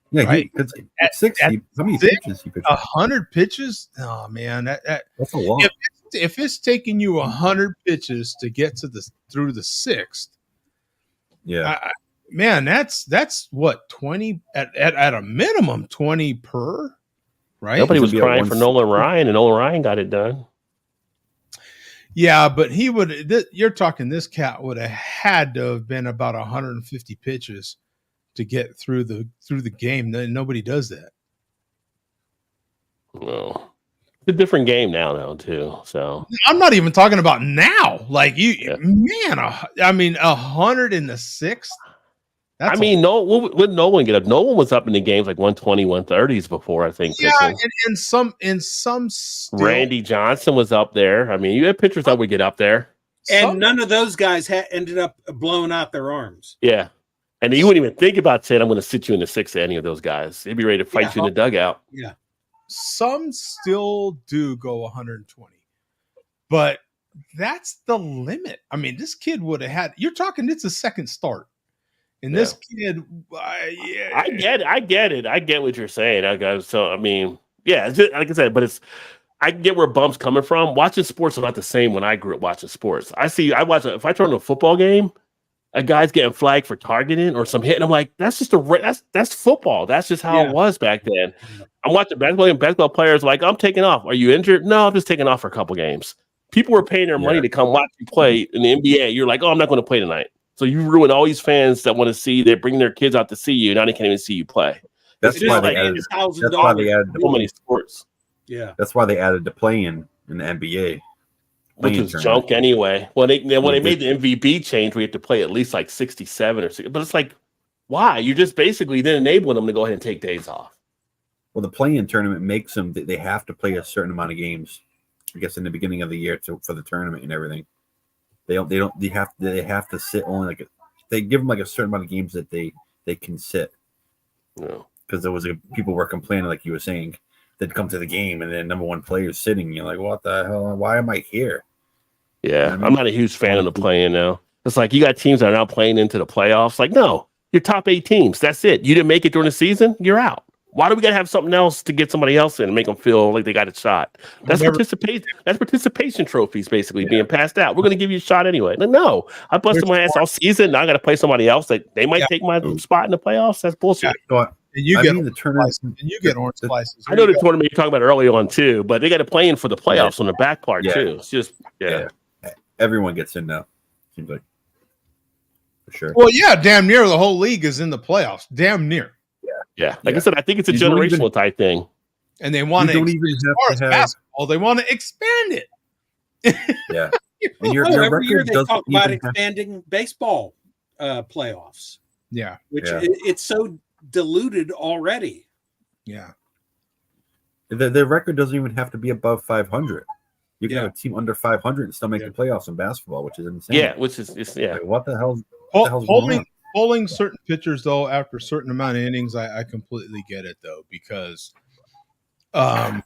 Yeah, right? At 60, how many pitches he pitched? 100 pitches? Oh man, that's a lot. If it's taking you 100 pitches to get to through the 6th, man, that's what, 20 at a minimum, 20 per, right? Nobody was crying for Nolan Ryan, and Nolan Ryan got it done. Yeah, but he would. You're talking this cat would have had to have been about 150 pitches to get through the game. Nobody does that. No. It's a different game now, though, too. So I'm not even talking about now. Like man, I mean, 100 in the 6th. I mean, when Nolan get up, Nolan was up in the games like 120, 130s before, I think. Yeah, in some still, Randy Johnson was up there. I mean, you had pitchers that would get up there, and none of those guys ended up blowing out their arms. Yeah, and you wouldn't even think about saying, "I'm going to sit you in the 6th" of any of those guys. They'd be ready to fight you in the dugout. Yeah. Some still do go 120, but that's the limit. I mean, this kid would have had. You're talking. It's a second start, and this kid. I get it. I get what you're saying. So I mean, yeah, it's just, like I said, but I get where Bump's coming from. Watching sports is not the same when I grew up watching sports. If I turn on a football game, a guy's getting flagged for targeting or some hit, and I'm like, that's just that's football. That's just how it was back then. I'm watching basketball, and basketball players like, I'm taking off. Are you injured? No, I'm just taking off for a couple games. People were paying their money to come watch you play in the NBA. You're like, oh, I'm not going to play tonight. So you ruin all these fans that want to see. They bring their kids out to see you. Now they can't even see you play. That's why they added so many sports. Yeah, that's why they added the play-in in the NBA. Which was junk anyway. When they made the MVP change, we had to play at least like 67 or 60. But it's like, why? You're just basically then enabling them to go ahead and take days off. Well, the play-in tournament makes them they have to play a certain amount of games, I guess, in the beginning of the year for the tournament and everything. They have to sit only they give them like a certain amount of games that they can sit. No, because people were complaining, like you were saying, they'd come to the game and then number one player is sitting. And you're like, what the hell? Why am I here? Yeah, you know what I mean? I'm not a huge fan of the play-in now. It's like you got teams that are now playing into the playoffs. Like, no, you're top 8 teams. That's it. You didn't make it during the season, you're out. Why do we got to have something else to get somebody else in and make them feel like they got a shot? That's participation. That's participation trophies basically being passed out. We're going to give you a shot anyway. Like, no, I busted my ass all season. Now I got to play somebody else. Like they might take my spot in the playoffs. That's bullshit. And you get the tournament, and you get orange slices. I know the tournament you're talking about early on too, but they got to play in for the playoffs on the back part too. It's just everyone gets in now. Seems like for sure. Well, yeah, damn near the whole league is in the playoffs. Damn near. Yeah. Like I said, I think it's a generational type thing. And they want to, as far as basketball, they want to expand it. Yeah. And every year they talk about expanding baseball playoffs. Yeah. Which it's so diluted already. Yeah. The record doesn't even have to be above 500. You can have a team under 500 and still make the playoffs in basketball, which is insane. Yeah, which is Like, what the hell? What the hell's going on? Pulling certain pitchers though after a certain amount of innings, I completely get it though, because the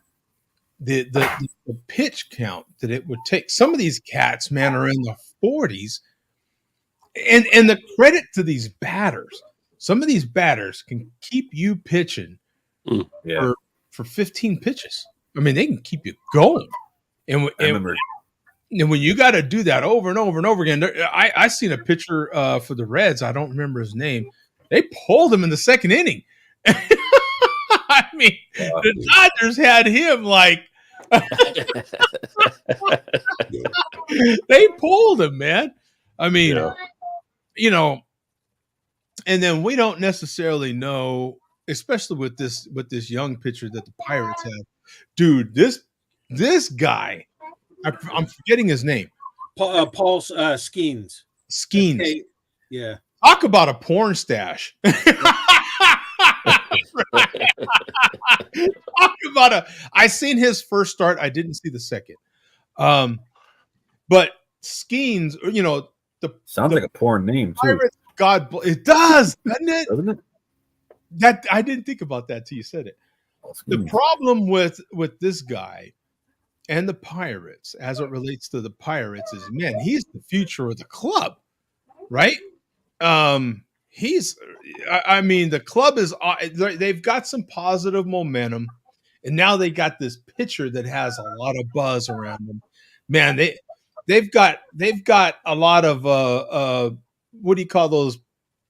pitch count that it would take. Some of these cats, man, are in the 40s. And the credit to these batters, some of these batters can keep you pitching for 15 pitches. I mean, they can keep you going. And when you got to do that over and over and over again, I seen a pitcher for the Reds. I don't remember his name. They pulled him in the second inning. I mean, the Dodgers had him like they pulled him, man. I mean, you know, and then we don't necessarily know, especially with this young pitcher that the Pirates have. Dude, this guy, I'm forgetting his name. Paul Skeens. Skeens. Okay. Yeah. Talk about a porn stash. I seen his first start. I didn't see the second. But Skeens, you know, sounds like a porn name too. Pirates, God, it does, doesn't it? Doesn't it? That I didn't think about that till you said it. The problem with this guy and the Pirates, as it relates to the Pirates, is man, he's the future of the club, right? I mean, the club is, they've got some positive momentum, and now they got this pitcher that has a lot of buzz around them. Man, they've got a lot of what do you call those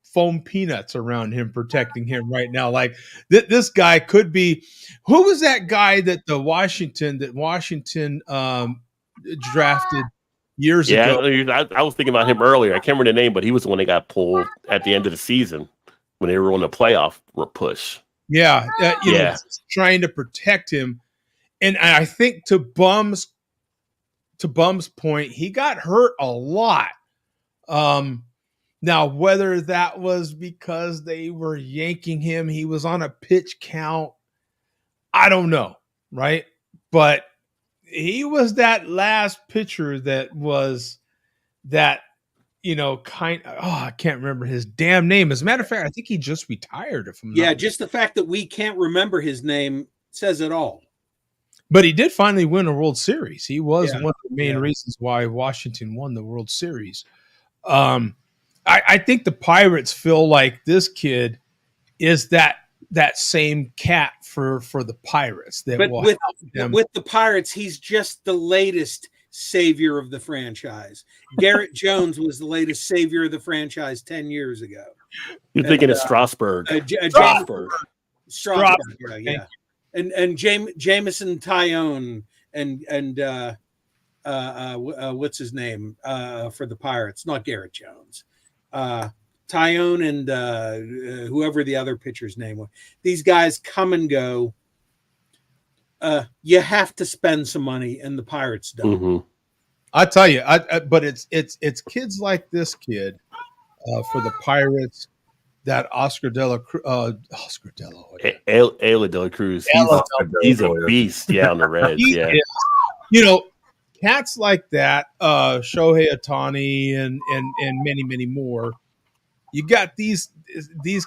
foam peanuts around him protecting him right now. Like this guy could be, who was that guy that Washington drafted years ago? I was thinking about him earlier. I can't remember the name, but he was the one that got pulled at the end of the season when they were on the playoff push. Yeah, you know, trying to protect him, and I think to Bum's point, he got hurt a lot. Now, whether that was because they were yanking him, he was on a pitch count, I don't know, right? But he was that last pitcher that was that, you know, I can't remember his damn name. As a matter of fact, I think he just retired. Just the fact that we can't remember his name says it all. But he did finally win a World Series. He was one of the main reasons why Washington won the World Series. I think the Pirates feel like this kid is that same cat for the Pirates. But with the Pirates, he's just the latest savior of the franchise. Garrett Jones was the latest savior of the franchise 10 years ago. You're thinking of Strasburg. Strasburg. Yeah. And Jameson Tyone and what's his name for the Pirates? Not Garrett Jones. Tyone and whoever the other pitcher's name was. These guys come and go. You have to spend some money, and the Pirates don't. Mm-hmm. I tell you, but it's kids like this kid for the Pirates. That Oscar De La Cruz. Ayla De La Cruz. He's a beast. Yeah, on the Reds. Yeah. You know, cats like that, Shohei Ohtani and many, many more. You got these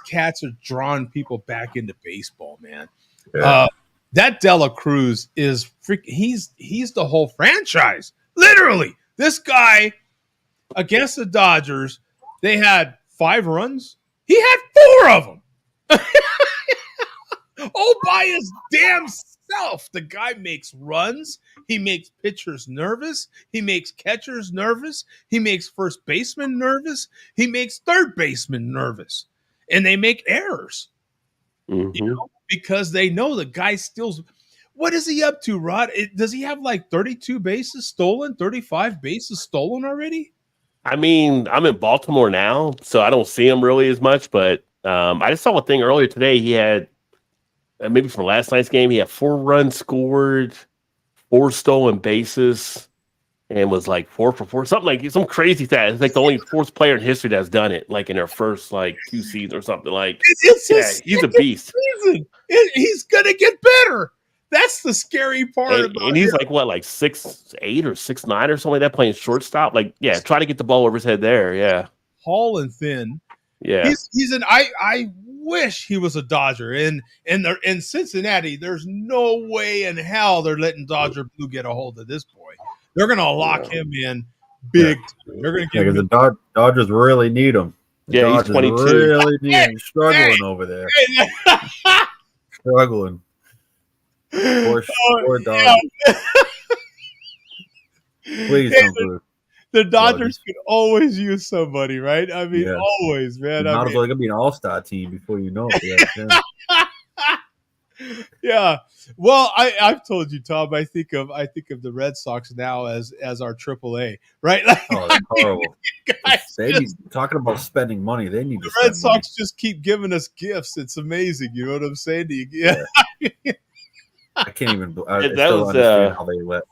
cats are drawing people back into baseball, man. Yeah. That De La Cruz is he's the whole franchise. Literally. This guy against the Dodgers, they had 5 runs. He had 4 of them. All by his damn self. The guy makes runs. He makes pitchers nervous. He makes catchers nervous. He makes first baseman nervous. He makes third baseman nervous. And they make errors. Mm-hmm. You know, because they know the guy steals. What is he up to, Rod? Does he have like 32 bases stolen, 35 bases stolen already? I mean, I'm in Baltimore now, so I don't see him really as much. But I just saw a thing earlier today. He had maybe from last night's game. He had 4 runs scored, 4 stolen bases, and was like 4 for 4, something like some crazy stat. It's like the only 4th player in history that's done it, like in their first 2 seasons or something. Like, he's a beast. He's gonna get better. That's the scary part about it. And he's like what, like 6'8" or 6'9" or something like that, playing shortstop. Like, try to get the ball over his head there. Yeah. Tall and thin. Yeah. He's an I wish he was a Dodger. In Cincinnati, there's no way in hell they're letting Dodger Blue get a hold of this boy. They're going to lock him in big time. They're going to give him the Dodgers really need him. The Dodgers he's 22. really need him. Struggling over there. Struggling. Poor Dodgers. Please don't lose. The Dodgers could always use somebody, right? I mean, always, man. Might as well be an all-star team before you know it. Yeah. Well, I've told you, Tom. I think of the Red Sox now as our AAA, right? Like, that's horrible. They need, talking about spending money. They need the Red Sox just keep giving us gifts. It's amazing. You know what I'm saying? I can't even. I that still was understand how they let.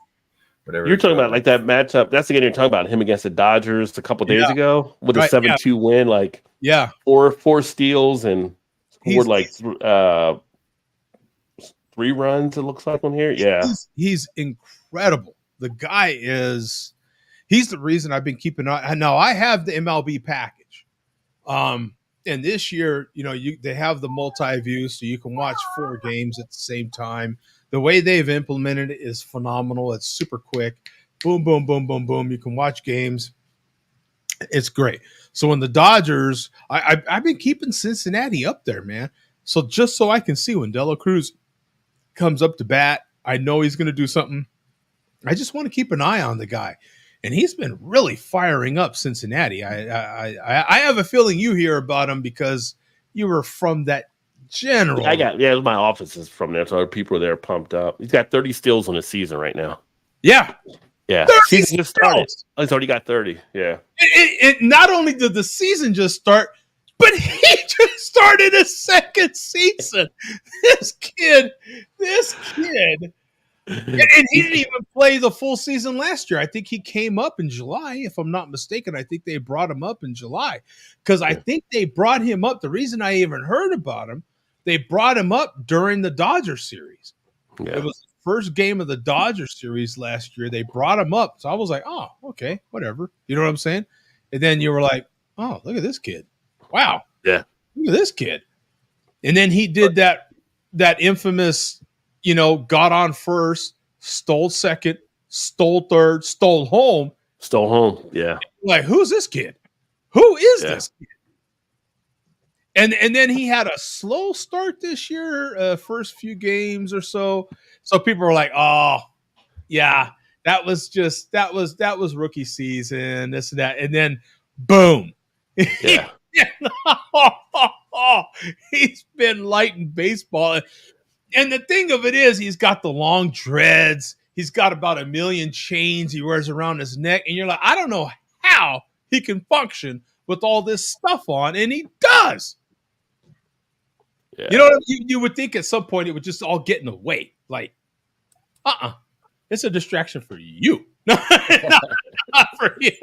You're talking about like that matchup. That's the game you're talking about. Him against the Dodgers a couple days ago with a 7-2 win. Like four steals and scored like 3 runs. It looks like on here. Yeah, he's incredible. The guy is. He's the reason I've been keeping an eye. Now I have the MLB package, and this year, they have the multi-view, so you can watch 4 games at the same time. The way they've implemented it is phenomenal. It's super quick. Boom, boom, boom, boom, boom. You can watch games. It's great. So when the Dodgers, I've been keeping Cincinnati up there, man. So just so I can see when De La Cruz comes up to bat, I know he's going to do something. I just want to keep an eye on the guy. And he's been really firing up Cincinnati. I have a feeling you hear about him because you were from that general. My office is from there, so people are there pumped up. He's got 30 steals on the season right now. Yeah. Season just started. Oh, he's already got 30. Yeah. It not only did the season just start, but he just started a second season. This kid. And he didn't even play the full season last year. I think he came up in July, if I'm not mistaken. I think they brought him up in July because I think they brought him up. The reason I even heard about him, they brought him up during the Dodger series. Yeah. It was the first game of the Dodger series last year. They brought him up. So I was like, oh, okay, whatever. You know what I'm saying? And then you were like, oh, look at this kid. Wow. Yeah. Look at this kid. And then he did that infamous, got on first, stole second, stole third, stole home. Yeah. Like, who's this kid? Who is this kid? And then he had a slow start this year, first few games or so. So people were like, oh, yeah, that was rookie season, this and that. And then boom. Yeah. He's been lighting baseball. And the thing of it is, he's got the long dreads. He's got about 1 million chains he wears around his neck. And you're like, I don't know how he can function with all this stuff on. And he does. Yeah. You know, you would think at some point it would just all get in the way. Like, it's a distraction for you. not for him.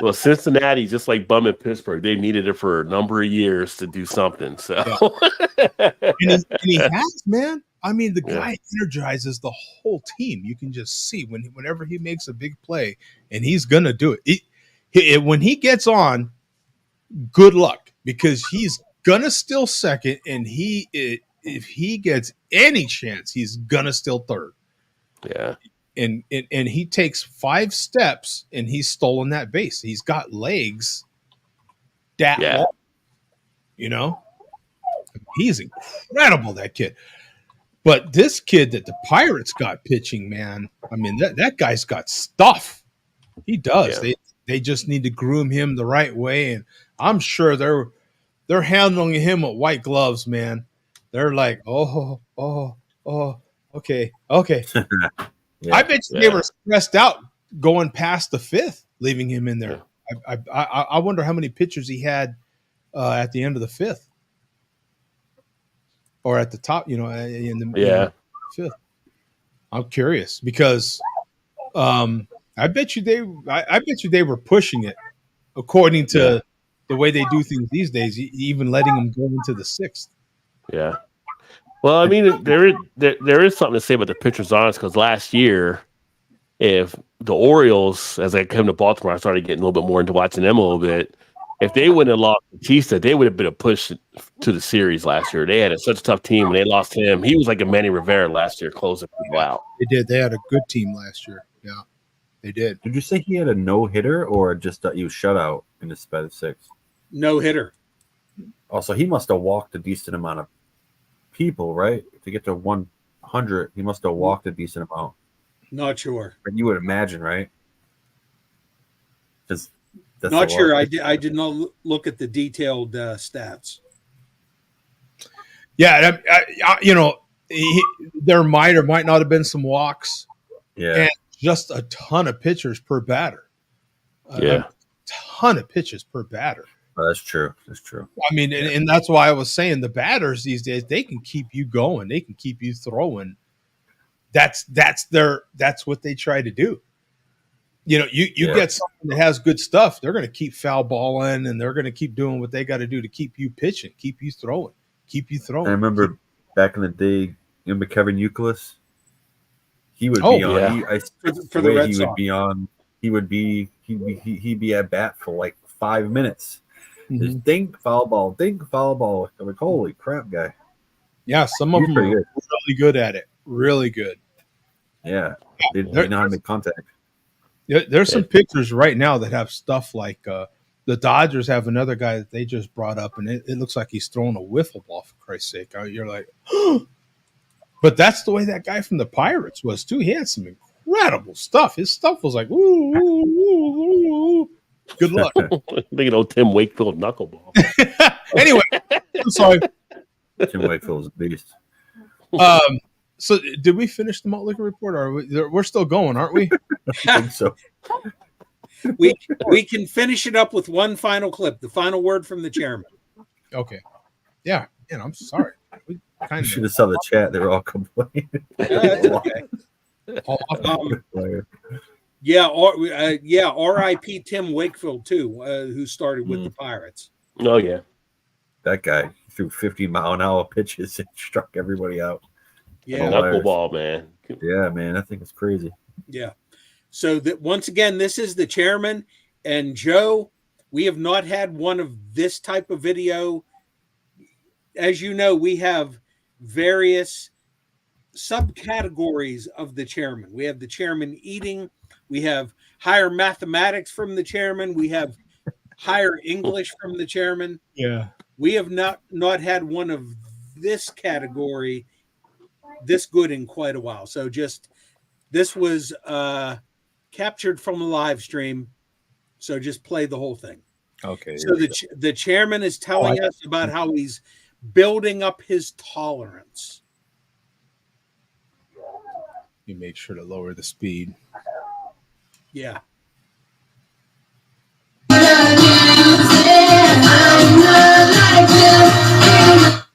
Well, Cincinnati, just like bumming Pittsburgh, they needed it for a number of years to do something. So, and he has, man. I mean, the guy energizes the whole team. You can just see whenever he makes a big play, and he's gonna do it. When he gets on, good luck, because he's gonna steal second, and if he gets any chance, he's gonna steal third. Yeah. And he takes 5 steps and he's stolen that base. He's got legs long, he's incredible, that kid. But this kid that the Pirates got pitching, man, I mean, that guy's got stuff. He does. Yeah. They just need to groom him the right way, and I'm sure they're handling him with white gloves, man. They're like, oh, okay. Yeah, I bet you they were stressed out going past the 5th, leaving him in there. Yeah. I wonder how many pitchers he had at the end of the 5th, or at the top, in the 5th. I'm curious because I bet you they were pushing it according to the way they do things these days, even letting them go into the 6th. Yeah. Well, I mean, there is something to say about the pitchers, honest, because last year, if the Orioles, as I came to Baltimore, I started getting a little bit more into watching them a little bit. If they wouldn't have lost Batista, they would have been a push to the series last year. They had such a tough team when they lost him. He was like a Manny Rivera last year, closing people out. They did. They had a good team last year. Yeah, they did. Did you say he had a no hitter or just he was shut out in the by the 6? No hitter. Also, he must have walked a decent amount of people, right? To get to 100, he must have walked a decent amount. Not sure. But you would imagine, right? Just not sure. I did not look at the detailed stats. Yeah, there might or might not have been some walks. Yeah, and just a ton of pitchers per batter. Yeah, a ton of pitches per batter. Oh, that's true. That's true. I mean, and that's why I was saying the batters these days, they can keep you going. They can keep you throwing. That's what they try to do. You get something that has good stuff, they're going to keep foul balling and they're going to keep doing what they got to do to keep you pitching, keep you throwing. I remember back in the day, remember Kevin Youkilis? He would be on. Yeah. For the Red Sox. He'd be at bat for like 5 minutes. Mm-hmm. Just dink, foul ball, dink, foul ball. I'm like, holy crap, guy. Yeah, some of them are really good at it. Really good. Yeah, they know how to make contact. There's some pictures right now that have stuff like the Dodgers have another guy that they just brought up, and it looks like he's throwing a wiffle ball, for Christ's sake. You're like, but that's the way that guy from the Pirates was, too. He had some incredible stuff. His stuff was like, ooh, ooh, ooh, ooh. Good luck. Thinking old Tim Wakefield knuckleball. Anyway, I'm sorry. Tim Wakefield's a beast. So did we finish the malt liquor report? Or we're still going, aren't we? I think so. We can finish it up with one final clip, the final word from the chairman. Okay. Yeah, and I'm sorry. We kind of should have saw the chat. They were all complaining. That's okay. R.I.P. Tim Wakefield too, who started with the Pirates. Oh yeah, that guy threw 50-mile-an-hour pitches and struck everybody out. Yeah, knuckleball, man. Yeah, man, I think it's crazy. Yeah. So that once again, this is the chairman and Joe. We have not had one of this type of video. As you know, we have various subcategories of the chairman. We have the chairman eating. We have higher mathematics from the chairman. We have higher English from the chairman. Yeah. We have not had one of this category this good in quite a while. So this was captured from a live stream. So just play the whole thing. Okay. So the chairman is telling us about how he's building up his tolerance. You make sure to lower the speed. Yeah.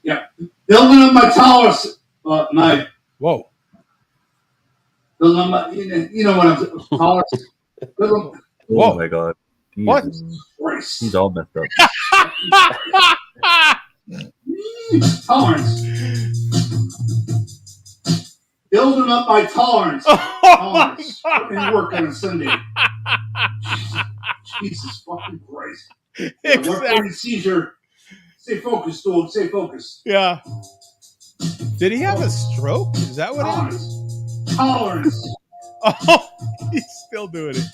Yeah. Building up my tolerance. Whoa. Building up my, you know what I'm tolerance. Oh my God. What? He's all messed up. Tolerance. Building up my tolerance. Tolerance. And work on a Sunday. Jesus fucking Christ. Exactly. Seizure. Stay focused, dude. Stay focused. Yeah. Did he have a stroke? Is that what it is? Tolerance. Oh, he's still doing it.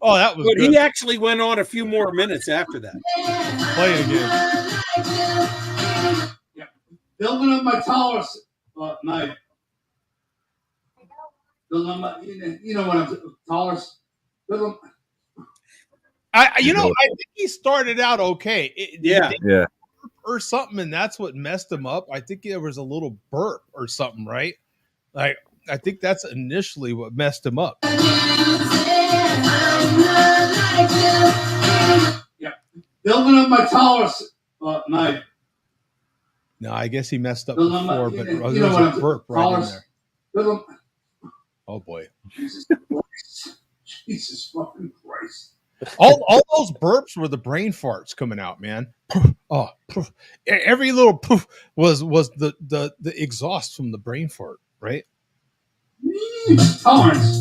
Oh, that was good. He actually went on a few more minutes after that. Play it again. Yeah. Building up my tolerance. Building up my, you know what I'm tolerance. I think he started out okay. Yeah. Or something, and that's what messed him up. I think there was a little burp or something, right? Like, I think that's initially what messed him up. Yeah. Building up my tolerance. No, I guess he messed up Building before, but there was a burp right in there. Oh boy. Jesus Christ. Jesus fucking Christ. All those burps were the brain farts coming out, man. Oh, every little poof was the exhaust from the brain fart, right? Tolerance.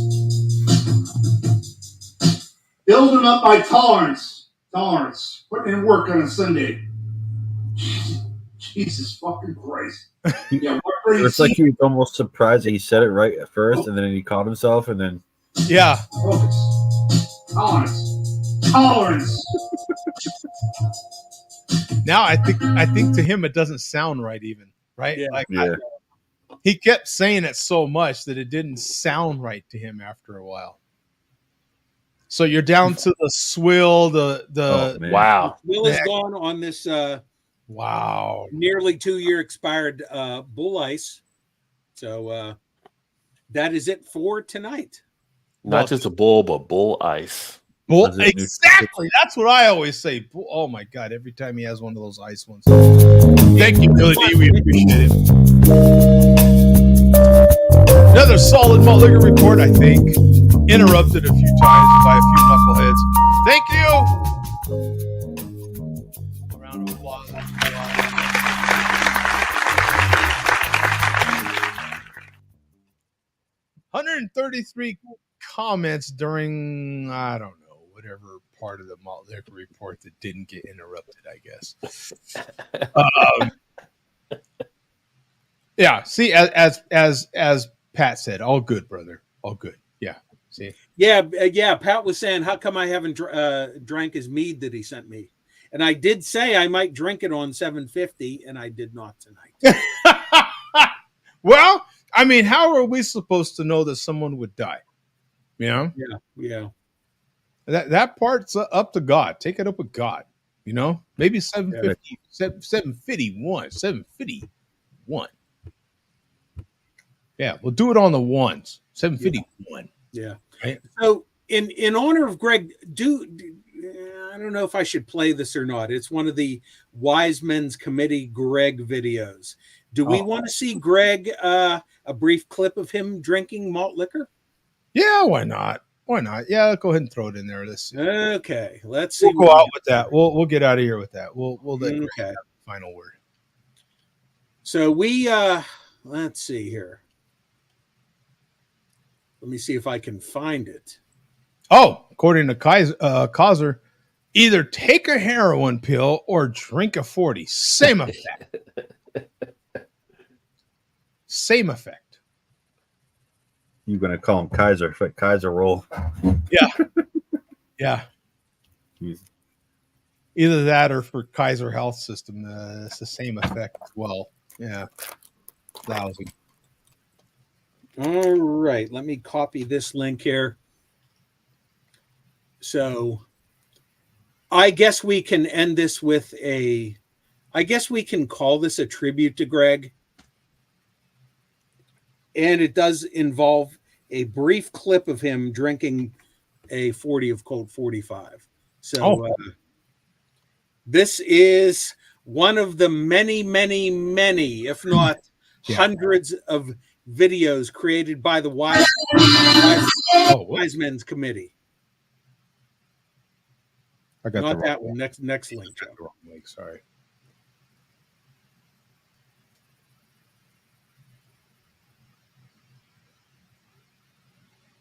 Building up my tolerance. Putting in work on a Sunday. Jesus fucking Christ. Yeah, it's like he was almost surprised that he said it right at first, and then he caught himself, and then yeah. Tolerance. Now I think to him it doesn't sound right even, right? Yeah. Like yeah. he kept saying it so much that it didn't sound right to him after a while. So you're down to the swill, wow. Will is gone on this wow, nearly 2-year expired bull ice. So that is it for tonight. Not just a bull, but bull ice. Bull, exactly. That's what I always say. Oh my God! Every time he has one of those ice ones. Thank you, Billy D. We appreciate it. Another solid malt liquor report, I think. Interrupted a few times by a few knuckleheads. Thank you. A round of applause. 133 comments during, I don't know, whatever part of the malt liquor report that didn't get interrupted, I guess. Yeah, see, as Pat said, all good, brother, all good. Yeah, see, yeah. Pat was saying, how come I haven't drank his mead that he sent me? And I did say I might drink it on 750, and I did not tonight. Well, I mean, how are we supposed to know that someone would die? You know? Yeah. That part's up to God. Take it up with God. You know, maybe 750, 751. Yeah, we'll do it on the ones. 751. Yeah. Right? So, in honor of Greg, I don't know if I should play this or not. It's one of the Wise Men's Committee Greg videos. Do we want to see Greg a brief clip of him drinking malt liquor? Yeah, why not? Why not? Yeah, go ahead and throw it in there. Let's see. Okay, let's see. We'll go out with that. We'll get out of here with that. We'll let Greg have the final word. So we let's see here. Let me see if I can find it. Oh, according to Kaiser, either take a heroin pill or drink a 40. Same effect. Same effect. You're going to call him Kaiser, like Kaiser roll. Yeah. Yeah. Either that or for Kaiser Health System. It's the same effect as well. Yeah. Lousy. All right. Let me copy this link here. So I guess we can end this with I guess we can call this a tribute to Greg. And it does involve a brief clip of him drinking a 40 of Colt 45. So this is one of the many, if not hundreds of videos created by the Wise Men's Committee. I got not that one. Next link. The wrong link. Sorry.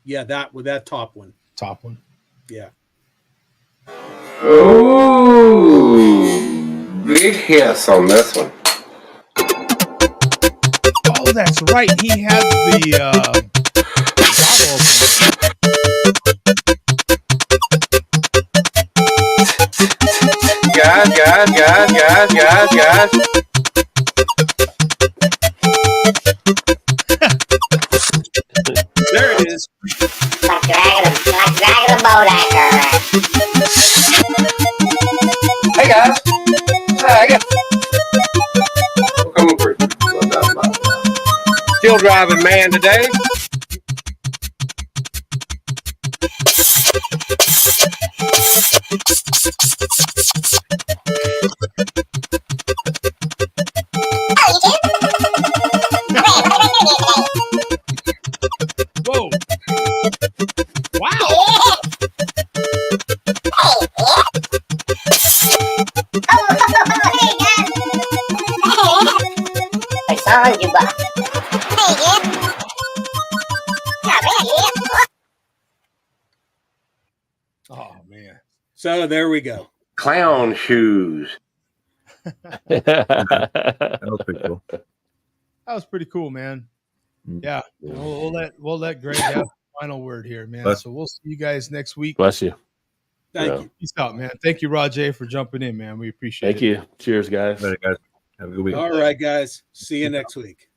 Yeah, that top one. Top one. Yeah. Oh, big hiss on this one. Oh, that's right. He has the bottle Guys. There it is. Like dragging a boat anchor. Hey guys. Coming through. Still driving man today. Whoa. Wow. I saw you, So there we go. Clown shoes. That was pretty cool. That was pretty cool, man. Yeah, we'll let Greg have the final word here, man. So we'll see you guys next week. Bless you. Thank you. Peace out, man. Thank you, Rajay, for jumping in, man. We appreciate it. Thank you. Cheers, guys. All right, guys. Have a good week. All right, guys. See you next week.